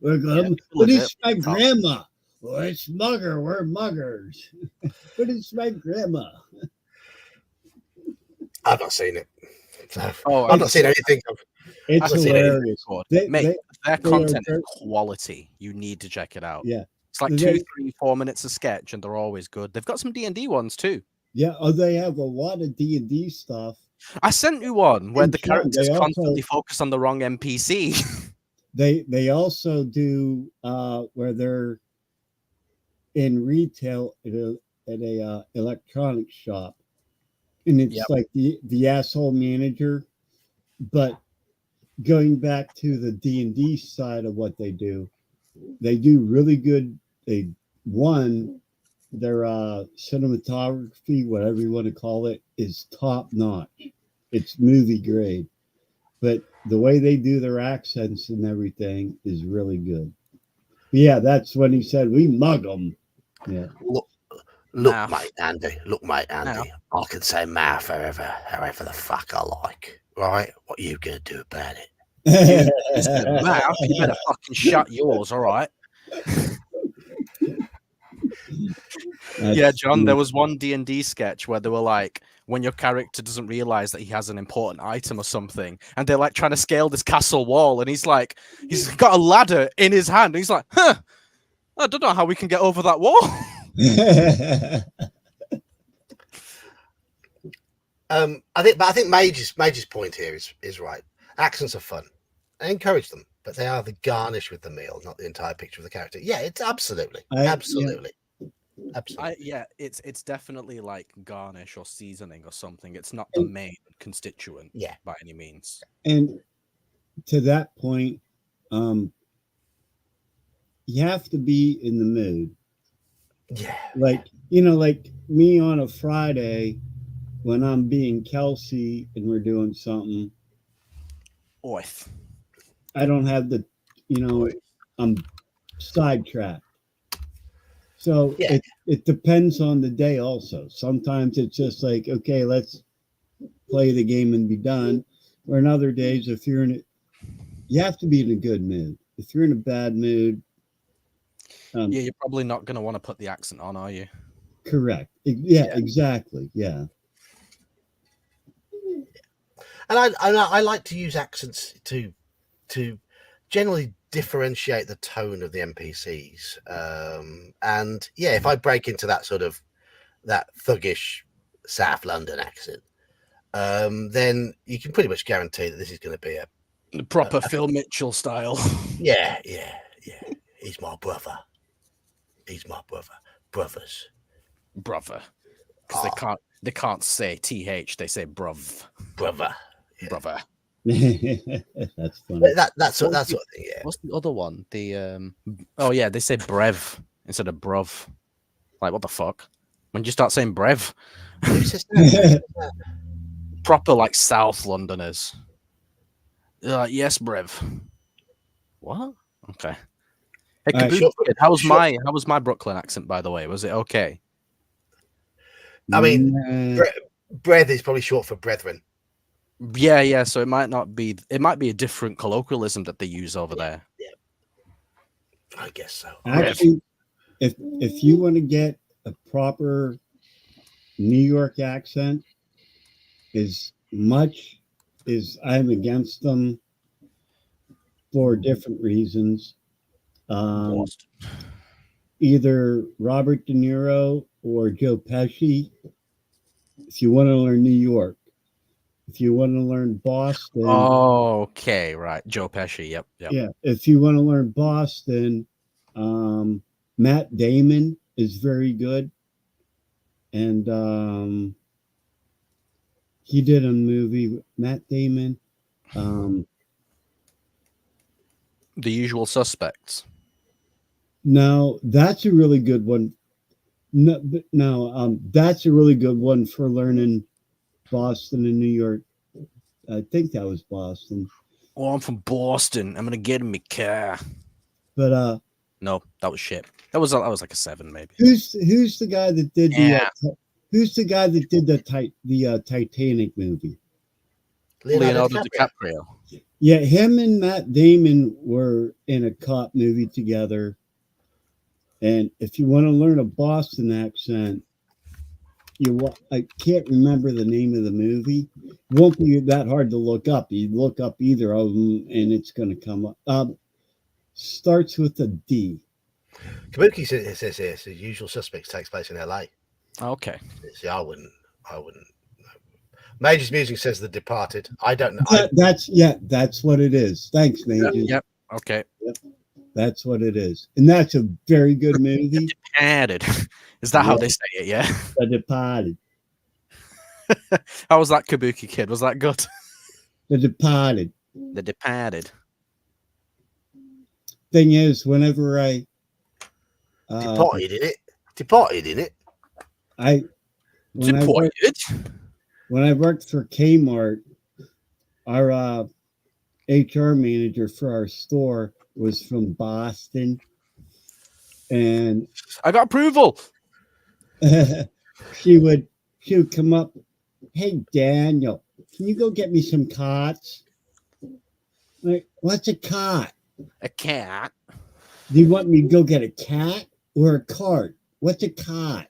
We're going. Viva La But Dirt it's my League. grandma. Well, it's mugger. We're muggers. But it's my grandma. I've not seen it. So Oh, I've not seen anything. It's I've seen it. hilarious. Mate, their they content are is quality. You need to check it out. Yeah. It's like 2, 3, 4 minutes a sketch, and they're always good. They've got some D&D ones too. Yeah. Oh, they have a lot of D&D stuff. I sent you one where And the Sean, characters they also- constantly focus on the wrong NPC. They also do where they're in retail at a electronics shop, and it's like the asshole manager. But going back to the D&D side of what they do really good. Their cinematography, whatever you want to call it, is top notch. It's movie grade. But the way they do their accents and everything is really good. But yeah, that's when he said, we mug them. Yeah. Look, mate, Andy. I can say math however the fuck I like. Right? What are you going to do about it? You better fucking shut yours, all right? Yeah, John, there was one D&D sketch where they were like, when your character doesn't realize that he has an important item or something, and they're like trying to scale this castle wall, and he's got a ladder in his hand, and he's like, huh, I don't know how we can get over that wall. I think Mage's point here is right. Accents are fun. I encourage them, but they are the garnish with the meal, not the entire picture of the character. Yeah, it's absolutely. Yeah, it's definitely like garnish or seasoning or something. It's not the main constituent, by any means. And to that point, you have to be in the mood. Yeah, like like me on a Friday when I'm being Kelsey and we're doing something. Oif. I don't have the, I'm sidetracked. So it depends on the day also. Sometimes it's just like, okay, let's play the game and be done. Or in other days, if you're you have to be in a good mood. If you're in a bad mood. You're probably not going to want to put the accent on, are you? Correct. Yeah, exactly. Yeah. And I like to use accents to generally differentiate the tone of the NPCs. And yeah, if I break into that sort of that thuggish South London accent, then you can pretty much guarantee that this is going to be a proper Phil Mitchell style. Yeah. He's my brother. Brothers. Brother. Because they can't say TH, they say bruv. Brother. That's funny. That sort of thing. Yeah. What's the other one? They say brev instead of bruv. Like, what the fuck? When did you start saying brev? Proper like South Londoners. Yes, brev. What? Okay. Hey, Kabuki Kid, how was my Brooklyn accent, by the way? Was it okay? I mean, breath is probably short for brethren. Yeah. So it might be a different colloquialism that they use over there. Yeah, I guess so. Actually, if you want to get a proper New York accent, as much as I'm against them for different reasons, either Robert De Niro or Joe Pesci. If you want to learn New York, if you want to learn Boston. Oh, okay, right. Joe Pesci. Yep. Yeah. If you want to learn Boston, Matt Damon is very good. And he did a movie with Matt Damon. The Usual Suspects. No, that's a really good one. No, that's a really good one for learning Boston and New York. I think that was Boston. Oh, I'm from Boston. I'm gonna get in my car. But no, that was shit. That was like a 7, maybe. Who's the guy that did who's the guy that did the Titanic movie? Leonardo DiCaprio. Yeah, him and Matt Damon were in a cop movie together. And if you want to learn a Boston accent, I can't remember the name of the movie. It won't be that hard to look up. You look up either of them, and it's going to come up. Starts with a D. Kabuki says here, so Usual Suspects takes place in LA. Okay. See, I wouldn't. Major's Music says The Departed. I don't know. That's what it is. Thanks, Major. Yep. Okay. Yep. That's what it is. And that's a very good movie. The Departed. Is that how they say it? Yeah. The Departed. How was that, Kabuki Kid? Was that good? The Departed. The Departed. Thing is, whenever I Departed in it. When I worked for Kmart, our HR manager for our store was from Boston, and I got approval. she would come up, hey Daniel, can you go get me some cots? Like, what's a cot? A cat. Do you want me to go get a cat or a cart? What's a cart?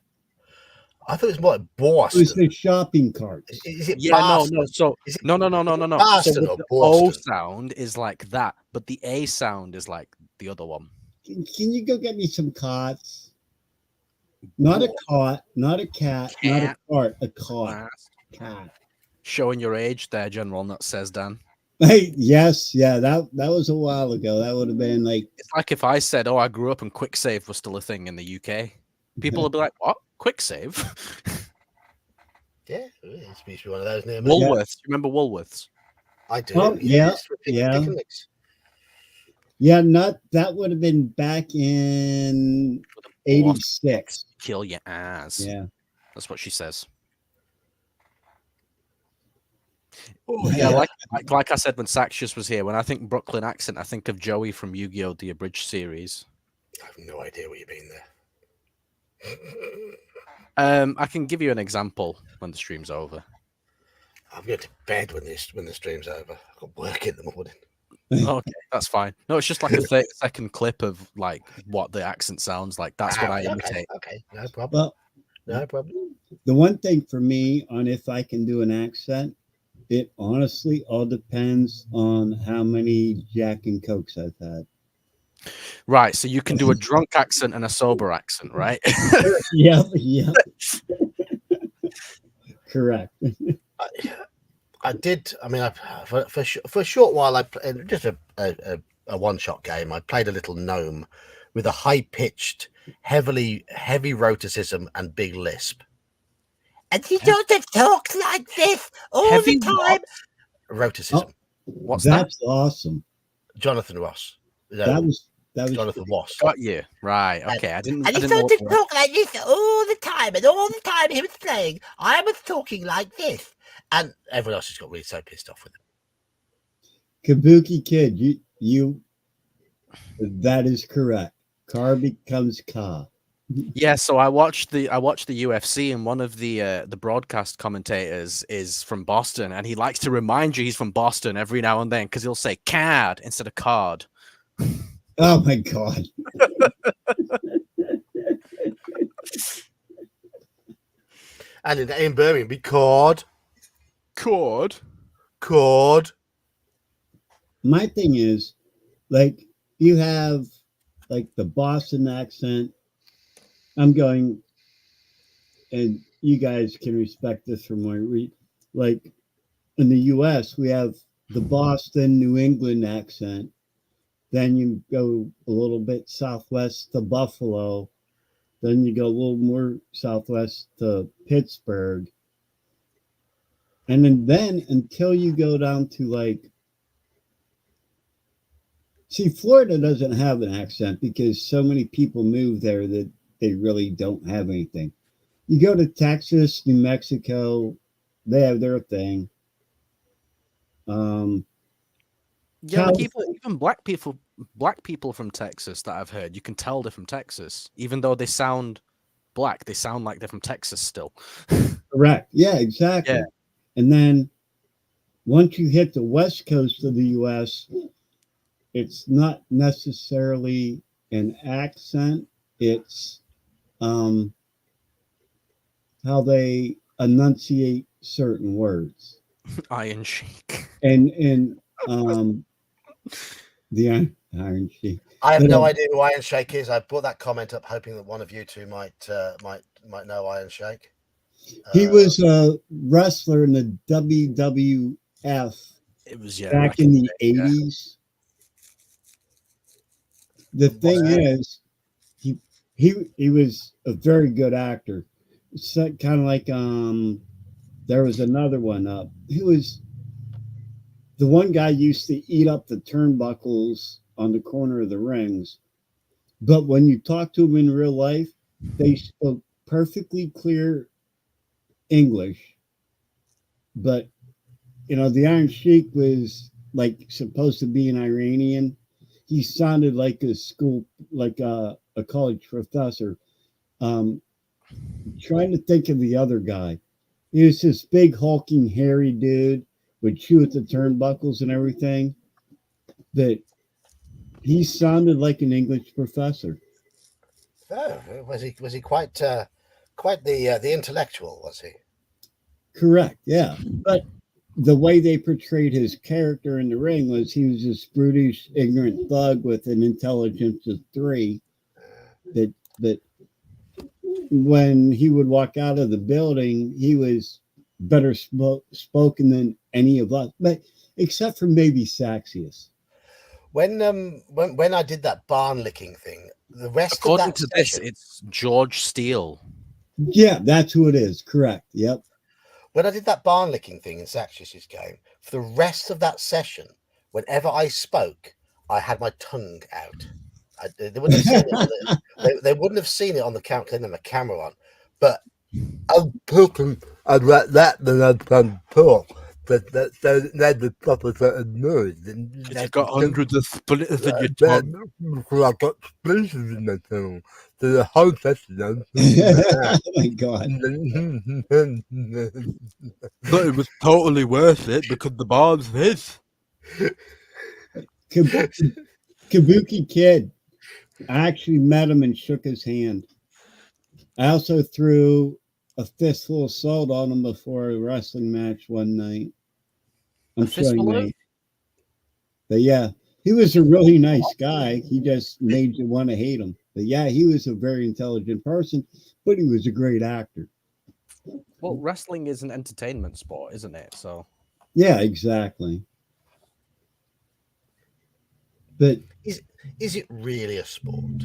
I thought it was more like It was Boston. the shopping carts. Is it Yeah, Boston? no. So Is it no. So Boston with or the O Boston? sound is like that, but the A sound is like the other one. Can you go get me some carts? Not a cart, not a cat, not a Cat. cart, a cart. Fast. Cat. Showing your age there, General, Nut says Dan. Hey, yes, yeah, that was a while ago. That would have been like It's like if I said, "Oh, I grew up and quick save was still a thing in the UK." People would be like, "What? Quick save?" Yeah, it used to be one of those near me. Woolworths. You remember Woolworths? I do. Oh, yes, yeah. picnics. Yeah, not that would have been back in '86. Kill your ass. Yeah. That's what she says. Oh, Yeah, like I said when Saxius was here, when I think Brooklyn accent, I think of Joey from Yu-Gi-Oh! The Abridged series. I have no idea what you mean there. I can give you an example when the stream's over. I'm going to bed when the stream's over. I've got work in the morning. Okay, that's fine. No, it's just like a 30-second clip of like what the accent sounds like. That's what I imitate. Okay, no problem. Well, No problem. the one thing for me on if I can do an accent, it honestly all depends on how many Jack and Cokes I've had. Right, so you can do a drunk accent and a sober accent, right? Yep. Correct. I did. I mean, for a short while, I played just a one-shot game. I played a little gnome with a high-pitched, heavy roticism and big lisp. And he doesn't talk like this all Heavy the time. Roticism. What's That's awesome. Jonathan Ross. No, That was Jonathan Ross. Got you. Right. Okay. I didn't And he know doesn't what- talk like this all the time. And all the time he was playing, I was talking like this. And everyone else just got really so pissed off with him. Kabuki Kid. You. That is correct. Car becomes car. Yeah, so I watched the UFC, and one of the broadcast commentators is from Boston, and he likes to remind you he's from Boston every now and then because he'll say "cad" instead of "card." Oh my god. And in Birmingham, be cord. My thing is, like, you have like the Boston accent. I'm going, and you guys can respect this from where we, like, in the U.S. we have the Boston, New England accent. Then you go a little bit southwest to Buffalo. Then you go a little more southwest to Pittsburgh. And then until you go down to like, see, Florida doesn't have an accent because so many people move there that they really don't have anything. You go to Texas, New Mexico, they have their thing. Yeah, like even black people from Texas that I've heard, you can tell they're from Texas, even though they sound black. They sound like they're from Texas still. Correct. Yeah, exactly. Yeah. And then once you hit the west coast of the U.S., it's not necessarily an accent. It's how they enunciate certain words. Iron Sheik. And the Iron Sheik. I have no idea who Iron Shake is. I brought that comment up hoping that one of you two might know Iron Shake. He was a wrestler in the WWF. It was back in the 80s. The thing is, he was a very good actor. It's kind of like there was another one up. He was the one guy used to eat up the turnbuckles on the corner of the rings, but when you talk to him in real life, they spoke perfectly clear English. But you know, the Iron Sheik was like supposed to be an Iranian. He sounded like a college professor. Trying to think of the other guy. He was this big hulking hairy dude, would chew at the turnbuckles and everything. That he sounded like an English professor. Oh, was he quite the intellectual, was he? Correct. Yeah, but the way they portrayed his character in the ring was he was this brutish, ignorant thug with an intelligence of 3. That when he would walk out of the building, he was better spoken than any of us, but except for maybe Saxius. When I did that barn licking thing, the rest According of that to session, this, it's George Steele. Yeah, that's who it is. Correct. Yep. when I did that barn licking thing in Saxius's game, for the rest of that session, whenever I spoke, I had my tongue out. They wouldn't have seen it on they wouldn't have seen it on the camera on, but I'm talking about that than I can talk. But that's the proper sort of noise. You've got hundreds of splitters in your tongue. I've got splinters in my tongue. So the whole session, I'm Oh my God. But it was totally worth it because the bar's his. Kabuki Kid. I actually met him and shook his hand. I also threw a fistful of salt on him before a wrestling match one night. I'm showing my. But yeah, he was a really nice guy. He just made you want to hate him. But yeah, he was a very intelligent person, but he was a great actor. Well, wrestling is an entertainment sport, isn't it? So yeah, exactly. But is it really a sport?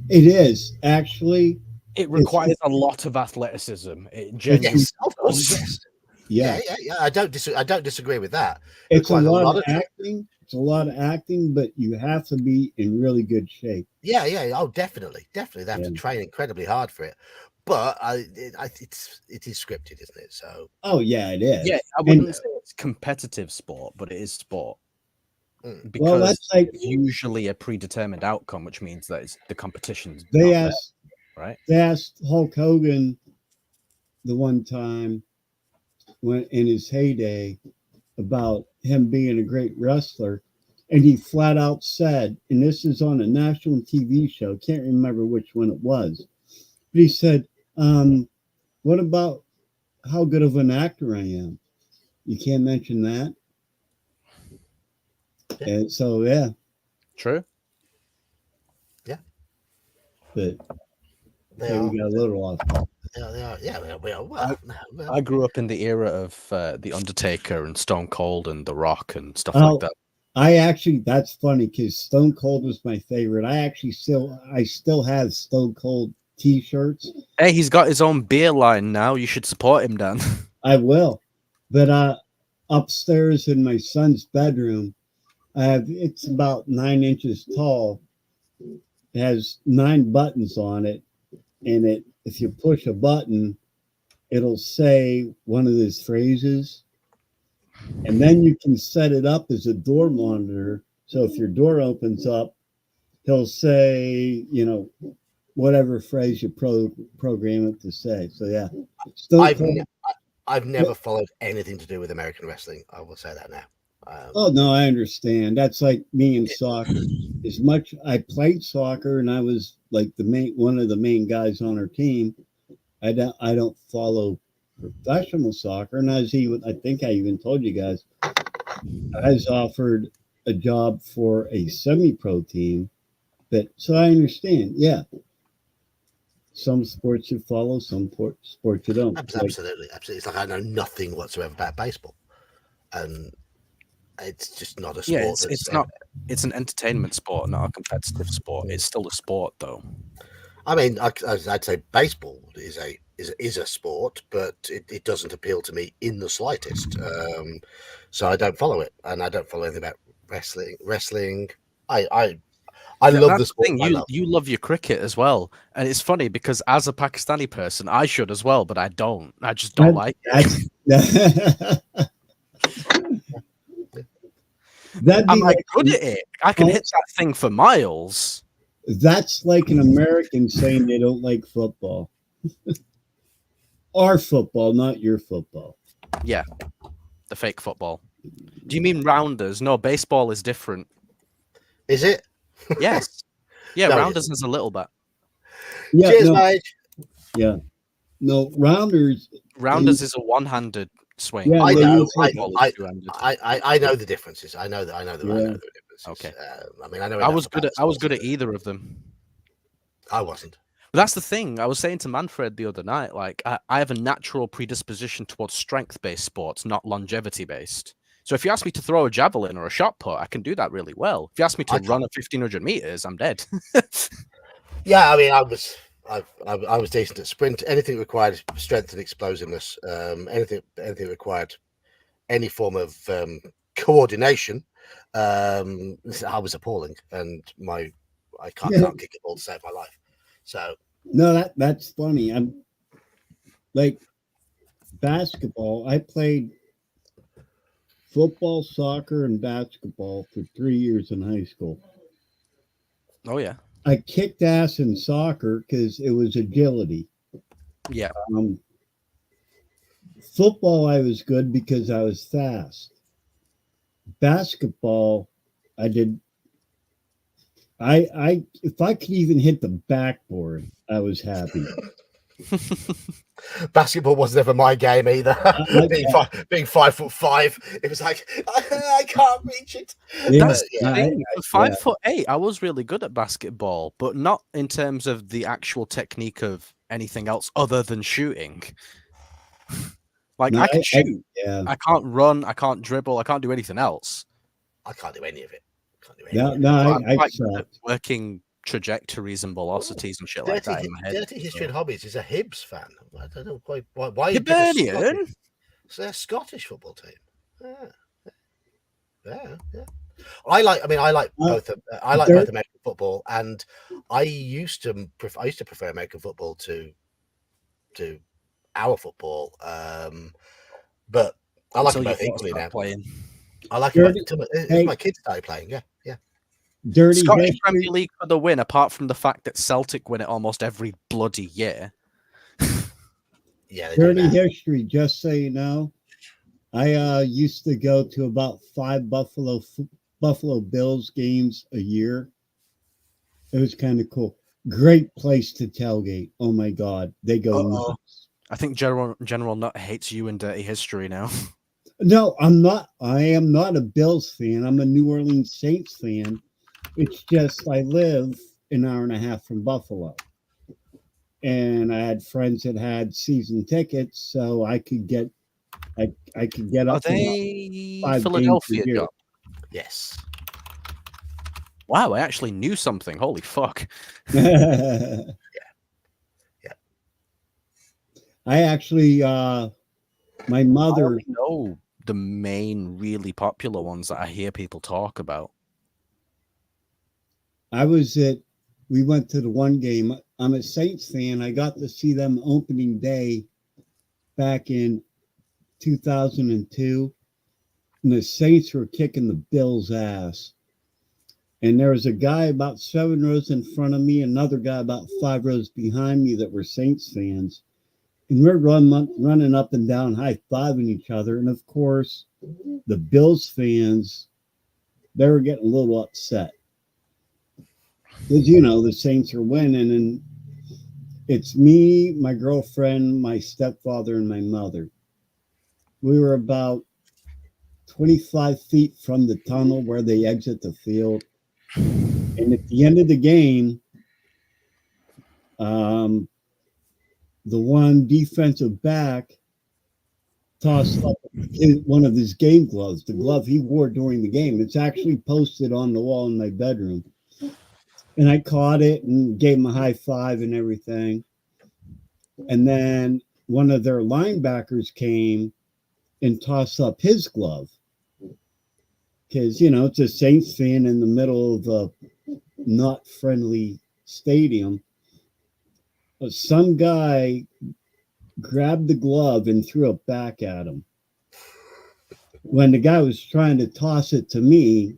It is actually. It requires a lot of athleticism. It genuinely Yes, of course. Yes. Yeah. I don't disagree with that. It's a lot of acting. It's a lot of acting, but you have to be in really good shape. Yeah. Oh, definitely. They have to train incredibly hard for it. But it is scripted, isn't it? So. Oh yeah, it is. Yeah, I wouldn't say it's competitive sport, but it is sport. Because that's like usually a predetermined outcome, which means that it's the competition's they asked, there, right? They asked Hulk Hogan the one time when in his heyday about him being a great wrestler, and he flat out said, and this is on a national TV show, can't remember which one it was, but he said, what about how good of an actor I am? You can't mention that. And so, yeah. True. Yeah. But we got a little off. Yeah, we are. Well, I grew up in the era of The Undertaker and Stone Cold and The Rock and stuff like that. That's funny because Stone Cold was my favorite. I still have Stone Cold t-shirts. Hey, he's got his own beer line now. You should support him, Dan. I will. But upstairs in my son's bedroom, it's about 9 inches tall. It has 9 buttons on it, and if you push a button, it'll say one of his phrases, and then you can set it up as a door monitor. So if your door opens up, he'll say, whatever phrase you program it to say. So yeah, I've never followed anything to do with American wrestling. I will say that now. Oh no, I understand. That's like me in soccer. As much I played soccer and I was like one of the main guys on our team, I don't follow professional soccer. And I think I even told you guys, I was offered a job for a semi-pro team. But so I understand. Yeah. Some sports you follow, some sports you don't. Absolutely. It's like I know nothing whatsoever about baseball. And it's just not a sport. Yeah, it's not. It's an entertainment sport, not a competitive sport. It's still a sport, though. I mean, I'd say baseball is a sport, but it doesn't appeal to me in the slightest. So I don't follow it, and I don't follow anything about wrestling. I love the sport. You love your cricket as well, and it's funny because as a Pakistani person, I should as well, but I don't. I just don't like it. I'm like good at it. I can hit that thing for miles. That's like an American saying they don't like football. Our football, not your football. Yeah, the fake football. Do you mean rounders? No, baseball is different. Is it? Yes. Yeah, No, rounders is a little bit. Yeah, Cheers, no, mate. yeah. No, rounders. Rounders is a one-handed swing. Yeah, I no, know. you said- Football is two-handed. I know the differences. I know the Yeah. differences. Okay. I mean, I know. I was enough good about at I was sports good at to- either of them. I wasn't. But that's the thing. I was saying to Manfred the other night, like I have a natural predisposition towards strength-based sports, not longevity-based. So if you ask me to throw a javelin or a shot put, I can do that really well. If you ask me to run a 1,500 meters, I'm dead. Yeah, I mean, I was decent at sprint. Anything required strength and explosiveness. Anything required any form of coordination. I was appalling, and I can't kick a ball to save my life. So No, that's funny. I'm like basketball. I played football, soccer, and basketball for 3 years in high school. Oh yeah. I kicked ass in soccer because it was agility. Yeah. Football, I was good because I was fast. Basketball, I did. I if I could even hit the backboard, I was happy. basketball was never my game either. being 5'5", it was like I can't reach it. Yeah, That's the I- thing. I- At 5'8", I was really good at basketball, but not in terms of the actual technique of anything else other than shooting. Like No, I can shoot. yeah. I can't run. I can't dribble. I can't do anything else. I can't do any of it. I'm I quite good at sucked. working trajectories and velocities and shit like that in my head. Dirty History and Hobbies is a Hibs fan. I don't know why you pick a Hibernian? Scottish- They're a Scottish football team. Yeah. I like both. I like both American football, and I used to prefer American football to our football. But I like them Until both you equally now. playing. I like them both until my kids started playing. Yeah. Dirty Scottish history. Premier League for the win, apart from the fact that Celtic win it almost every bloody year. Yeah. They do Dirty now. history. Just so you know, I used to go to about 5 Buffalo Bills games a year. It was kind of cool. Great place to tailgate. Oh my God, they go nuts. I think General Nut hates you in Dirty History now. No, I'm not. I am not a Bills fan. I'm a New Orleans Saints fan. It's just I live an hour and a half from Buffalo, and I had friends that had season tickets, so I could get I could get Are up. to they 5 games a Philadelphia? year. Job? Yes. Wow, I actually knew something. Holy fuck! Yeah. I actually, my I mother. only know the main really popular ones that I hear people talk about. We went to the one game. I'm a Saints fan. I got to see them opening day back in 2002. And the Saints were kicking the Bills' ass. And there was a guy about 7 rows in front of me, another guy about 5 rows behind me that were Saints fans. And we're running up and down, high-fiving each other. And of course, the Bills fans, they were getting a little upset. Because, the Saints are winning. And it's me, my girlfriend, my stepfather, and my mother. We were about 25 feet from the tunnel where they exit the field. And at the end of the game, the one defensive back tossed up one of his game gloves, the glove he wore during the game. It's actually posted on the wall in my bedroom. And I caught it and gave him a high five and everything. And then one of their linebackers came and tossed up his glove. Because, it's a Saints fan in the middle of a not friendly stadium. Some guy grabbed the glove and threw it back at him. When the guy was trying to toss it to me,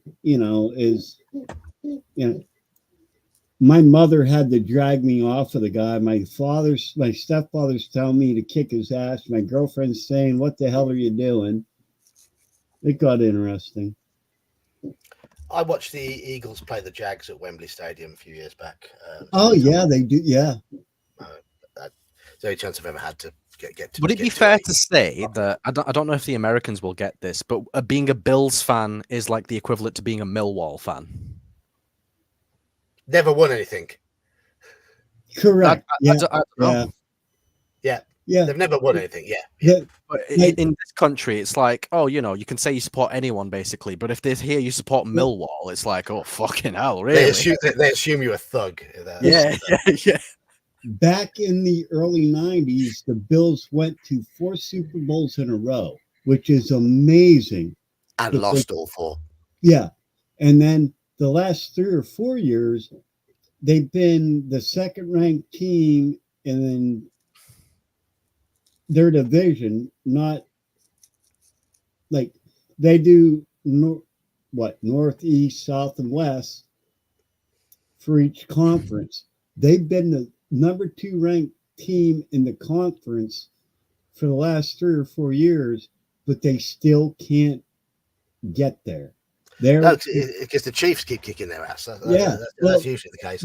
my mother had to drag me off of the guy. My stepfather's telling me to kick his ass. My girlfriend's saying, "What the hell are you doing?" It got interesting. I watched the Eagles play the Jags at Wembley Stadium a few years back. Oh yeah, they do. Yeah. It's the only chance I've ever had to get to. Would it be fair to say that I don't know if the Americans will get this, but being a Bills fan is like the equivalent to being a Millwall fan? Never won anything. Correct. I Yeah. don't know. Yeah. They've never won anything. Yeah. But Like- in this country, it's like, oh, you know, you can say you support anyone basically, but if they hear you support Millwall, it's like, oh, fucking hell, really? They assume you're a thug. Yeah. Back in the early 90s, the Bills went to 4 Super Bowls in a row, which is amazing. And lost all 4. Yeah. And then the last 3 or 4 years, they've been the second ranked team in their division, not like they do northeast, south, and west for each conference. They've been the number 2 ranked team in the conference for the last 3 or 4 years, but they still can't get there. Because the Chiefs keep kicking their ass. That's usually the case.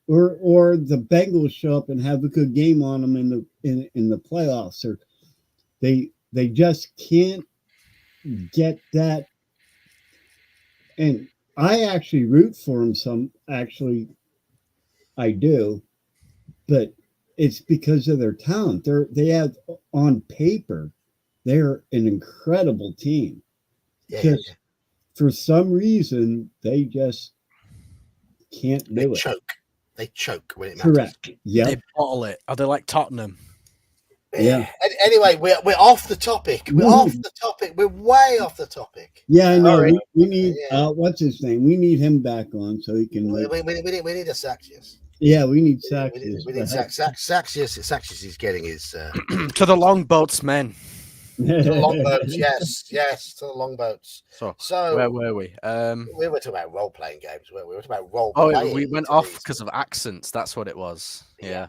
Or the Bengals show up and have a good game on them in the playoffs, or they just can't get that. And I actually root for them. I do, but it's because of their talent. They have on paper, they're an incredible team. Yeah. For some reason, they just can't do it. They choke when it matters. Correct. Yeah. They bottle it. Are they like Tottenham? Yeah. Anyway, we're off the topic. We're off the topic. We're way off the topic. Yeah, I know. Right. We need what's his name? We need him back on so he can. We need a Saxius. Yeah, we need Saxius. We need Saxius. Saxius is getting his To the longboats, men. to the longboats. Yes, to the longboats. So where were we? We were talking about role-playing games. We were talking about role. Oh, we went off because of accents. That's what it was. Yeah.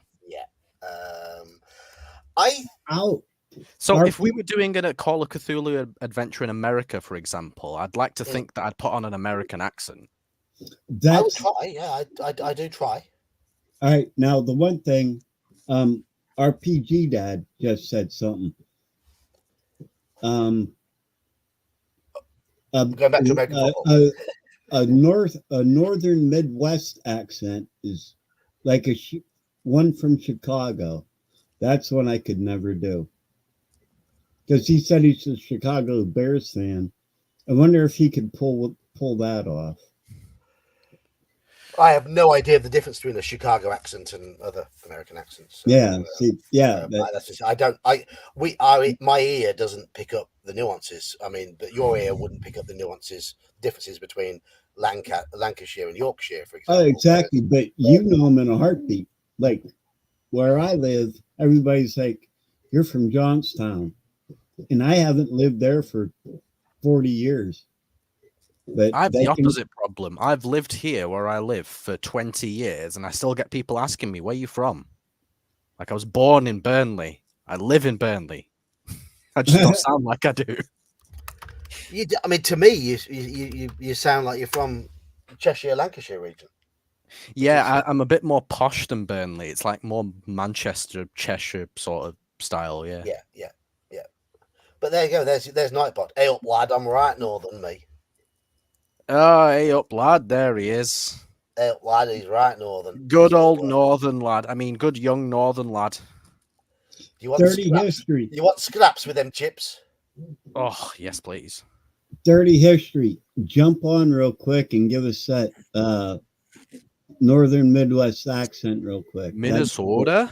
So if we were doing a Call of Cthulhu adventure in America, for example, I'd like to think that I'd put on an American accent. I would try. Yeah, I do try. All right. Now the one thing, RPG Dad just said something. Going back to American a northern Midwest accent is like one from Chicago. That's one I could never do. Because he said he's a Chicago Bears fan. I wonder if he could pull that off. I have no idea the difference between a Chicago accent and other American accents. That's just my ear doesn't pick up the nuances. I mean, but your ear wouldn't pick up the differences between Lancashire and Yorkshire, for example. Oh, exactly. But you know them in a heartbeat. Like where I live, everybody's like, "You're from Johnstown," and I haven't lived there for 40 years. But I have the opposite problem. I've lived here where I live for 20 years, and I still get people asking me, "Where are you from?" Like I was born in Burnley. I live in Burnley. I just don't sound like I do. I mean, to me, you sound like you're from Cheshire, Lancashire region. Yeah, I'm a bit more posh than Burnley. It's like more Manchester, Cheshire sort of style. Yeah. Yeah. But there you go. There's Nightbot. Hey up, lad. I'm right northern, me. Oh, hey up, lad. There he is. Hey up, lad. He's right northern. Good old northern lad. I mean, good young northern lad. Do you want dirty scraps? history? You want scraps with them chips? Oh, yes, please. Dirty history. Jump on real quick and give us that northern Midwest accent real quick. Minnesota?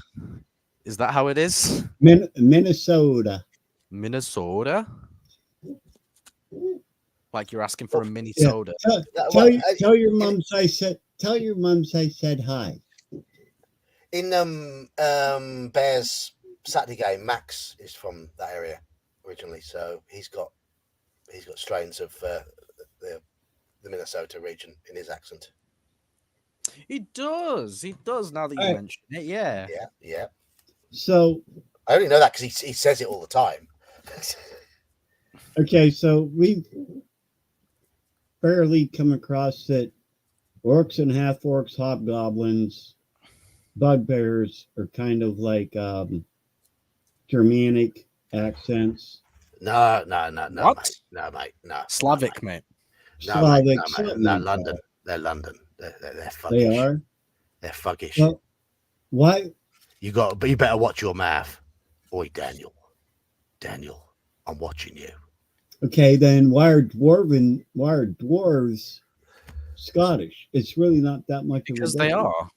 Is that how it is? Minnesota. Minnesota? Like you're asking for a mini soda. Tell your mums I said hi. In Bears Saturday game, Max is from that area originally, so he's got strains of the Minnesota region in his accent. He does. Now that you mention it, yeah. So I only know that because he says it all the time. okay, so barely come across that orcs and half orcs, hobgoblins, bugbears are kind of like Germanic accents. No, What? mate. No, mate. No. Slavic, mate. No, mate. Slavic, No, mate. something No, like London. that. They're London. They're They fuggish. are. They're fuggish. Well, why? But you better watch your mouth. Oi, Daniel. Daniel, I'm watching you. Okay, then why are dwarves Scottish? It's really not that much Because of a they difference. are.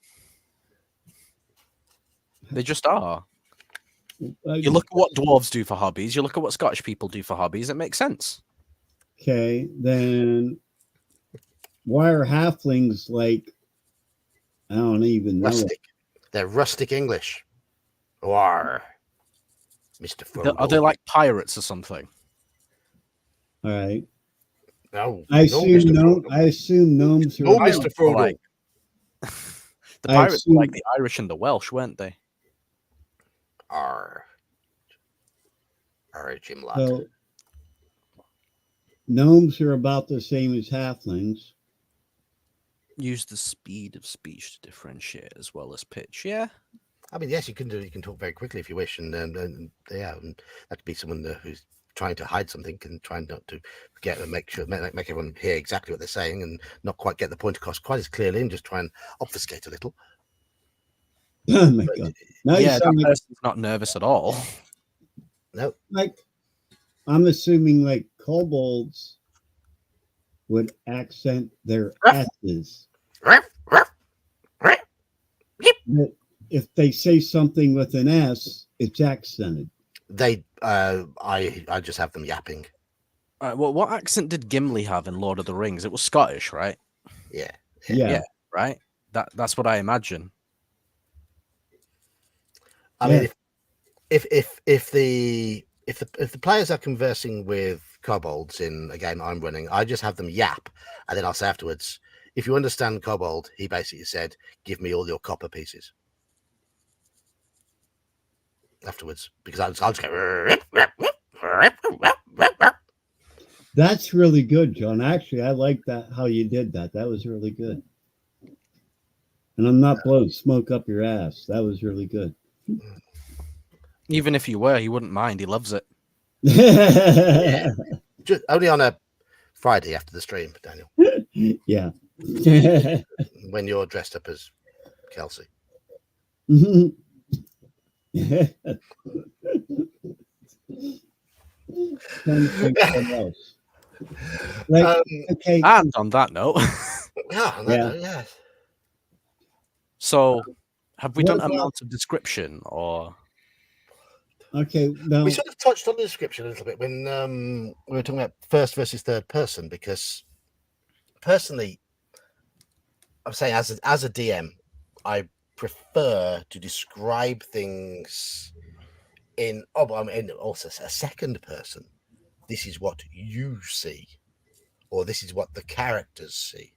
They just are. Uh, You look at what dwarves do for hobbies. You look at what Scottish people do for hobbies. It makes sense. Okay, then why are halflings like? I don't even know. Rustic. They're rustic English. Or Mr. Frodo. Are they like pirates or something? All right. No. I assume Mr. Frodo. I assume gnomes are. No, Pirates Mr. were Frodo. like- The I pirates were like assume- the Irish and the Welsh, weren't they? Or Jim Lott. So gnomes are about the same as halflings. Use the speed of speech to differentiate as well as pitch. Yeah. I mean, yes, you can do. You can talk very quickly if you wish, and yeah, and that could be someone who's trying to hide something and trying not to forget and make everyone hear exactly what they're saying and not quite get the point across quite as clearly, and just try and obfuscate a little. Oh my god! Now you Yeah, that sound like, person's not nervous at all. No, like I'm assuming like kobolds would accent their S's. That if they say something with an S, it's accented. they. I just have them yapping. Well, what accent did Gimli have in Lord of the Rings? It was Scottish, right? Yeah. Yeah. Right. That's what I imagine. I Yeah. mean, if the players are conversing with kobolds in a game I'm running, I just have them yap, and then I'll say afterwards, if you understand kobold, he basically said, "Give me all your copper pieces." Afterwards, because I'll just go. That's really good, John. Actually, I like that how you did that. That was really good. And I'm not blowing smoke up your ass. That was really good. Even if you were, he wouldn't mind. He loves it. Yeah. Just only on a Friday after the stream, Daniel, Yeah. when you're dressed up as Kelsey. Trying to think what else. Like, okay. And on that note, Yeah. so have we What done about- amounts of description or? Okay. Now, We sort of touched on the description a little bit when we were talking about first versus third person, because personally, I'm saying as a DM, I prefer to describe things in also a second person. This is what you see, or this is what the characters see.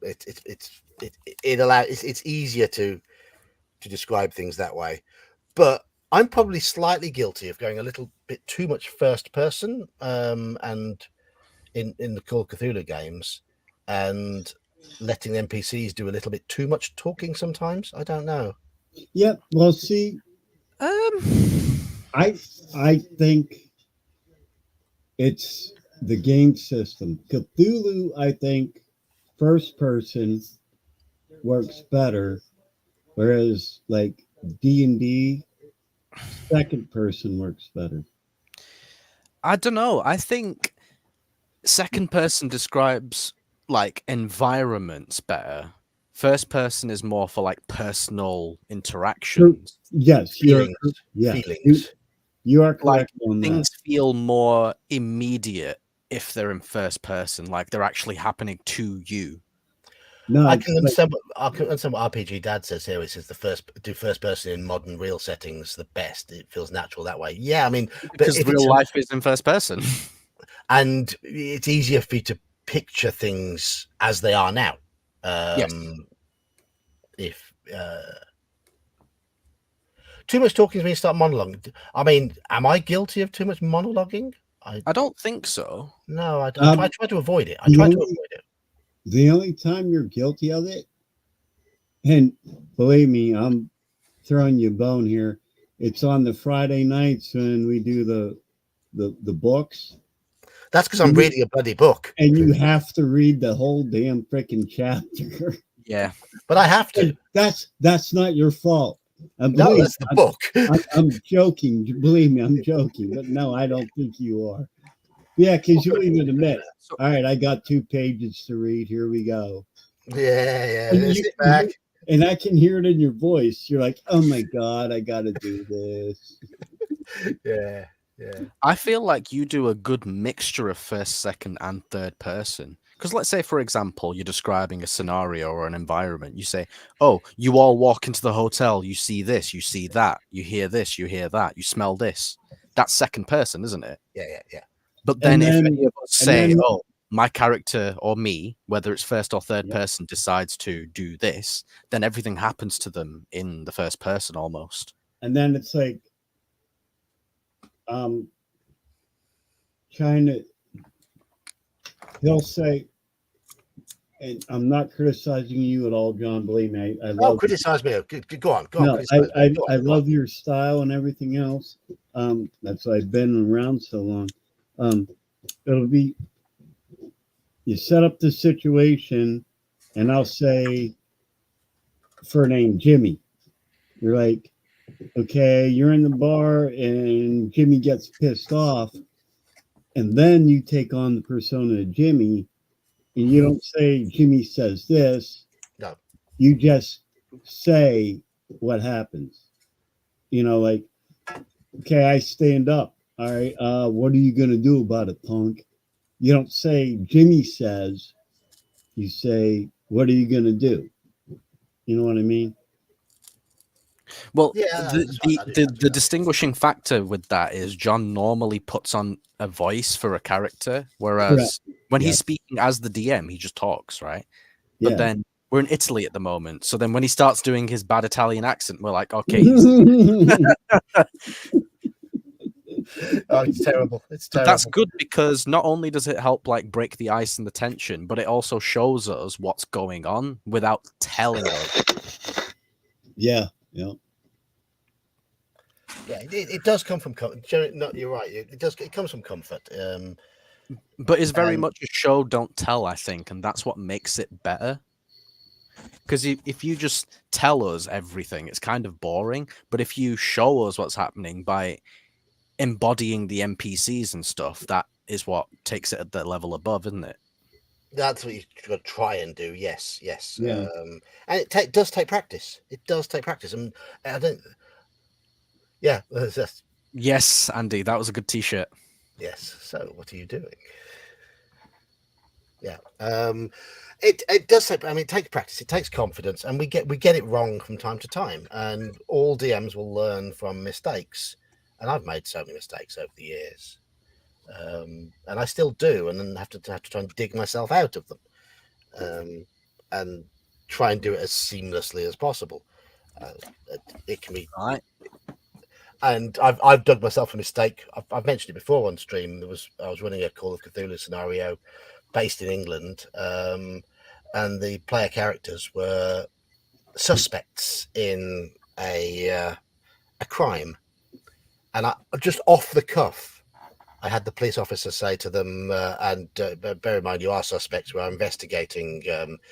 It's easier to describe things that way, but I'm probably slightly guilty of going a little bit too much first person, and in the Call of Cthulhu games, and letting NPCs do a little bit too much talking sometimes. I don't know. yeah. Well, see, I think it's the game system. Cthulhu, I think, first person works better, whereas like D&D, second person works better. I don't know. I think second person describes like environments better. First person is more for like personal interactions. Yes, Feelings. feelings. You are correct on that. Things feel more immediate if they're in first person, like they're actually happening to you. No, I can understand what RPG Dad says here. He says the first person in modern real settings the best. It feels natural that way. Yeah, I mean, Because if real it's life is in first person. and it's easier for you to picture things as they are now. Yes. If too much talking is when you start monologuing. I mean, am I guilty of too much monologuing? I don't think so. No, I try to avoid it. I try to avoid it. The only time you're guilty of it, and believe me, I'm throwing you a bone here. It's on the Friday nights when we do the books. That's because I'm reading a bloody book, and you have to read the whole damn freaking chapter. Yeah, but I have to. That's not your fault. No, that's the book. I'm joking. Believe me, I'm joking. But no, I don't think you are. Yeah, because you'll even admit, all right, I got 2 pages to read. Here we go. Yeah. Sit back. And I can hear it in your voice. You're like, oh my God, I got to do this. Yeah. I feel like you do a good mixture of first, second, and third person. Because let's say, for example, you're describing a scenario or an environment. You say, oh, you all walk into the hotel. You see this, you see that. You hear this, you hear that. You smell this. That's second person, isn't it? Yeah. But then if any of us say, oh, my character or me, whether it's first or third person, decides to do this, then everything happens to them in the first person almost. And then it's like, trying to, he'll say, and I'm not criticizing you at all, John. Believe me, I love. Criticize me. Go on. No, I love your style and everything else. That's why I've been around so long. It'll be, you set up the situation, and I'll say, for a name, Jimmy. You're like, okay, you're in the bar, and Jimmy gets pissed off, and then you take on the persona of Jimmy. And you don't say Jimmy says this. No. You just say what happens. You know, like, okay, I stand up. All right, what are you going to do about it, punk? You don't say Jimmy says. You say, what are you going to do? You know what I mean? Well, Yeah, the distinguishing factor with that is John normally puts on a voice for a character, whereas when he's speaking as the DM, he just talks, right? Yeah. But then we're in Italy at the moment, so then when he starts doing his bad Italian accent, we're like, okay. Oh, it's terrible. It's terrible. But that's good because not only does it help like break the ice and the tension, but it also shows us what's going on without telling us. Yeah. Yeah, it does come from comfort. No, you're right. It comes from comfort. But it's very much a show don't tell, I think, and that's what makes it better. Because if you just tell us everything, it's kind of boring. But if you show us what's happening by embodying the NPCs and stuff, that is what takes it at the level above, isn't it? That's what you got to try and do. Yes. Yeah. And it does take practice. It does take practice. And I don't. Yeah. Yes, Andy, that was a good T-shirt. Yes. So, what are you doing? Yeah. It does take. I mean, it takes practice. It takes confidence, and we get it wrong from time to time. And all DMs will learn from mistakes. And I've made so many mistakes over the years, and I still do, and then have to try and dig myself out of them, and try and do it as seamlessly as possible. It can be. Right. And I've dug myself a mistake. I've mentioned it before on stream. I was running a Call of Cthulhu scenario based in England, and the player characters were suspects in a crime. And I just off the cuff, I had the police officer say to them, and bear in mind, you are suspects. We are investigating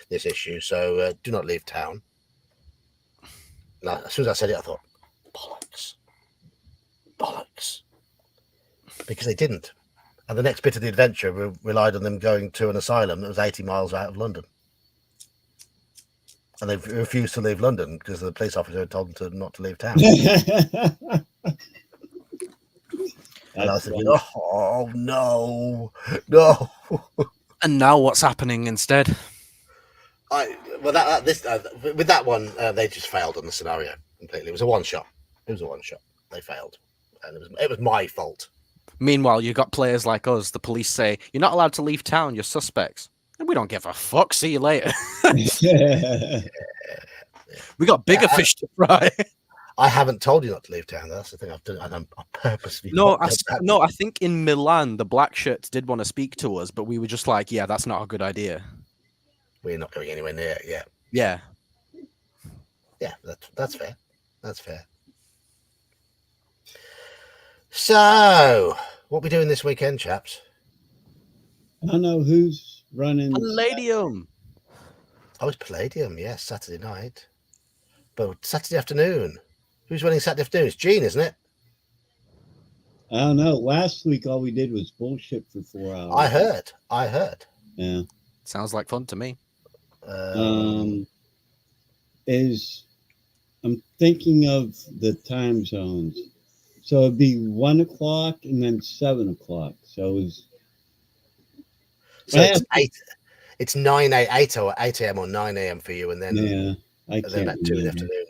this issue, so do not leave town. Now, as soon as I said it, I thought, bollocks. Because they didn't. And the next bit of the adventure relied on them going to an asylum that was 80 miles out of London. And they refused to leave London because the police officer had told them not to leave town. And I was thinking, oh no. And now what's happening instead? With that one, they just failed on the scenario completely. It was a one shot. They failed, and it was my fault. Meanwhile, you got players like us. The police say you're not allowed to leave town. You're suspects, and we don't give a fuck. See you later. We got bigger fish to fry. I haven't told you not to leave town. That's the thing I've done. I purposely No, not done that. no, I think in Milan the black shirts did want to speak to us, but we were just like, yeah, that's not a good idea. We're not going anywhere near it yet. Yeah. Yeah, that's fair. That's fair. So, what we doing this weekend, chaps? I don't know who's running. Palladium. Oh, it's Palladium. Yes, Saturday night. But Saturday afternoon. Who's running Saturday afternoon? It's Gene, isn't it? I don't know. Last week, all we did was bullshit for 4 hours. I heard. Yeah. Sounds like fun to me. I'm thinking of the time zones. So it'd be 1 o'clock and then 7 o'clock. So it's eight. It's 8 or 8 a.m. or 9 a.m. for you, and then I can't about 2 in the remember. afternoon.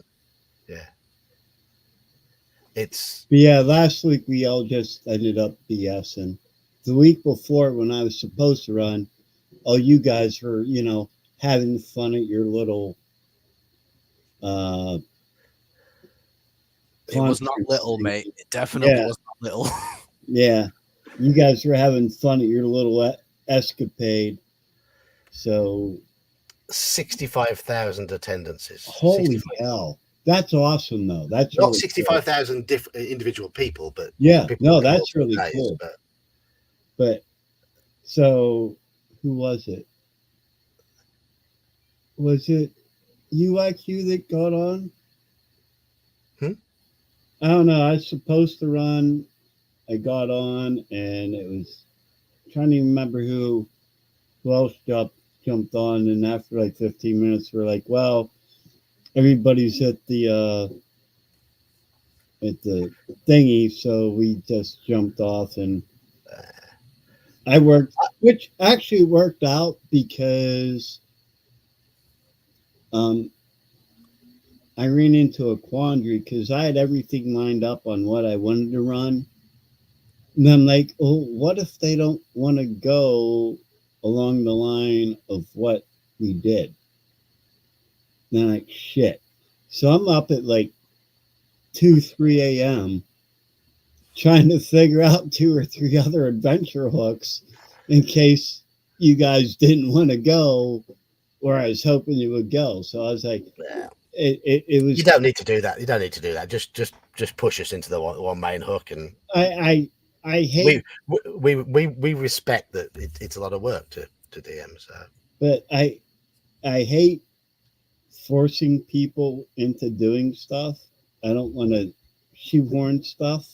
Yeah. Last week we all just ended up BSing. The week before, when I was supposed to run, you guys were, having fun at your little it was not little, mate. It definitely was not little. Yeah. You guys were having fun at your little escapade. So 65,000 attendances. Holy hell. That's awesome, though. That's not really 65,000 individual people, but no, that's really cool. But so who was it? Was it UIQ that got on? I don't know. I was supposed to run. I got on, and it was trying to remember who else jumped on. And after like 15 minutes, we're like, well, everybody's at the thingy, so we just jumped off, and I worked, which actually worked out because I ran into a quandary because I had everything lined up on what I wanted to run. And I'm like, what if they don't want to go along the line of what we did? And I'm like, shit. So I'm up at like 2, 3 a.m. trying to figure out 2 or 3 other adventure hooks in case you guys didn't want to go where I was hoping you would go. So I was like, it was. You don't need to do that. You don't need to do that. Just push us into the one main hook, and I hate. We respect that it's a lot of work to DM. So, but I hate forcing people into doing stuff. I don't want to shoehorn stuff.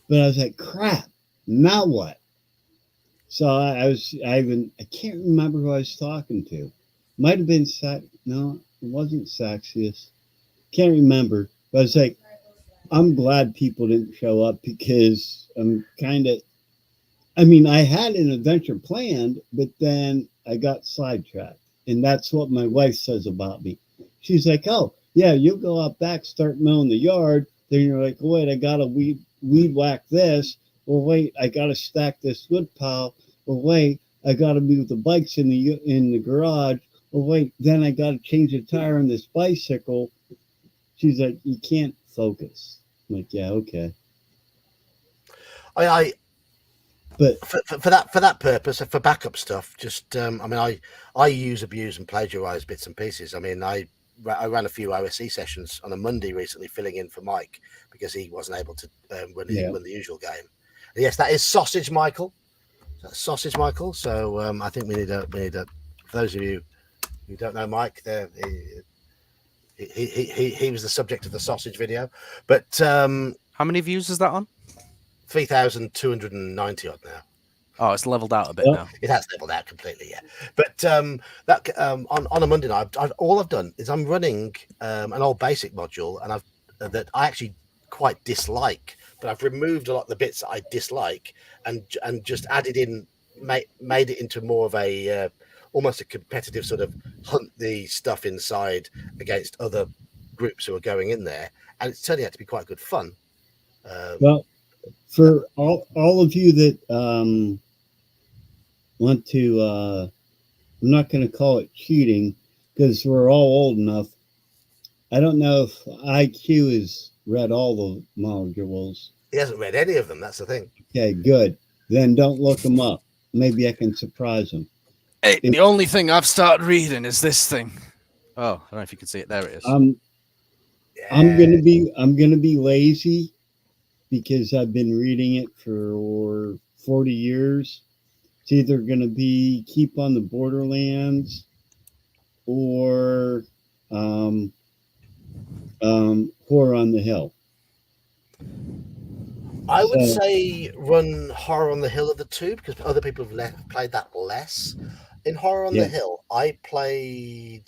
But I was like, crap. Now what? So I can't remember who I was talking to. Might have been no, it wasn't Saxius. Can't remember. But I was like, I'm glad people didn't show up because I'm I had an adventure planned, but then I got sidetracked. And that's what my wife says about me. She's like, oh, yeah, you'll go out back, start mowing the yard. Then you're like, oh, wait, I got to weed whack this. Well, wait, I got to stack this wood pile. Well, wait, I got to move the bikes in the garage. Well, wait, then I got to change the tire on this bicycle. She's like, you can't focus. I'm like, yeah, okay. But for that purpose, for backup stuff, just I use, abuse, and plagiarize bits and pieces. I mean, I ran a few OSC sessions on a Monday recently, filling in for Mike because he wasn't able to run the usual game. And yes, that is Sausage Michael. Sausage Michael. So I think we need a. For those of you who don't know Mike, there he was the subject of the sausage video. But how many views is that on? 3,290 odd now. Oh, it's leveled out a bit now. It has leveled out completely, yeah. But on a Monday night, all I've done is I'm running an old basic module, and that I actually quite dislike, but I've removed a lot of the bits that I dislike, and just added in, made it into more of a almost a competitive sort of hunt the stuff inside against other groups who are going in there, and it's turning out to be quite good fun. Well, for all of you that want to, I'm not going to call it cheating because we're all old enough. I don't know if IQ has read all the modules. He hasn't read any of them. That's the thing. Okay, good. Then don't look them up. Maybe I can surprise him. Hey, the only thing I've started reading is this thing. Oh, I don't know if you can see it. There it is. I'm gonna be lazy because I've been reading it for 40 years. It's either gonna be Keep on the Borderlands or Horror on the Hill. I would say run Horror on the Hill of the two because other people have played that less. In Horror on the Hill, I've played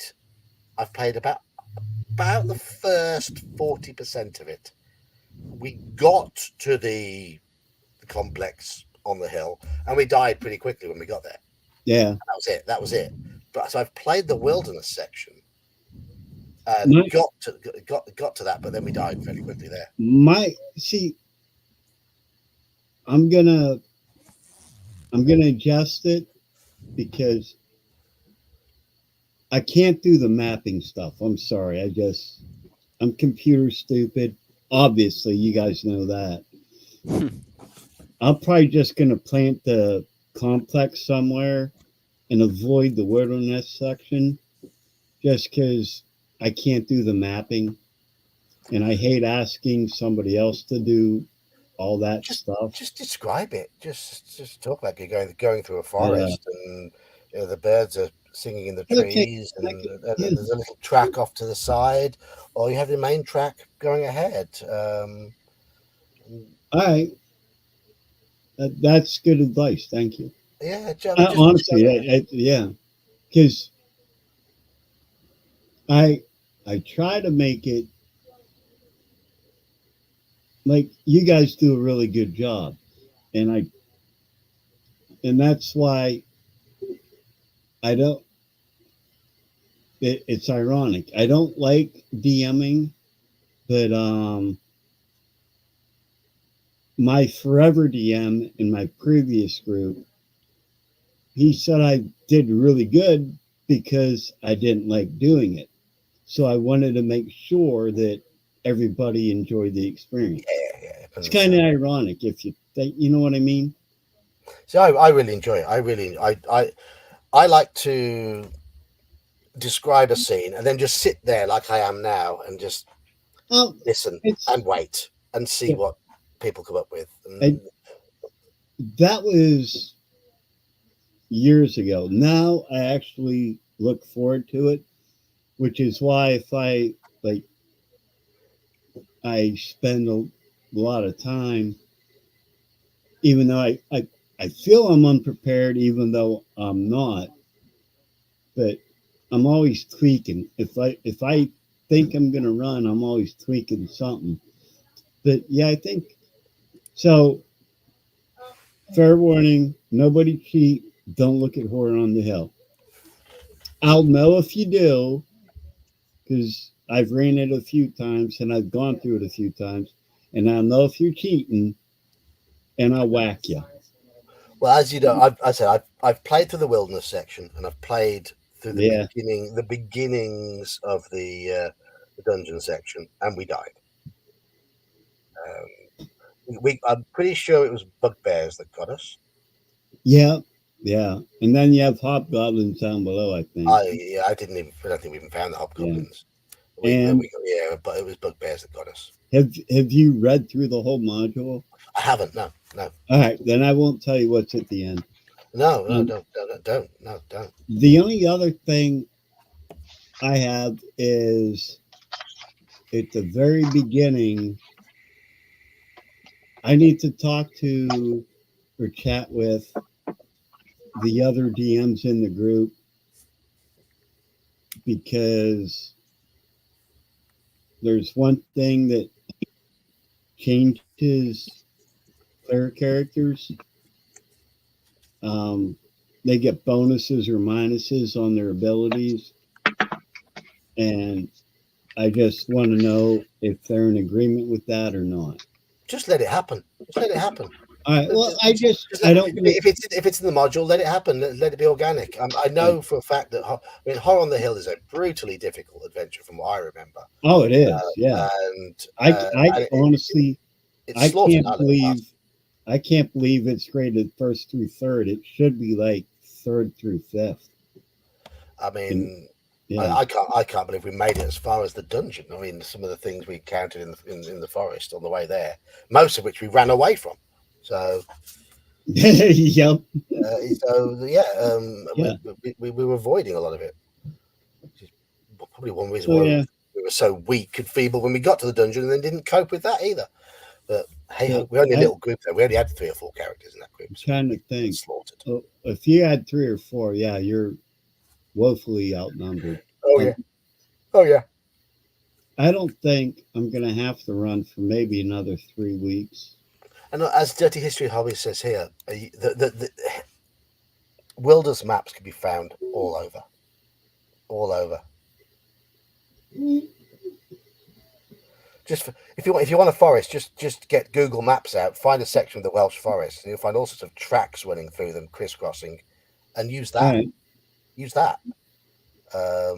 about the first 40% of it. We got to the complex on the hill and we died pretty quickly when we got there. Yeah. That was it. But so I've played the wilderness section and got to that, but then we died very quickly there. I'm gonna adjust it because I can't do the mapping stuff. I'm sorry. I'm computer stupid. Obviously, you guys know that. I'm probably just gonna plant the complex somewhere and avoid the wilderness section just because I can't do the mapping. And I hate asking somebody else to do all that stuff. Just describe it. Just talk like you're going through a forest and the birds are singing in the trees and there's a little track off to the side, or you have the main track going ahead. All right. That's good advice. Thank you. Yeah, honestly, yeah, because I try to make it like you guys do a really good job, and that's why I don't. It's ironic. I don't like DMing, but my forever DM in my previous group, he said I did really good because I didn't like doing it. So I wanted to make sure that everybody enjoyed the experience. Yeah. It's kind of ironic if you think, you know what I mean? So I really enjoy it. I like to describe a scene and then just sit there like I am now and just listen and wait and see what people come up with. That was years ago. Now I actually look forward to it, which is why if I spend a lot of time, even though I feel I'm unprepared, even though I'm not, but I'm always tweaking. If I think I'm going to run, I'm always tweaking something. But yeah, I think so. Fair warning, nobody cheat. Don't look at Horror on the Hill. I'll know if you do, because I've ran it a few times and I've gone through it a few times, and I'll know if you're cheating, and I'll whack you. Well, as you know, I've played through the wilderness section, and I've played through the beginnings of the dungeon section, and we died. I'm pretty sure it was bugbears that got us. Yeah, and then you have hobgoblins down below. I think. I don't think we even found the hobgoblins. Yeah. But it was bugbears that got us. Have you read through the whole module? I haven't. No. All right, then I won't tell you what's at the end. No, don't. The only other thing I have is at the very beginning, I need to talk to or chat with the other DMs in the group because there's one thing that changes player characters. They get bonuses or minuses on their abilities, and I just want to know if they're in agreement with that or not. Just let it happen. All right. Well, I don't. If it's in the module, let it happen. Let it be organic. I know for a fact that Horror on the Hill is a brutally difficult adventure from what I remember. Oh, it is. Yeah. And I honestly, it's I slaughtered can't out of believe. the I can't believe it's graded first through third. It should be like third through fifth. I mean, Yeah. I can't believe we made it as far as the dungeon. I mean, some of the things we encountered in the forest on the way there, most of which we ran away from. So, Yep. yeah, we were avoiding a lot of it. Which is probably one reason why we were so weak and feeble when we got to the dungeon, and then didn't cope with that either. But hey, we're only a little group there. We only had 3 or 4 characters in that group. So trying to think. Slaughtered. Oh, if you had 3 or 4, yeah, you're woefully outnumbered. Oh yeah. I don't think I'm going to have to run for maybe another 3 weeks. And as Dirty History Hobby says here, the wilderness maps can be found all over. All over. Just if you want a forest, just get Google Maps out, find a section of the Welsh forest, and you'll find all sorts of tracks running through them, crisscrossing, and use that. Right. Use that. I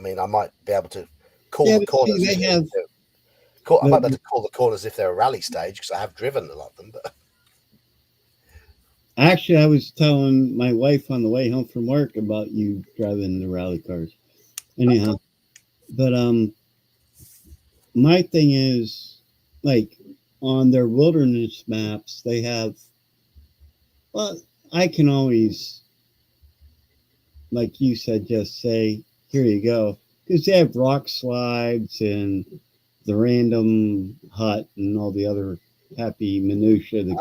mean, I might be able to call the corners. I might be able to call the corners if they're a rally stage because I have driven a lot of them. But actually, I was telling my wife on the way home from work about you driving the rally cars. Anyhow, but my thing is, like, on their wilderness maps, they have. Well, I can always, like you said, just say, "Here you go," because they have rock slides and the random hut and all the other happy minutia that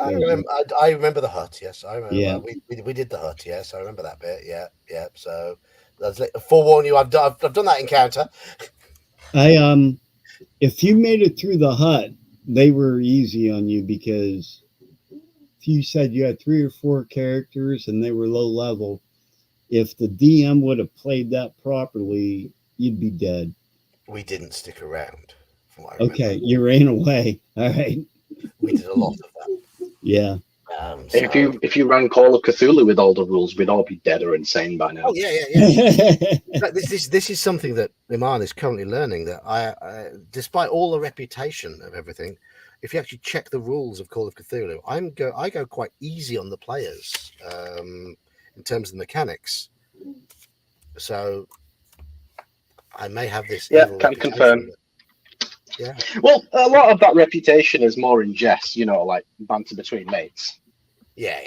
I remember the hut. Yes, I remember. Yeah. We did the hut. Yes, I remember that bit. Yeah. So let's forewarn you. I've done that encounter. If you made it through the hut, they were easy on you because if you said you had 3 or 4 characters and they were low level, if the DM would have played that properly, you'd be dead. We didn't stick around. From what I remember. Okay, you ran away. All right. We did a lot of that. Yeah. If you ran Call of Cthulhu with all the rules, we'd all be dead or insane by now. Oh yeah. This is something that Iman is currently learning. That I despite all the reputation of everything, if you actually check the rules of Call of Cthulhu, I go quite easy on the players in terms of the mechanics. So I may have this. Yeah, can confirm. Yeah. Well, a lot of that reputation is more in jest, like banter between mates. Yeah.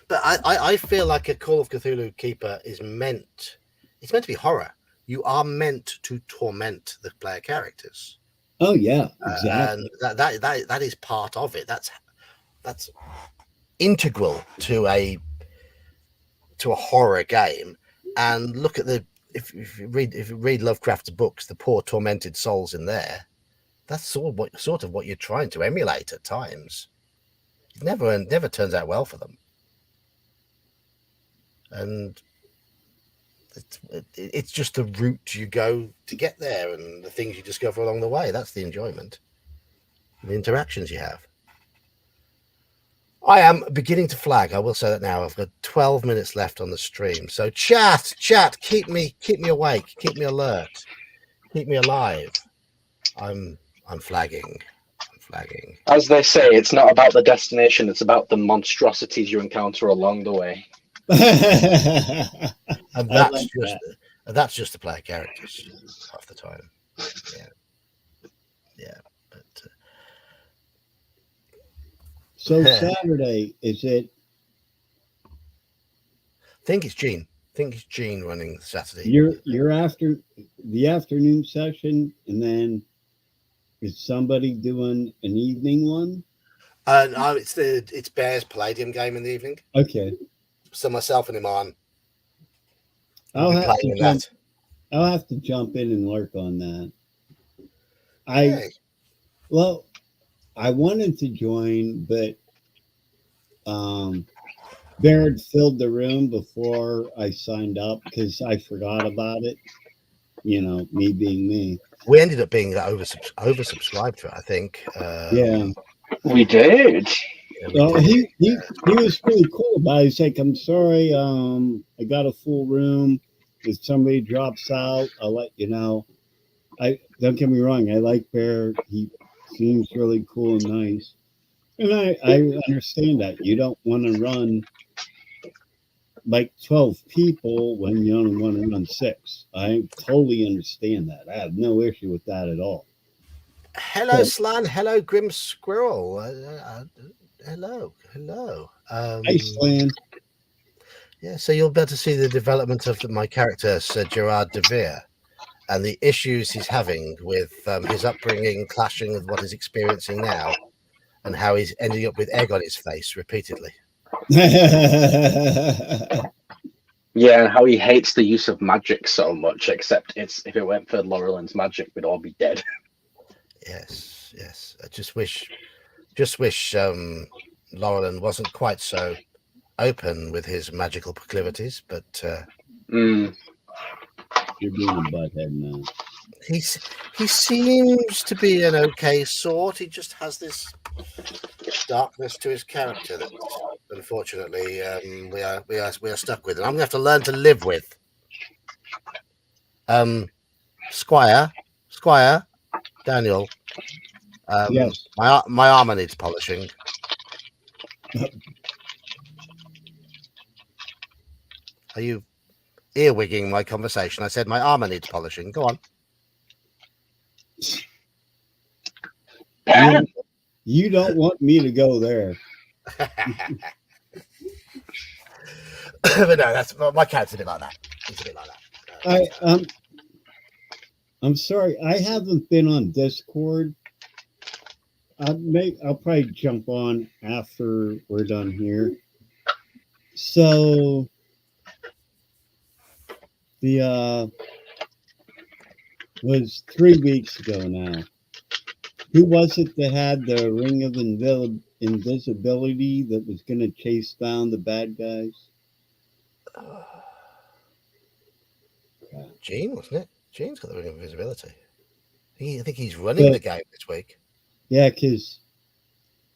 But I feel like a Call of Cthulhu keeper is meant. It's meant to be horror. You are meant to torment the player characters. Oh yeah, exactly. And that is part of it. That's integral to a horror game. And look at if you read Lovecraft's books, the poor tormented souls in there. That's sort of what you're trying to emulate at times. It never turns out well for them, and it's just the route you go to get there and the things you discover along the way. That's the enjoyment, the interactions you have. I am beginning to flag. I will say that now. I've got 12 minutes left on the stream. So chat, keep me awake, keep me alert, keep me alive. I'm flagging. As they say, it's not about the destination, it's about the monstrosities you encounter along the way. And that's just the player characters half the time. Yeah. But so Saturday, is it? I think it's Gene running Saturday. You're after the afternoon session, and then is somebody doing an evening one? No, it's Bear's Palladium game in the evening. Okay. So myself and Iman. I'll have to jump in and lurk on that. I wanted to join, but Baird filled the room before I signed up because I forgot about it. Me being me. We ended up being oversubscribed for it, I think. Yeah. We did. Yeah, we Well, did. he was really cool about it. He's like, I'm sorry, I got a full room. If somebody drops out, I'll let you know. I don't get me wrong, I like Bear. He seems really cool and nice. And I understand that. You don't want to run like 12 people when you only want to run 6. I totally understand that. I have no issue with that at all. Hello, So, Slan. Hello, Grim Squirrel. Hello. hi, Slan. Yeah, so you'll be able to see the development of my character, Sir Gerard de Vere, and the issues he's having with his upbringing clashing with what he's experiencing now, and how he's ending up with egg on his face repeatedly. Yeah, and how he hates the use of magic so much, except if it went for Laurelyn's magic, we'd all be dead. Yes. I just wish Laurelyn wasn't quite so open with his magical proclivities, but You're being a butthead now. he seems to be an okay sort. He just has this darkness to his character that, unfortunately, we are stuck with, and I'm going to have to learn to live with. Squire Daniel. Yes. My armor needs polishing. Are you earwigging my conversation? I said my armor needs polishing. Go on. You don't want me to go there. But no, that's my cat's a bit like that. He's a bit like that. I'm sorry, I haven't been on Discord. I'll probably jump on after we're done here. So the was 3 weeks ago now. Who was it that had the ring of invisibility that was going to chase down the bad guys? Gene, wasn't it? Gene's got the ring of invisibility. I think he's running the game this week. Yeah, because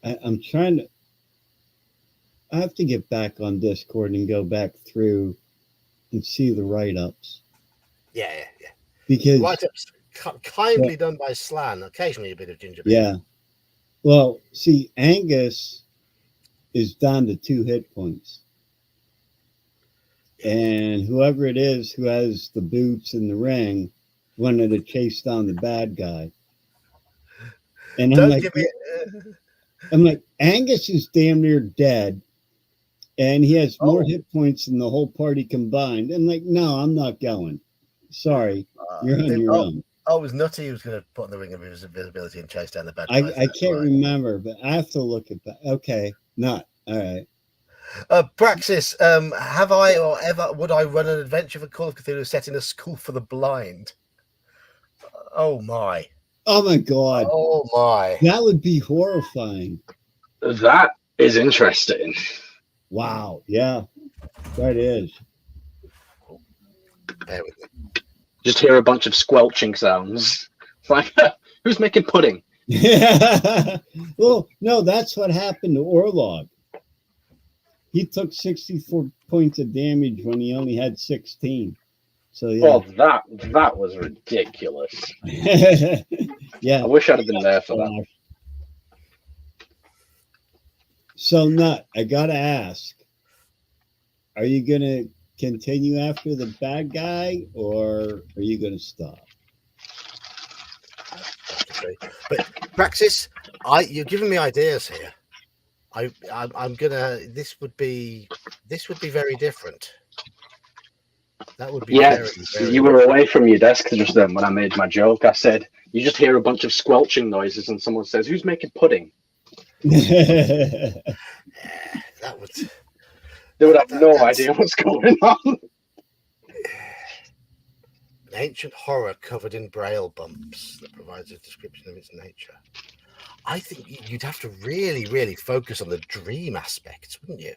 I'm trying to. I have to get back on Discord and go back through and see the write-ups. Yeah. Because write-ups kindly done by Slan. Occasionally a bit of ginger beer. Yeah. Well, see, Angus is down to 2 hit points. And whoever it is who has the boots and the ring wanted to chase down the bad guy. And I'm like, Angus is damn near dead. And he has more hit points than the whole party combined. I'm like, no, I'm not going. Sorry, you're on your own. Oh, it was Nutty who was going to put on the ring of invisibility and chase down the bad guys. I can't remember, but I have to look at that. Okay, not. All right. Praxis, have I or ever would I run an adventure for Call of Cthulhu set in a school for the blind? Oh my. Oh my God. Oh my. That would be horrifying. That is interesting. Wow. Yeah, that is. Bear with me. Just hear a bunch of squelching sounds. It's like, who's making pudding? Well, no, that's what happened to Orlog. He took 64 points of damage when he only had 16. So yeah. Well, that was ridiculous. Yeah. I wish I'd have been there for that. So, Nut, I gotta ask: are you gonna continue after the bad guy, or are you gonna stop? But Praxis, you're giving me ideas here. I'm gonna. This would be very different. That would be very, very you were away from your desk just then when I made my joke. I said you just hear a bunch of squelching noises and someone says, "Who's making pudding?" That would. They would have no idea what's going on. An ancient horror covered in braille bumps that provides a description of its nature. I think you'd have to really, really focus on the dream aspects, wouldn't you?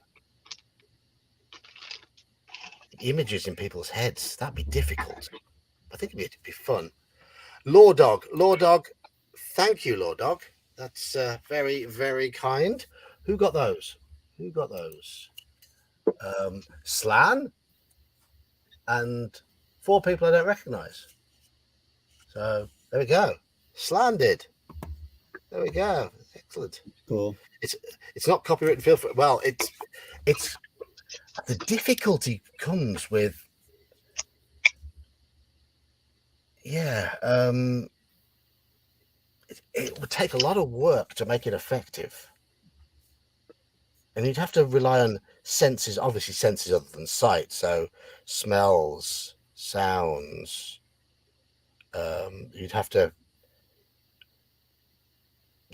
Images in people's heads, that'd be difficult. I think it'd be fun. Law Dog. Thank you, Law Dog. That's very, very kind. Who got those? Slan and 4 people I don't recognise. So there we go. Slan did. There we go. Excellent. Cool. It's not copywritten. Feel free. Well, it's the difficulty comes with it would take a lot of work to make it effective, and you'd have to rely on senses, obviously senses other than sight, so smells, sounds. You'd have to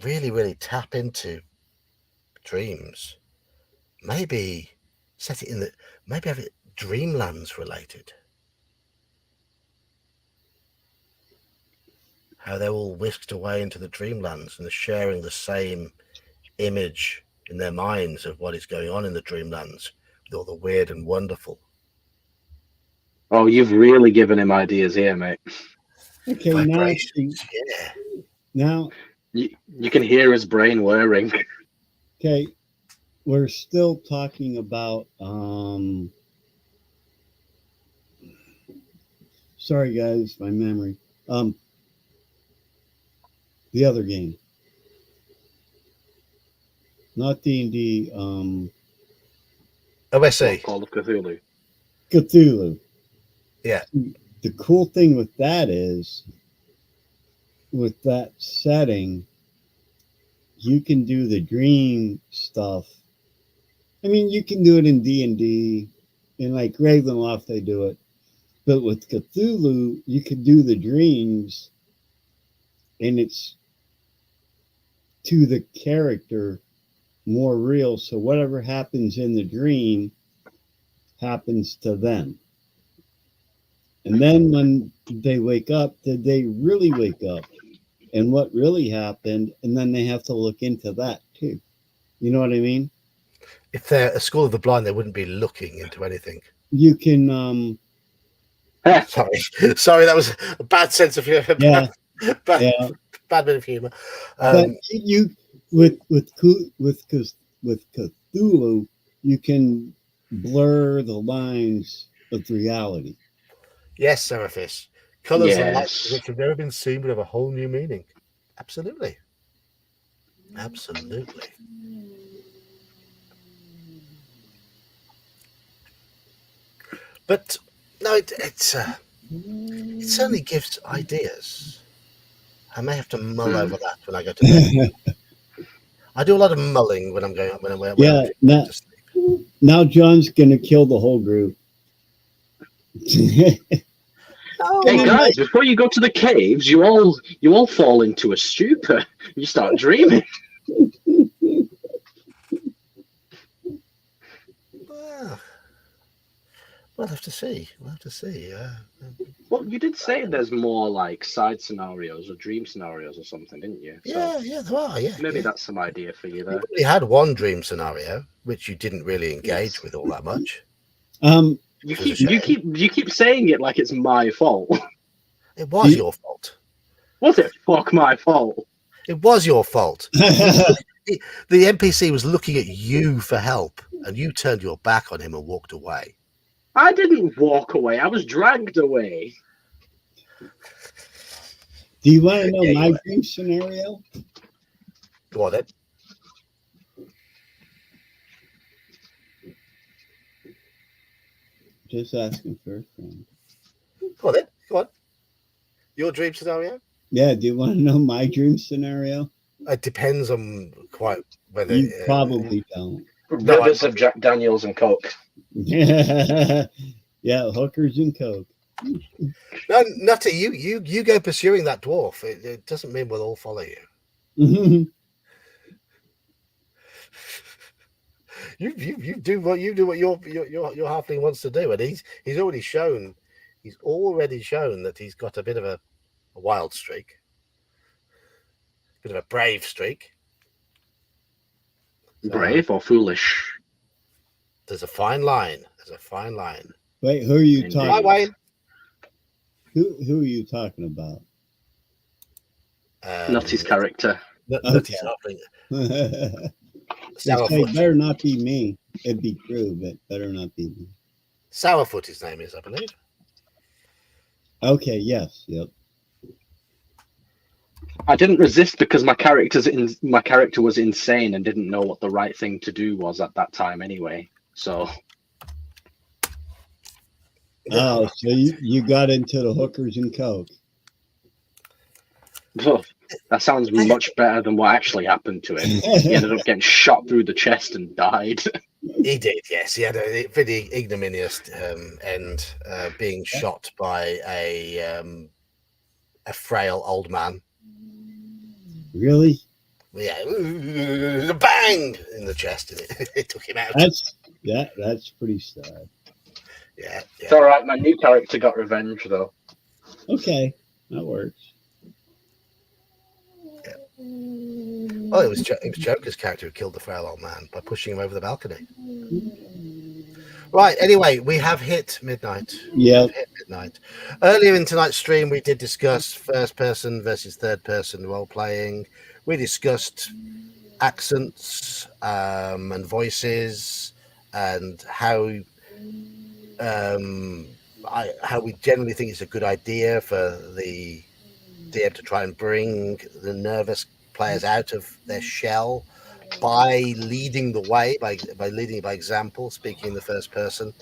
really, really tap into dreams. Maybe set it in the, maybe have it Dreamlands related. How they're all whisked away into the Dreamlands and they're sharing the same image in their minds of what is going on in the Dreamlands with all the weird and wonderful. Oh, you've really given him ideas here, mate. Okay, Vibrations, now You can hear his brain whirring. okay, we're still talking about sorry guys, my memory. The other game. Not D&D, OSE. Call of Cthulhu. Cthulhu. Yeah. The cool thing with that is, with that setting, you can do the dream stuff. I mean, you can do it in D&D, in like Ravenloft they do it, but with Cthulhu, you can do the dreams, and it's to the character more real. So whatever happens in the dream happens to them. And then when they wake up, did they really wake up? And what really happened? And then they have to look into that too. You know what I mean? If they're a school of the blind, they wouldn't be looking into anything. You can Sorry, that was a bad sense of humor. Yeah. Bad bit of humor. But you with Cthulhu, you can blur the lines of reality. Yes, Seraphis. Colours and lights Yes. which have never been seen but have a whole new meaning. Absolutely. But no, it certainly gives ideas. I may have to mull over that when I go to bed. I do a lot of mulling when I'm going when I'm to sleep. Now John's gonna kill the whole group. Hey guys, before you go to the caves, you all fall into a stupor. You start dreaming. We'll have to see. Well, you did say there's more like side scenarios or dream scenarios or something, didn't you? So there are. Yeah, maybe that's some idea for you there. We had one dream scenario which you didn't really engage with all that much. You keep saying it like it's my fault. It was your fault. Was it? Fuck my fault. It was your fault. The NPC was looking at you for help, and you turned your back on him and walked away. I didn't walk away. I was dragged away. Do you want to know my dream scenario? Go on then. Just asking first. Go on. Your dream scenario? Yeah, do you want to know my dream scenario? It depends on quite whether you probably don't. Rivers of Jack Daniels and Coke. Yeah, hookers and Coke. No, Nutty, you go pursuing that dwarf. It doesn't mean we'll all follow you. You do what your halfling wants to do, and he's already shown that he's got a bit of a wild streak, a bit of a brave streak. Brave or foolish? There's a fine line. Wait, who are you talking? Hi, Wayne. Who are you talking about? Nutty's character. Nutty's Okay. halfling. It Sourfoot. better not be me. It'd be true, but better not be me. Sourfoot, his name is, I believe. Okay, yes, yep. I didn't resist because my character was insane and didn't know what the right thing to do was at that time anyway. So Oh, so you got into the hookers and coke. that sounds much better than what actually happened to him. He ended up getting shot through the chest and died. He did, yes. He had a pretty ignominious end, being shot by a frail old man. Really? Yeah, bang in the chest, and it took him out. That's pretty sad. Yeah. It's all right. My new character got revenge though. Okay, that works. Oh, it was Joker's character who killed the frail old man by pushing him over the balcony. Right. Anyway, we have hit midnight. Yeah. Earlier in tonight's stream, we did discuss first person versus third person role playing. We discussed accents and voices and how we generally think it's a good idea for the DM to try and bring the nervous players out of their shell by leading the way, by leading by example, speaking in the first person,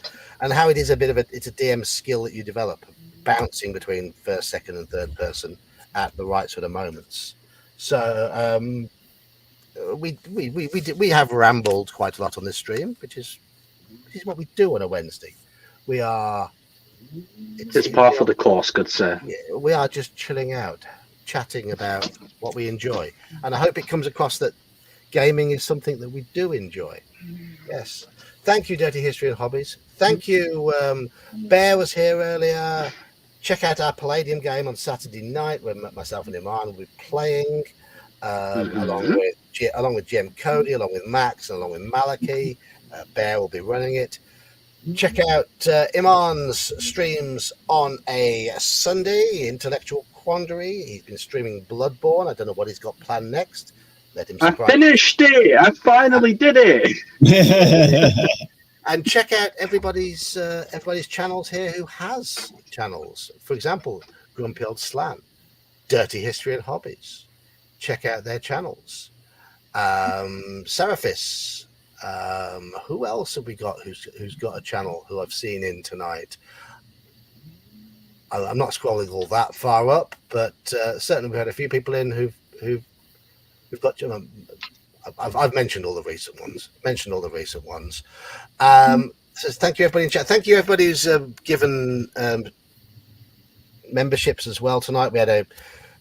and how it is it's a DM skill that you develop, bouncing between first, second, and third person at the right sort of moments. So we have rambled quite a lot on this stream, which is what we do on a Wednesday. It's par for the course, good sir. Yeah, we are just chilling out, chatting about what we enjoy, and I hope it comes across that gaming is something that we do enjoy. Yes. Thank you, Dirty History and Hobbies. Thank you. Bear was here earlier. Check out our Palladium game on Saturday night where myself and Iman will be playing, along with Jim Cody, along with Max, and along with Malachi. Bear will be running it. Check out Iman's streams on a Sunday, Intellectual Quandary. He's been streaming Bloodborne. I don't know what he's got planned next. Let him surprise. I finished it. I finally did it. And check out everybody's channels here who has channels. For example, Grumpy Old Slan, Dirty History and Hobbies. Check out their channels. Seraphis. Who else have we got who's got a channel who I've seen in tonight? I'm not scrolling all that far up, but certainly we've had a few people in who've got. I've mentioned all the recent ones. So thank you everybody in chat. Thank you everybody who's given memberships as well tonight. We had a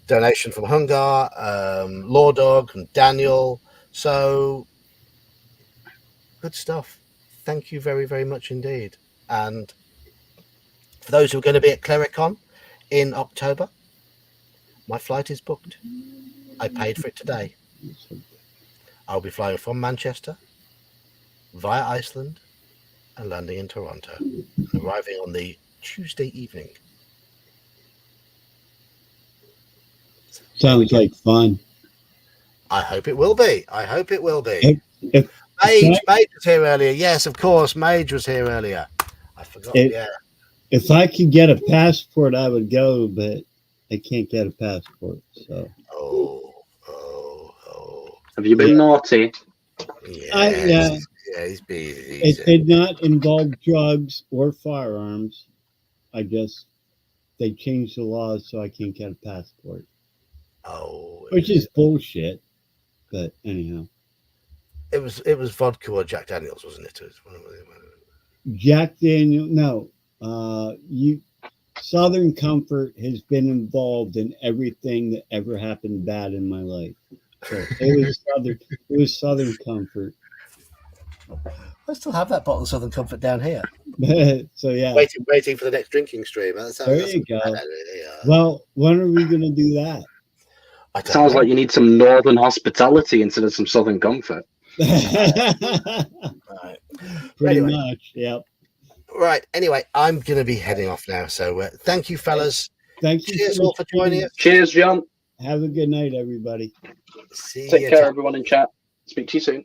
donation from Hungar, Law Dog, and Daniel. So good stuff. Thank you very, very much indeed. And for those who are going to be at Clericon in October, my flight is booked. I paid for it today. I'll be flying from Manchester via Iceland and landing in Toronto, and arriving on the Tuesday evening. Sounds like fun. I hope it will be. If Mage was here earlier. Yes, of course. Mage was here earlier. I forgot. If I could get a passport, I would go, but I can't get a passport. So. Oh. Have you been naughty? Yeah, he's busy. It did not involve drugs or firearms. They changed the laws so I can't get a passport. Oh. Which is bullshit. But anyhow. It was vodka or Jack Daniels, wasn't it? Jack Daniel, no. Southern Comfort has been involved in everything that ever happened bad in my life. So it was Southern Comfort. I still have that bottle of Southern Comfort down here. So yeah. Waiting for the next drinking stream. There you go. Well, when are we gonna do that? Sounds like you need some Northern hospitality instead of some Southern Comfort. Right. Pretty much, yep. Right. Anyway, I'm going to be heading off now. So thank you, fellas. Thank you. Cheers all for joining us. Cheers, John. Have a good night, everybody. See Take you. care, everyone in chat. Speak to you soon.